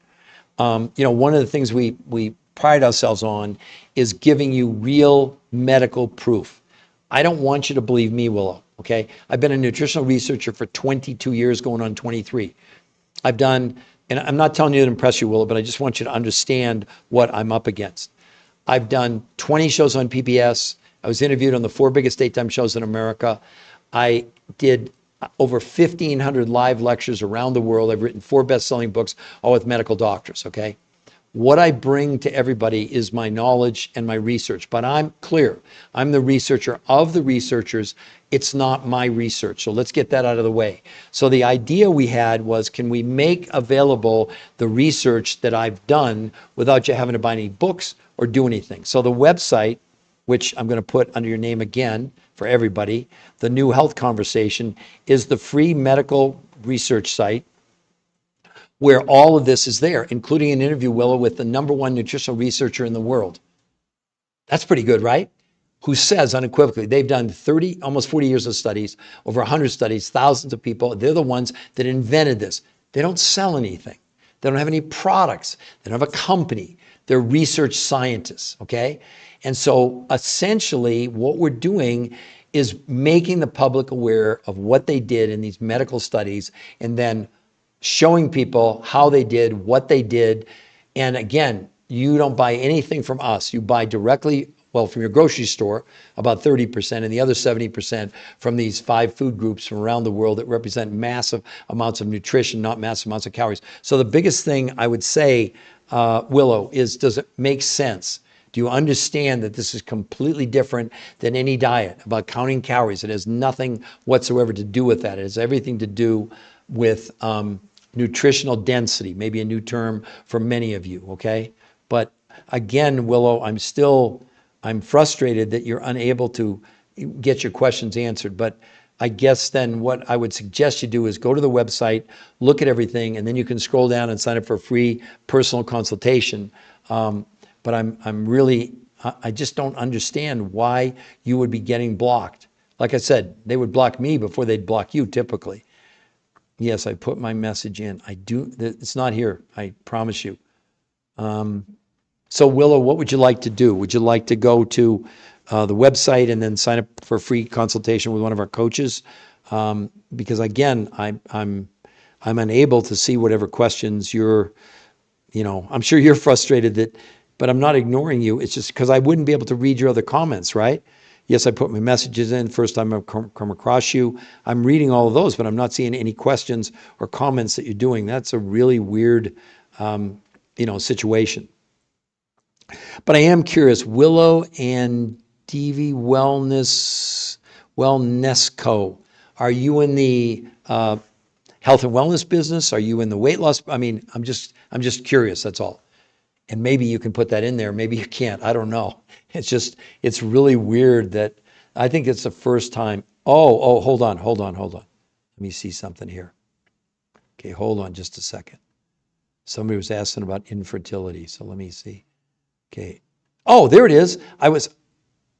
One of the things we pride ourselves on is giving you real medical proof. I don't want you to believe me, Willow, okay? I've been a nutritional researcher for 22 years, going on 23. I've done, and I'm not telling you to impress you, Willow, but I just want you to understand what I'm up against. I've done 20 shows on PBS. I was interviewed on the 4 biggest daytime shows in America. I did over 1,500 live lectures around the world. I've written 4 best-selling books, all with medical doctors, okay? What I bring to everybody is my knowledge and my research, but I'm clear. I'm the researcher of the researchers. It's not my research, so let's get that out of the way. So the idea we had was, can we make available the research that I've done without you having to buy any books or do anything? So the website which I'm going to put under your name again for everybody, the New Health Conversation, is the free medical research site where all of this is there, including an interview, Willow, with the #1 nutritional researcher in the world. That's pretty good, right? Who says unequivocally, they've done 30, almost 40 years of studies, over 100 studies, thousands of people. They're the ones that invented this. They don't sell anything. They don't have any products. They don't have a company. They're research scientists, okay? And so essentially what we're doing is making the public aware of what they did in these medical studies and then showing people how they did, what they did. And again, you don't buy anything from us. You buy directly, well, from your grocery store, about 30%, and the other 70% from these 5 food groups from around the world that represent massive amounts of nutrition, not massive amounts of calories. So the biggest thing I would say, Willow, is does it make sense? Do you understand that this is completely different than any diet about counting calories? It has nothing whatsoever to do with that. It has everything to do with nutritional density, maybe a new term for many of you, okay? But again, Willow, I'm frustrated that you're unable to get your questions answered. But I guess then what I would suggest you do is go to the website, look at everything, and then you can scroll down and sign up for a free personal consultation. But I just don't understand why you would be getting blocked. Like I said, they would block me before they'd block you typically. Yes, I put my message in. I do. It's not here. I promise you. So Willow, what would you like to do? Would you like to go to the website and then sign up for a free consultation with one of our coaches? Because again, I'm unable to see whatever questions I'm sure you're frustrated but I'm not ignoring you. It's just because I wouldn't be able to read your other comments, right? Yes, I put my messages in. First time I've come across you. I'm reading all of those, but I'm not seeing any questions or comments that you're doing. That's a really weird, situation. But I am curious, Willow and DV Wellness Co. Are you in the health and wellness business? Are you in the weight loss? I mean, I'm just curious. That's all. And maybe you can put that in there. Maybe you can't. I don't know. It's really weird that I think it's the first time. Oh, hold on. Let me see something here. Okay, hold on just a second. Somebody was asking about infertility. So let me see. Okay. Oh, there it is.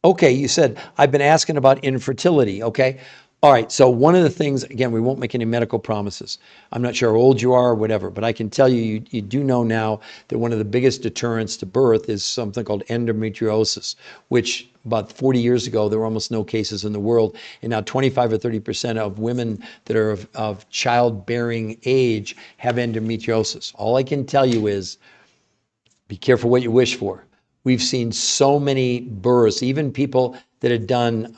Okay, you said, I've been asking about infertility. Okay. All right. So one of the things, again, we won't make any medical promises. I'm not sure how old you are or whatever, but I can tell you, you do know now that one of the biggest deterrents to birth is something called endometriosis, which about 40 years ago, there were almost no cases in the world. And now 25 or 30% of women that are of childbearing age have endometriosis. All I can tell you is be careful what you wish for. We've seen so many births, even people that had done,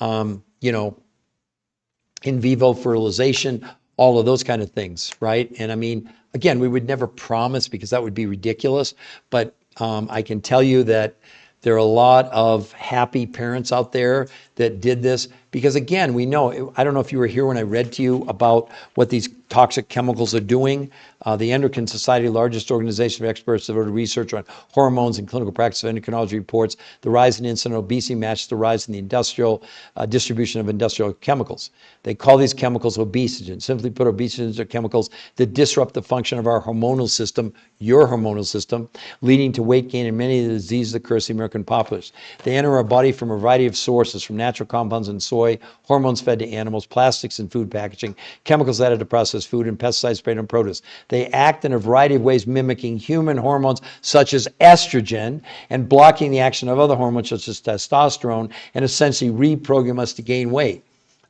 in vivo fertilization, all of those kind of things, right? And I mean, again, we would never promise because that would be ridiculous, but I can tell you that there are a lot of happy parents out there that did this because, again, we know, I don't know if you were here when I read to you about what these toxic chemicals are doing. The Endocrine Society, largest organization of experts devoted to research on hormones and clinical practice of endocrinology, reports the rise in incident obesity matches the rise in the industrial distribution of industrial chemicals. They call these chemicals obesogens. Simply put, obesogens are chemicals that disrupt the function of our hormonal system, your hormonal system, leading to weight gain and many of the diseases that curse the American populace. They enter our body from a variety of sources, from natural compounds in soy, hormones fed to animals, plastics in food packaging, chemicals added to processed food, and pesticides sprayed on produce. They act in a variety of ways mimicking human hormones such as estrogen and blocking the action of other hormones such as testosterone and essentially reprogram us to gain weight.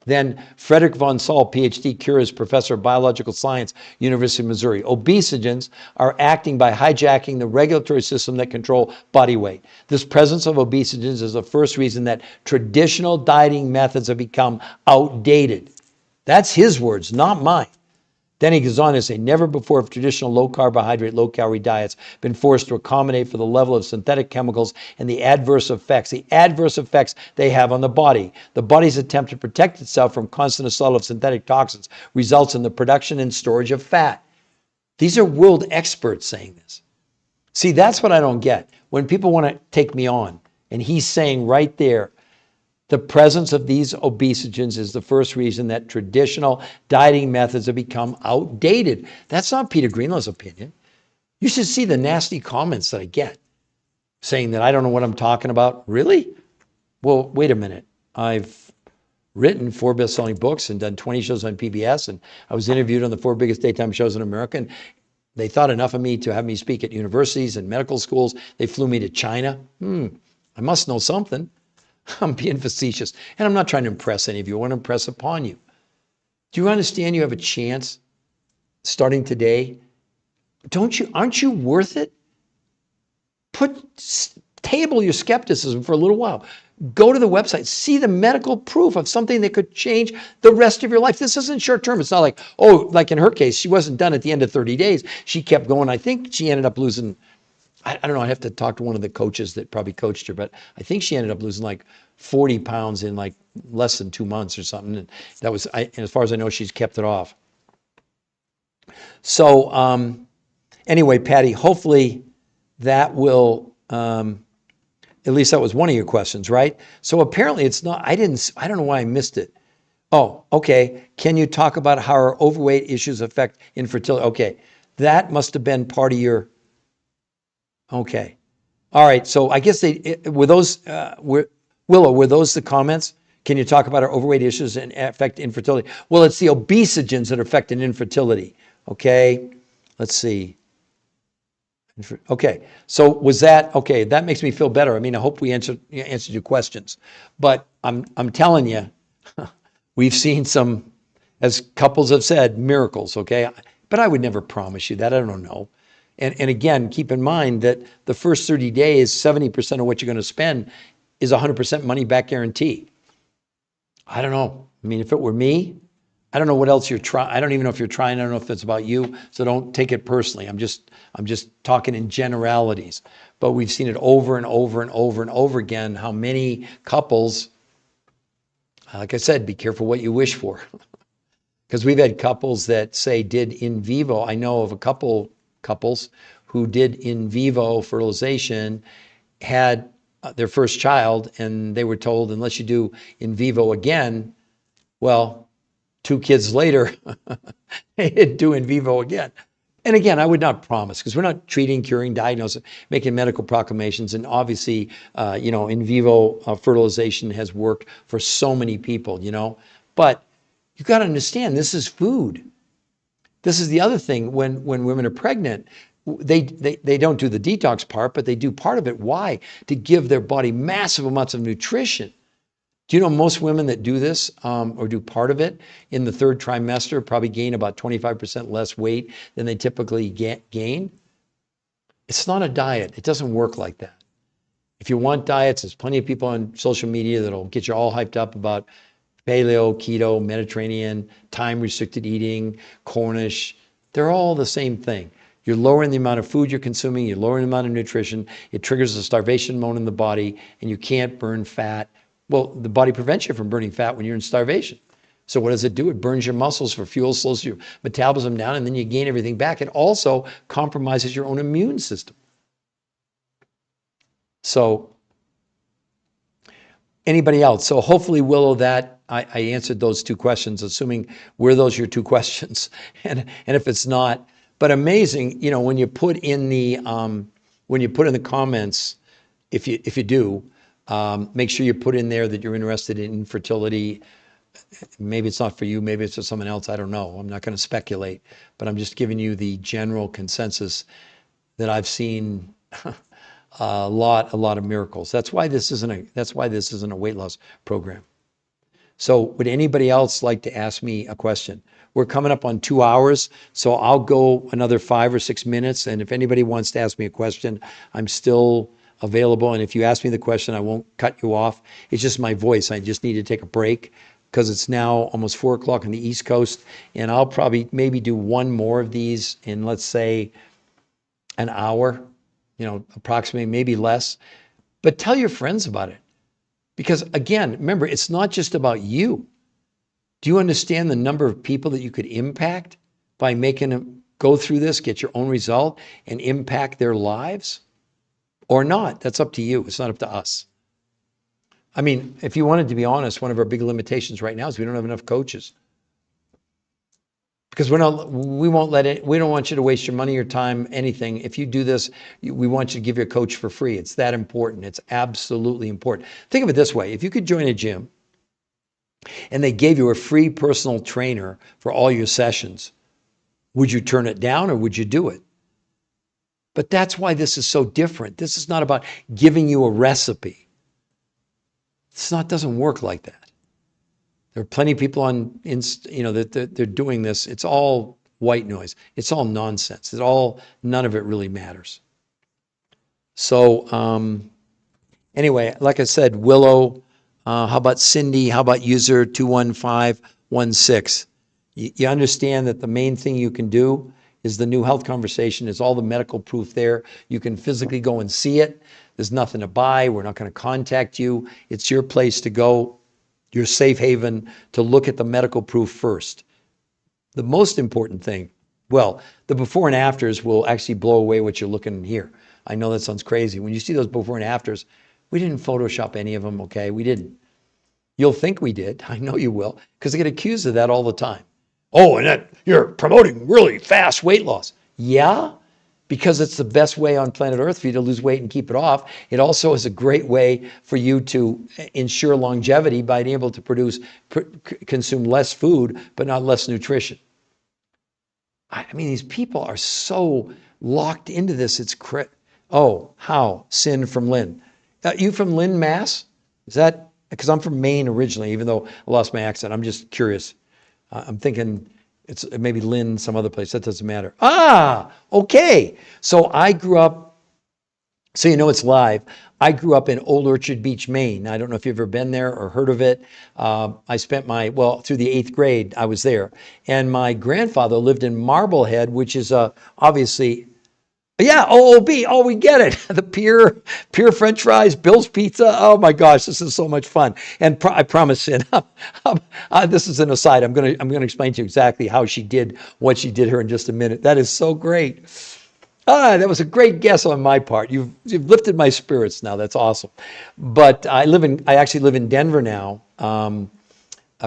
Then Frederick von Saul, PhD, Curis, professor of biological science, University of Missouri. Obesogens are acting by hijacking the regulatory system that control body weight. This presence of obesogens is the first reason that traditional dieting methods have become outdated. That's his words, not mine. Then he goes on to say, never before have traditional low carbohydrate, low calorie diets been forced to accommodate for the level of synthetic chemicals and the adverse effects they have on the body. The body's attempt to protect itself from constant assault of synthetic toxins results in the production and storage of fat. These are world experts saying this. See, that's what I don't get. When people want to take me on And he's saying right there, the presence of these obesogens is the first reason that traditional dieting methods have become outdated. That's not Peter Greenlaw's opinion. You should see the nasty comments that I get saying that I don't know what I'm talking about. Really? Well, wait a minute. I've written 4 best-selling books and done 20 shows on PBS, and I was interviewed on the 4 biggest daytime shows in America, and they thought enough of me to have me speak at universities and medical schools. They flew me to China. I must know something. I'm being facetious. And I'm not trying to impress any of you. I want to impress upon you. Do you understand you have a chance starting today? Aren't you worth it? Table your skepticism for a little while. Go to the website, see the medical proof of something that could change the rest of your life. This isn't short term. It's not like, like in her case, she wasn't done at the end of 30 days. She kept going. I think she ended up losing, I don't know, I have to talk to one of the coaches that probably coached her, but I think she ended up losing like 40 pounds in like less than 2 months or something. And that was, and as far as I know, she's kept it off. So anyway, Patty, hopefully that will, at least that was one of your questions, right? So apparently it's not, I don't know why I missed it. Oh, okay. Can you talk about how our overweight issues affect infertility? Okay. That must have been part of your, okay. All right. So I guess were those, Willow, were those the comments? Can you talk about our overweight issues and affect infertility? Well, it's the obesogens that affect infertility. Okay. Let's see. Okay, so was that, okay, that makes me feel better. I mean, I hope we answered your questions. But I'm telling you, we've seen some, as couples have said, miracles, okay? But I would never promise you that. I don't know. And again, keep in mind that the first 30 days, 70% of what you're going to spend is 100% money back guarantee. I don't know. I mean, if it were me, I don't know what else you're trying. I don't even know if you're trying. I don't know if it's about you. So don't take it personally. I'm just talking in generalities. But we've seen it over and over and over and over again, how many couples, like I said, be careful what you wish for. Because we've had couples that say did in vivo. I know of a couple couples who did in vivo fertilization, had their first child, and they were told, unless you do in vivo again, well, 2 kids later, they didn't do in vivo again. And again, I would not promise, because we're not treating, curing, diagnosing, making medical proclamations. And obviously, in vivo fertilization has worked for so many people, But you've got to understand, this is food. This is the other thing. When women are pregnant, they don't do the detox part, but they do part of it. Why? To give their body massive amounts of nutrition. Do you know most women that do this or do part of it in the 3rd trimester probably gain about 25% less weight than they typically gain? It's not a diet. It doesn't work like that. If you want diets, there's plenty of people on social media that'll get you all hyped up about paleo, keto, Mediterranean, time-restricted eating, Cornish. They're all the same thing. You're lowering the amount of food you're consuming. You're lowering the amount of nutrition. It triggers a starvation hormone in the body, and you can't burn fat. Well, the body prevents you from burning fat when you're in starvation. So what does it do? It burns your muscles for fuel, slows your metabolism down, and then you gain everything back. It also compromises your own immune system. So anybody else? So hopefully, Willow, that I answered those 2 questions, assuming were those your 2 questions. And if it's not, but amazing, when you put in the comments, if you do, make sure you put in there that you're interested in infertility. Maybe it's not for you, maybe it's for someone else, I don't know. I'm not going to speculate, but I'm just giving you the general consensus that I've seen a lot of miracles. That's why this isn't a weight loss program. So would anybody else like to ask me a question? We're coming up on 2 hours, so I'll go another 5 or 6 minutes, and if anybody wants to ask me a question, I'm still available. And if you ask me the question, I won't cut you off. It's just my voice. I just need to take a break because it's now almost 4 o'clock on the East Coast. And I'll probably maybe do one more of these in, let's say, an hour, approximately, maybe less. But tell your friends about it. Because again, remember, it's not just about you. Do you understand the number of people that you could impact by making them go through this, get your own result, and impact their lives? Or not? That's up to you. It's not up to us. I mean, if you wanted to be honest, one of our big limitations right now is we don't have enough coaches. Because we don't want you to waste your money, your time, anything. If you do this, we want you to give your coach for free. It's that important. It's absolutely important. Think of it this way. If you could join a gym and they gave you a free personal trainer for all your sessions, would you turn it down or would you do it? But that's why this is so different. This is not about giving you a recipe. Doesn't work like that. There are plenty of people that they're doing this. It's all white noise. It's all nonsense. None of it really matters. So anyway, like I said, Willow, how about Cindy? How about user 21516? You understand that the main thing you can do is the new health conversation is all the medical proof there. You can physically go and see it. There's nothing to buy. We're not going to contact you. It's your place to go. Your safe haven to look at the medical proof first. The most important thing, well, the before and afters will actually blow away what you're looking here. I know that sounds crazy. When you see those before and afters, we didn't Photoshop any of them, okay? We didn't. You'll think we did. I know you will, because I get accused of that all the time. Oh, and that you're promoting really fast weight loss. Yeah, because it's the best way on planet Earth for you to lose weight and keep it off. It also is a great way for you to ensure longevity by being able to consume less food, but not less nutrition. I mean, these people are so locked into this. It's how? Sin from Lynn. You from Lynn, Mass? Is that, because I'm from Maine originally, even though I lost my accent. I'm just curious. I'm thinking, it's maybe Lynn, some other place. That doesn't matter. Okay. So I grew up, so you know it's live. I grew up in Old Orchard Beach, Maine. I don't know if you've ever been there or heard of it. I spent through the 8th grade, I was there. And my grandfather lived in Marblehead, which is obviously, OOB. Oh, we get it. The Pier French fries, Bill's Pizza. Oh my gosh, this is so much fun. And I promise, Sin, this is an aside. I'm gonna explain to you exactly how she did what she did here in just a minute. That is so great. That was a great guess on my part. You've lifted my spirits now. That's awesome. But I actually live in Denver now.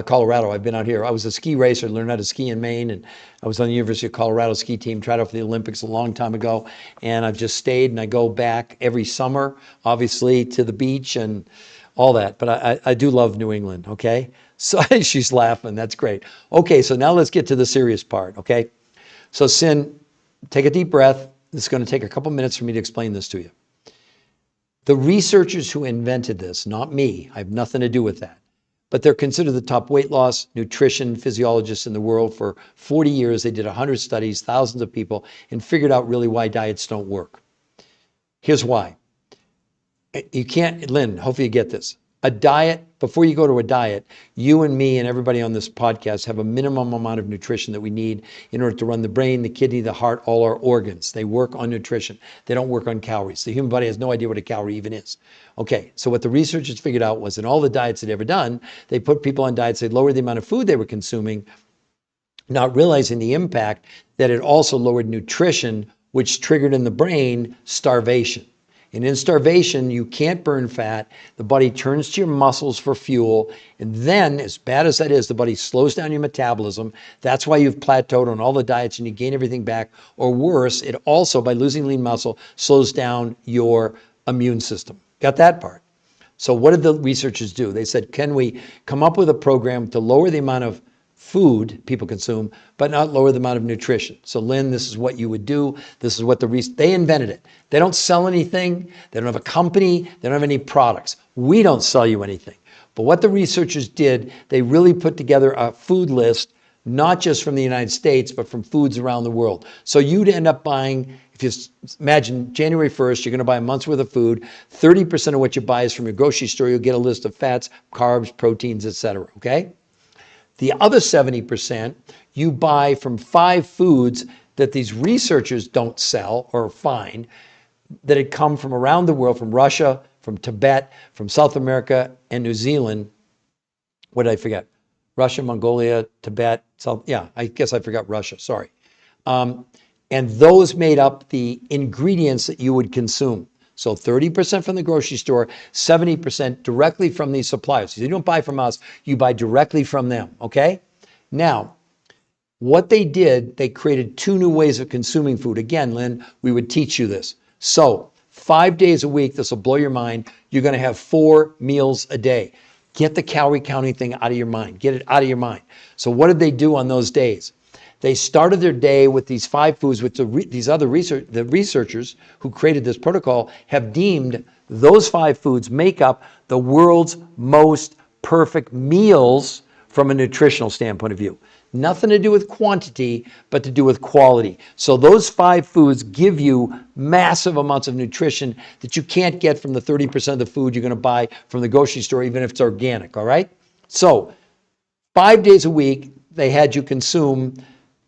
Colorado. I've been out here. I was a ski racer, learned how to ski in Maine, and I was on the University of Colorado ski team, tried out for the Olympics a long time ago, and I've just stayed, and I go back every summer, obviously, to the beach and all that. But I do love New England, okay? So she's laughing. That's great. Okay, so now let's get to the serious part, okay? So Sin, take a deep breath. It's going to take a couple minutes for me to explain this to you. The researchers who invented this, not me, I have nothing to do with that, but they're considered the top weight loss, nutrition physiologists in the world. For 40 years, they did 100 studies, thousands of people, and figured out really why diets don't work. Here's why. You can't, Lynn, hopefully you get this. A diet, before you go to a diet, you and me and everybody on this podcast have a minimum amount of nutrition that we need in order to run the brain, the kidney, the heart, all our organs. They work on nutrition. They don't work on calories. The human body has no idea what a calorie even is. Okay, so what the researchers figured out was in all the diets they'd ever done, they put people on diets, they'd lower the amount of food they were consuming, not realizing the impact that it also lowered nutrition, which triggered in the brain starvation. And in starvation, you can't burn fat. The body turns to your muscles for fuel. And then, as bad as that is, the body slows down your metabolism. That's why you've plateaued on all the diets and you gain everything back. Or worse, it also, by losing lean muscle, slows down your immune system. Got that part? So what did the researchers do? They said, can we come up with a program to lower the amount of food people consume, but not lower the amount of nutrition? So Lynn, this is what you would do. This is what they invented it. They don't sell anything. They don't have a company. They don't have any products. We don't sell you anything. But what the researchers did, they really put together a food list, not just from the United States, but from foods around the world. So you'd end up buying, if you imagine January 1st, you're going to buy a month's worth of food. 30% of what you buy is from your grocery store. You'll get a list of fats, carbs, proteins, etc. Okay? The other 70% you buy from 5 foods that these researchers don't sell or find, that had come from around the world, from Russia, from Tibet, from South America, and New Zealand. What did I forget? Russia, Mongolia, Tibet, I guess I forgot Russia, sorry. And those made up the ingredients that you would consume. So 30% from the grocery store, 70% directly from these suppliers. You don't buy from us, you buy directly from them, okay? Now, what they did, they created 2 new ways of consuming food. Again, Lynn, we would teach you this. So 5 days a week, this will blow your mind. You're going to have 4 meals a day. Get the calorie counting thing out of your mind. Get it out of your mind. So what did they do on those days? They started their day with these 5 foods, which these other researchers who created this protocol have deemed those 5 foods make up the world's most perfect meals from a nutritional standpoint of view. Nothing to do with quantity, but to do with quality. So those 5 foods give you massive amounts of nutrition that you can't get from the 30% of the food you're going to buy from the grocery store, even if it's organic, all right? So 5 days a week, they had you consume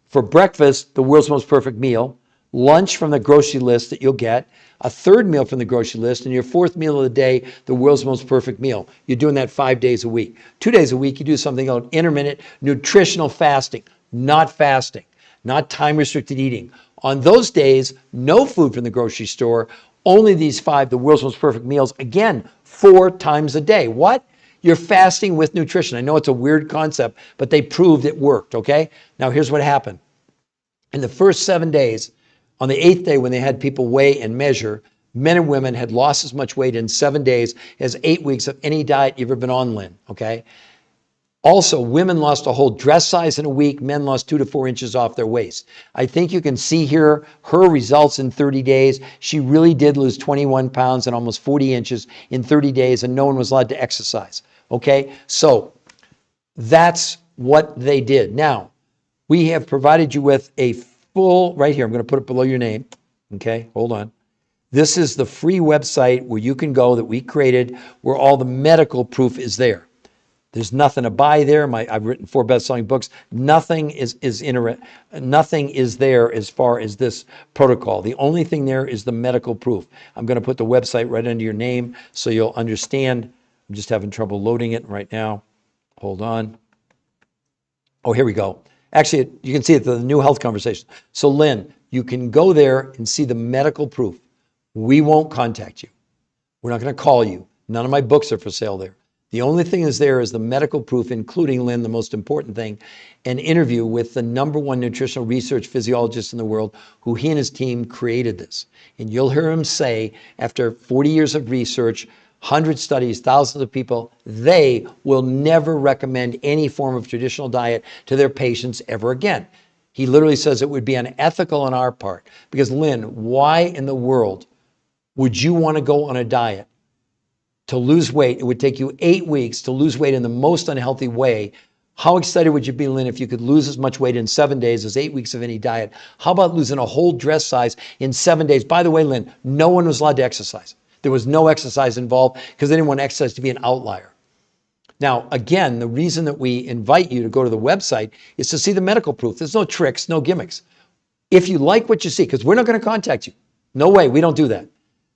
for breakfast, the world's most perfect meal, lunch from the grocery list that you'll get, a 3rd meal from the grocery list, and your 4th meal of the day, the world's most perfect meal. You're doing that 5 days a week. 2 days a week, you do something called intermittent nutritional fasting, not time-restricted eating. On those days, no food from the grocery store, only these 5, the world's most perfect meals, again, 4 times a day. What? You're fasting with nutrition. I know it's a weird concept, but they proved it worked, okay? Now, here's what happened. In the first 7 days, on the 8th day when they had people weigh and measure, men and women had lost as much weight in 7 days as 8 weeks of any diet you've ever been on, Lynn, okay? Also, women lost a whole dress size in a week. Men lost 2 to 4 inches off their waist. I think you can see here her results in 30 days. She really did lose 21 pounds and almost 40 inches in 30 days, and no one was allowed to exercise, okay? So that's what they did. Now, we have provided you with a full, right here, I'm going to put it below your name. Okay, hold on. This is the free website where you can go that we created where all the medical proof is there. There's nothing to buy there. I've written 4 best-selling books. Nothing is there as far as this protocol. The only thing there is the medical proof. I'm going to put the website right under your name so you'll understand. I'm just having trouble loading it right now. Hold on. Oh, here we go. Actually, you can see it, the new health conversation. So Lynn, you can go there and see the medical proof. We won't contact you. We're not going to call you. None of my books are for sale there. The only thing is there is the medical proof, including, Lynn, the most important thing, an interview with the #1 nutritional research physiologist in the world, who he and his team created this. And you'll hear him say, after 40 years of research, 100 studies, thousands of people, they will never recommend any form of traditional diet to their patients ever again. He literally says it would be unethical on our part. Because Lynn, why in the world would you want to go on a diet to lose weight? It would take you 8 weeks to lose weight in the most unhealthy way. How excited would you be, Lynn, if you could lose as much weight in 7 days as 8 weeks of any diet? How about losing a whole dress size in 7 days? By the way, Lynn, no one was allowed to exercise. There was no exercise involved because they didn't want exercise to be an outlier. Now, again, the reason that we invite you to go to the website is to see the medical proof. There's no tricks, no gimmicks. If you like what you see, because we're not going to contact you. No way, we don't do that.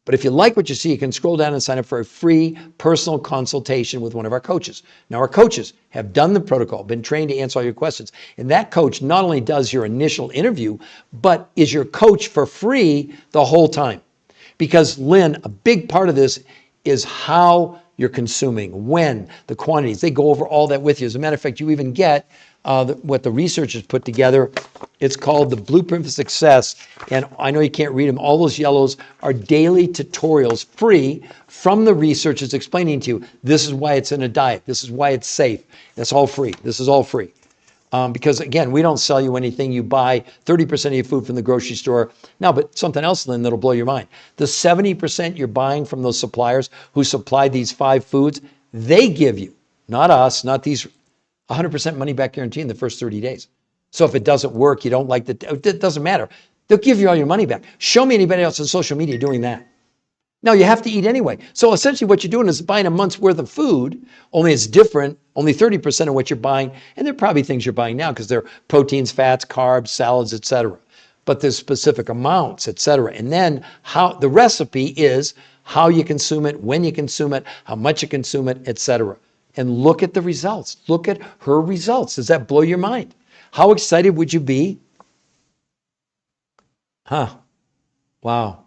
But if you like what you see, you can scroll down and sign up for a free personal consultation with one of our coaches. Now, our coaches have done the protocol, been trained to answer all your questions. And that coach not only does your initial interview, but is your coach for free the whole time. Because, Lynn, a big part of this is how you're consuming, when, the quantities. They go over all that with you. As a matter of fact, you even get what the researchers put together. It's called the Blueprint for Success. And I know you can't read them. All those yellows are daily tutorials free from the researchers explaining to you, this is why it's in a diet. This is why it's safe. That's all free. This is all free. Because again, we don't sell you anything. You buy 30% of your food from the grocery store. Now, but something else, Lynn, that'll blow your mind. The 70% you're buying from those suppliers who supply these 5 foods, they give you, not us, not these, 100% money back guarantee in the first 30 days. So if it doesn't work, you don't like it doesn't matter. They'll give you all your money back. Show me anybody else on social media doing that. No, you have to eat anyway. So essentially what you're doing is buying a month's worth of food, only it's different, only 30% of what you're buying, and they're probably things you're buying now because they're proteins, fats, carbs, salads, etc. But there's specific amounts, etc. And then how the recipe is how you consume it, when you consume it, how much you consume it, etc. And look at the results. Look at her results. Does that blow your mind? How excited would you be? Huh. Wow.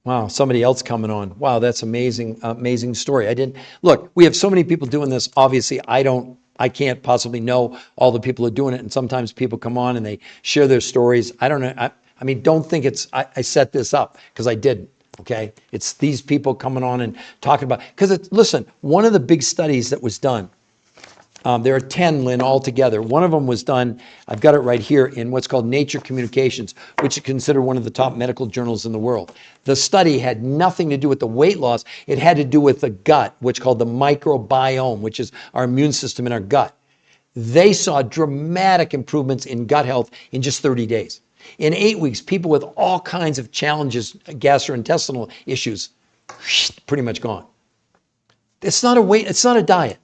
Wow, somebody else coming on. Wow, that's amazing, amazing story. I didn't look, we have so many people doing this. Obviously, I can't possibly know all the people who are doing it. And sometimes people come on and they share their stories. I don't know. I mean, don't think I set this up because I didn't. Okay. It's these people coming on and talking about, because listen, one of the big studies that was done, there are 10, Lynn, altogether. One of them was done, I've got it right here, in what's called Nature Communications, which is considered one of the top medical journals in the world. The study had nothing to do with the weight loss. It had to do with the gut, which is called the microbiome, which is our immune system in our gut. They saw dramatic improvements in gut health in just 30 days. In 8 weeks, people with all kinds of challenges, gastrointestinal issues, pretty much gone. It's not a weight, it's not a diet.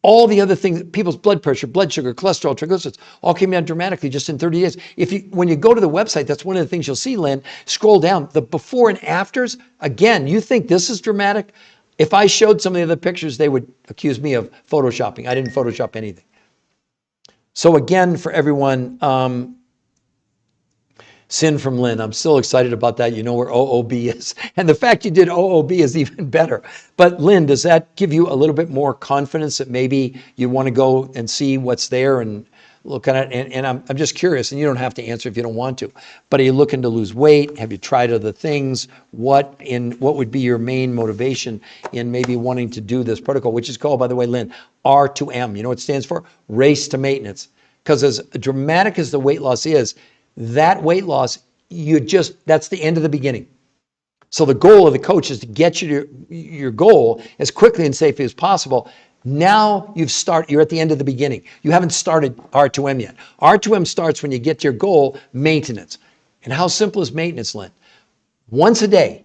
All the other things, people's blood pressure, blood sugar, cholesterol, triglycerides, all came down dramatically just in 30 days. When you go to the website, that's one of the things you'll see, Lynn. Scroll down, the before and afters. Again, you think this is dramatic? If I showed some of the other pictures, they would accuse me of photoshopping. I didn't Photoshop anything. So again, for everyone, Sin from Lynn. I'm still excited about that. You know where OOB is. And the fact you did OOB is even better. But Lynn, does that give you a little bit more confidence that maybe you want to go and see what's there and look at it? And I'm just curious, and you don't have to answer if you don't want to, but are you looking to lose weight? Have you tried other things? What would be your main motivation in maybe wanting to do this protocol, which is called, by the way, Lynn, R2M. You know what it stands for? Race to maintenance. Because as dramatic as the weight loss is, that weight loss, that's the end of the beginning. So the goal of the coach is to get you to your goal as quickly and safely as possible. Now you're at the end of the beginning. You haven't started R2M yet. R2M starts when you get to your goal, maintenance. And how simple is maintenance, Lynn? Once a day,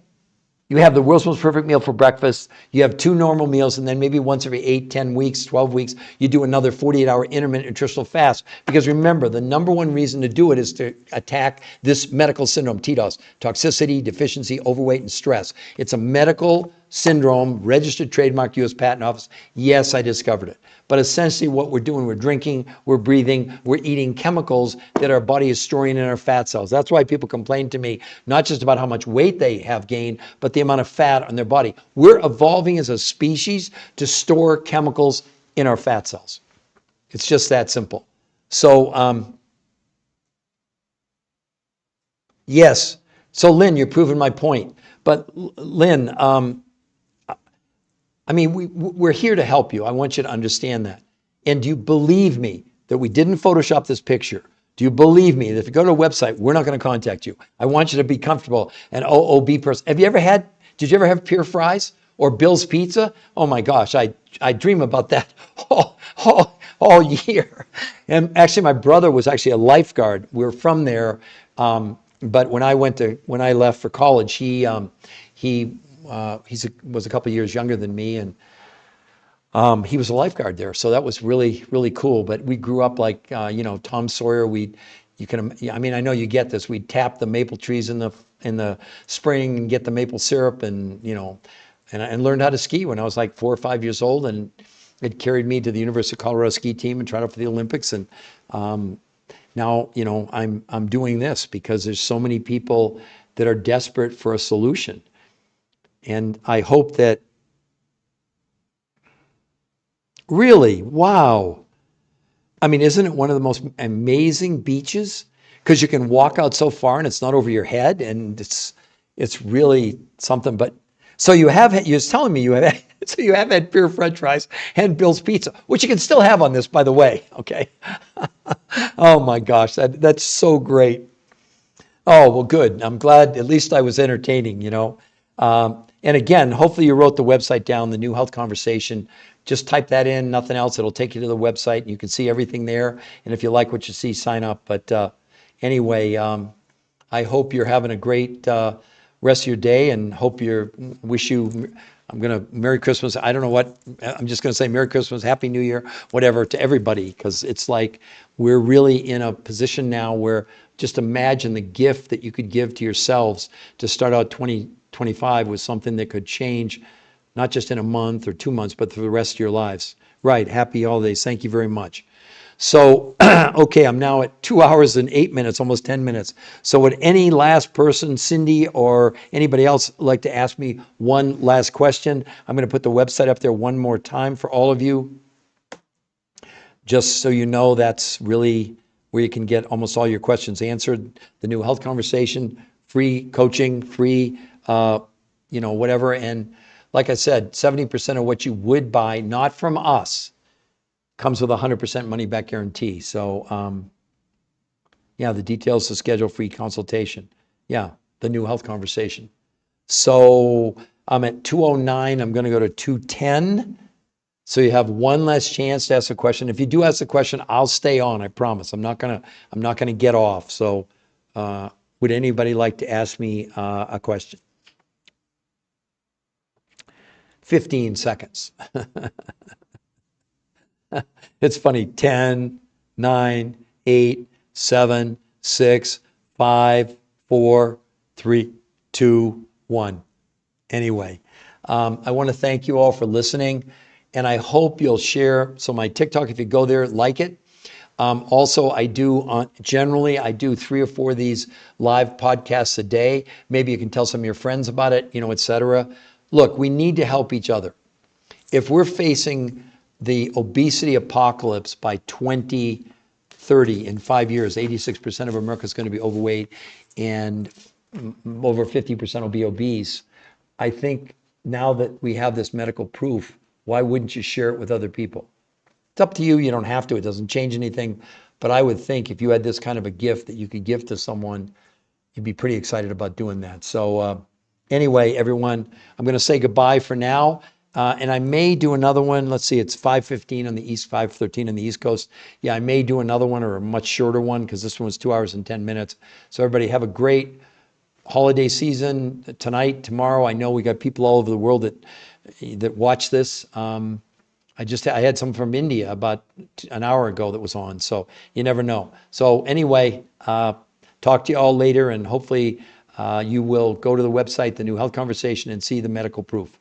you have the world's most perfect meal for breakfast. You have 2 normal meals, and then maybe once every 8, 10 weeks, 12 weeks, you do another 48-hour intermittent nutritional fast. Because remember, the number one reason to do it is to attack this medical syndrome, TIOS, toxicity, deficiency, overweight, and stress. It's a medical syndrome, registered trademark, U.S. Patent Office. Yes, I discovered it. But essentially what we're doing, we're drinking, we're breathing, we're eating chemicals that our body is storing in our fat cells. That's why people complain to me, not just about how much weight they have gained, but the amount of fat on their body. We're evolving as a species to store chemicals in our fat cells. It's just that simple. So, yes. So Lynn, you're proving my point. But Lynn, I mean, we're here to help you. I want you to understand that. And do you believe me that we didn't Photoshop this picture? Do you believe me that if you go to a website, we're not going to contact you? I want you to be comfortable. An OOB person. Did you ever have Pure Fries or Bill's Pizza? Oh my gosh, I dream about that all year. And actually, my brother was actually a lifeguard. We're from there. But when I left for college, he was a couple of years younger than me, and he was a lifeguard there. So that was really, really cool. But we grew up like, Tom Sawyer. I know you get this. We'd tap the maple trees in the spring and get the maple syrup, and learned how to ski when I was like 4 or 5 years old, and it carried me to the University of Colorado ski team and tried out for the Olympics. And now, I'm doing this because there's so many people that are desperate for a solution. And I hope that, really, wow. I mean, isn't it one of the most amazing beaches? Because you can walk out so far and it's not over your head, and it's really something. But so you was telling me you have had Pure French fries and Bill's Pizza, which you can still have on this, by the way. Okay. Oh my gosh, that's so great. Oh, well, good. I'm glad at least I was entertaining, And again, hopefully you wrote the website down, the New Health Conversation. Just type that in, nothing else. It'll take you to the website, and you can see everything there. And if you like what you see, sign up. But anyway, I hope you're having a great rest of your day, and Merry Christmas. I don't know what, I'm just going to say Merry Christmas, Happy New Year, whatever, to everybody, because it's like we're really in a position now where just imagine the gift that you could give to yourselves to start out 2025 with something that could change, not just in a month or 2 months, but for the rest of your lives. Right. Happy holidays. Thank you very much. So, okay, I'm now at 2 hours and 8 minutes, almost 10 minutes. So would any last person, Cindy or anybody else, like to ask me one last question? I'm going to put the website up there one more time for all of you, just so you know that's really where you can get almost all your questions answered. The New Health Conversation, free coaching, free, whatever. And like I said, 70% of what you would buy, not from us, comes with a 100% money back guarantee. So, yeah, the details to schedule free consultation. Yeah, the New Health Conversation. So I'm at 209. I'm going to go to 210. So you have one less chance to ask a question. If you do ask a question, I'll stay on. I promise. I'm not gonna get off. So, would anybody like to ask me a question? 15 seconds. It's funny. 10, 9, 8, 7, 6, 5, 4, 3, 2, 1. Anyway, I want to thank you all for listening, and I hope you'll share. So my TikTok, if you go there, like it. Also, I do generally 3 or 4 of these live podcasts a day. Maybe you can tell some of your friends about it, et cetera. Look, we need to help each other. If we're facing the obesity apocalypse by 2030, in 5 years, 86% of America is going to be overweight and over 50% will be obese. I think now that we have this medical proof, why wouldn't you share it with other people? It's up to you. You don't have to. It doesn't change anything. But I would think if you had this kind of a gift that you could give to someone, you'd be pretty excited about doing that. So anyway, everyone, I'm going to say goodbye for now. And I may do another one. Let's see, it's 5:15 on the East, 5:13 on the East Coast. Yeah, I may do another one or a much shorter one because this one was 2 hours and 10 minutes. So everybody have a great holiday season tonight, tomorrow. I know we got people all over the world that watch this. I had some from India about an hour ago that was on, so you never know. So anyway, talk to you all later, and hopefully you will go to the website, The New Health Conversation, and see the medical proof.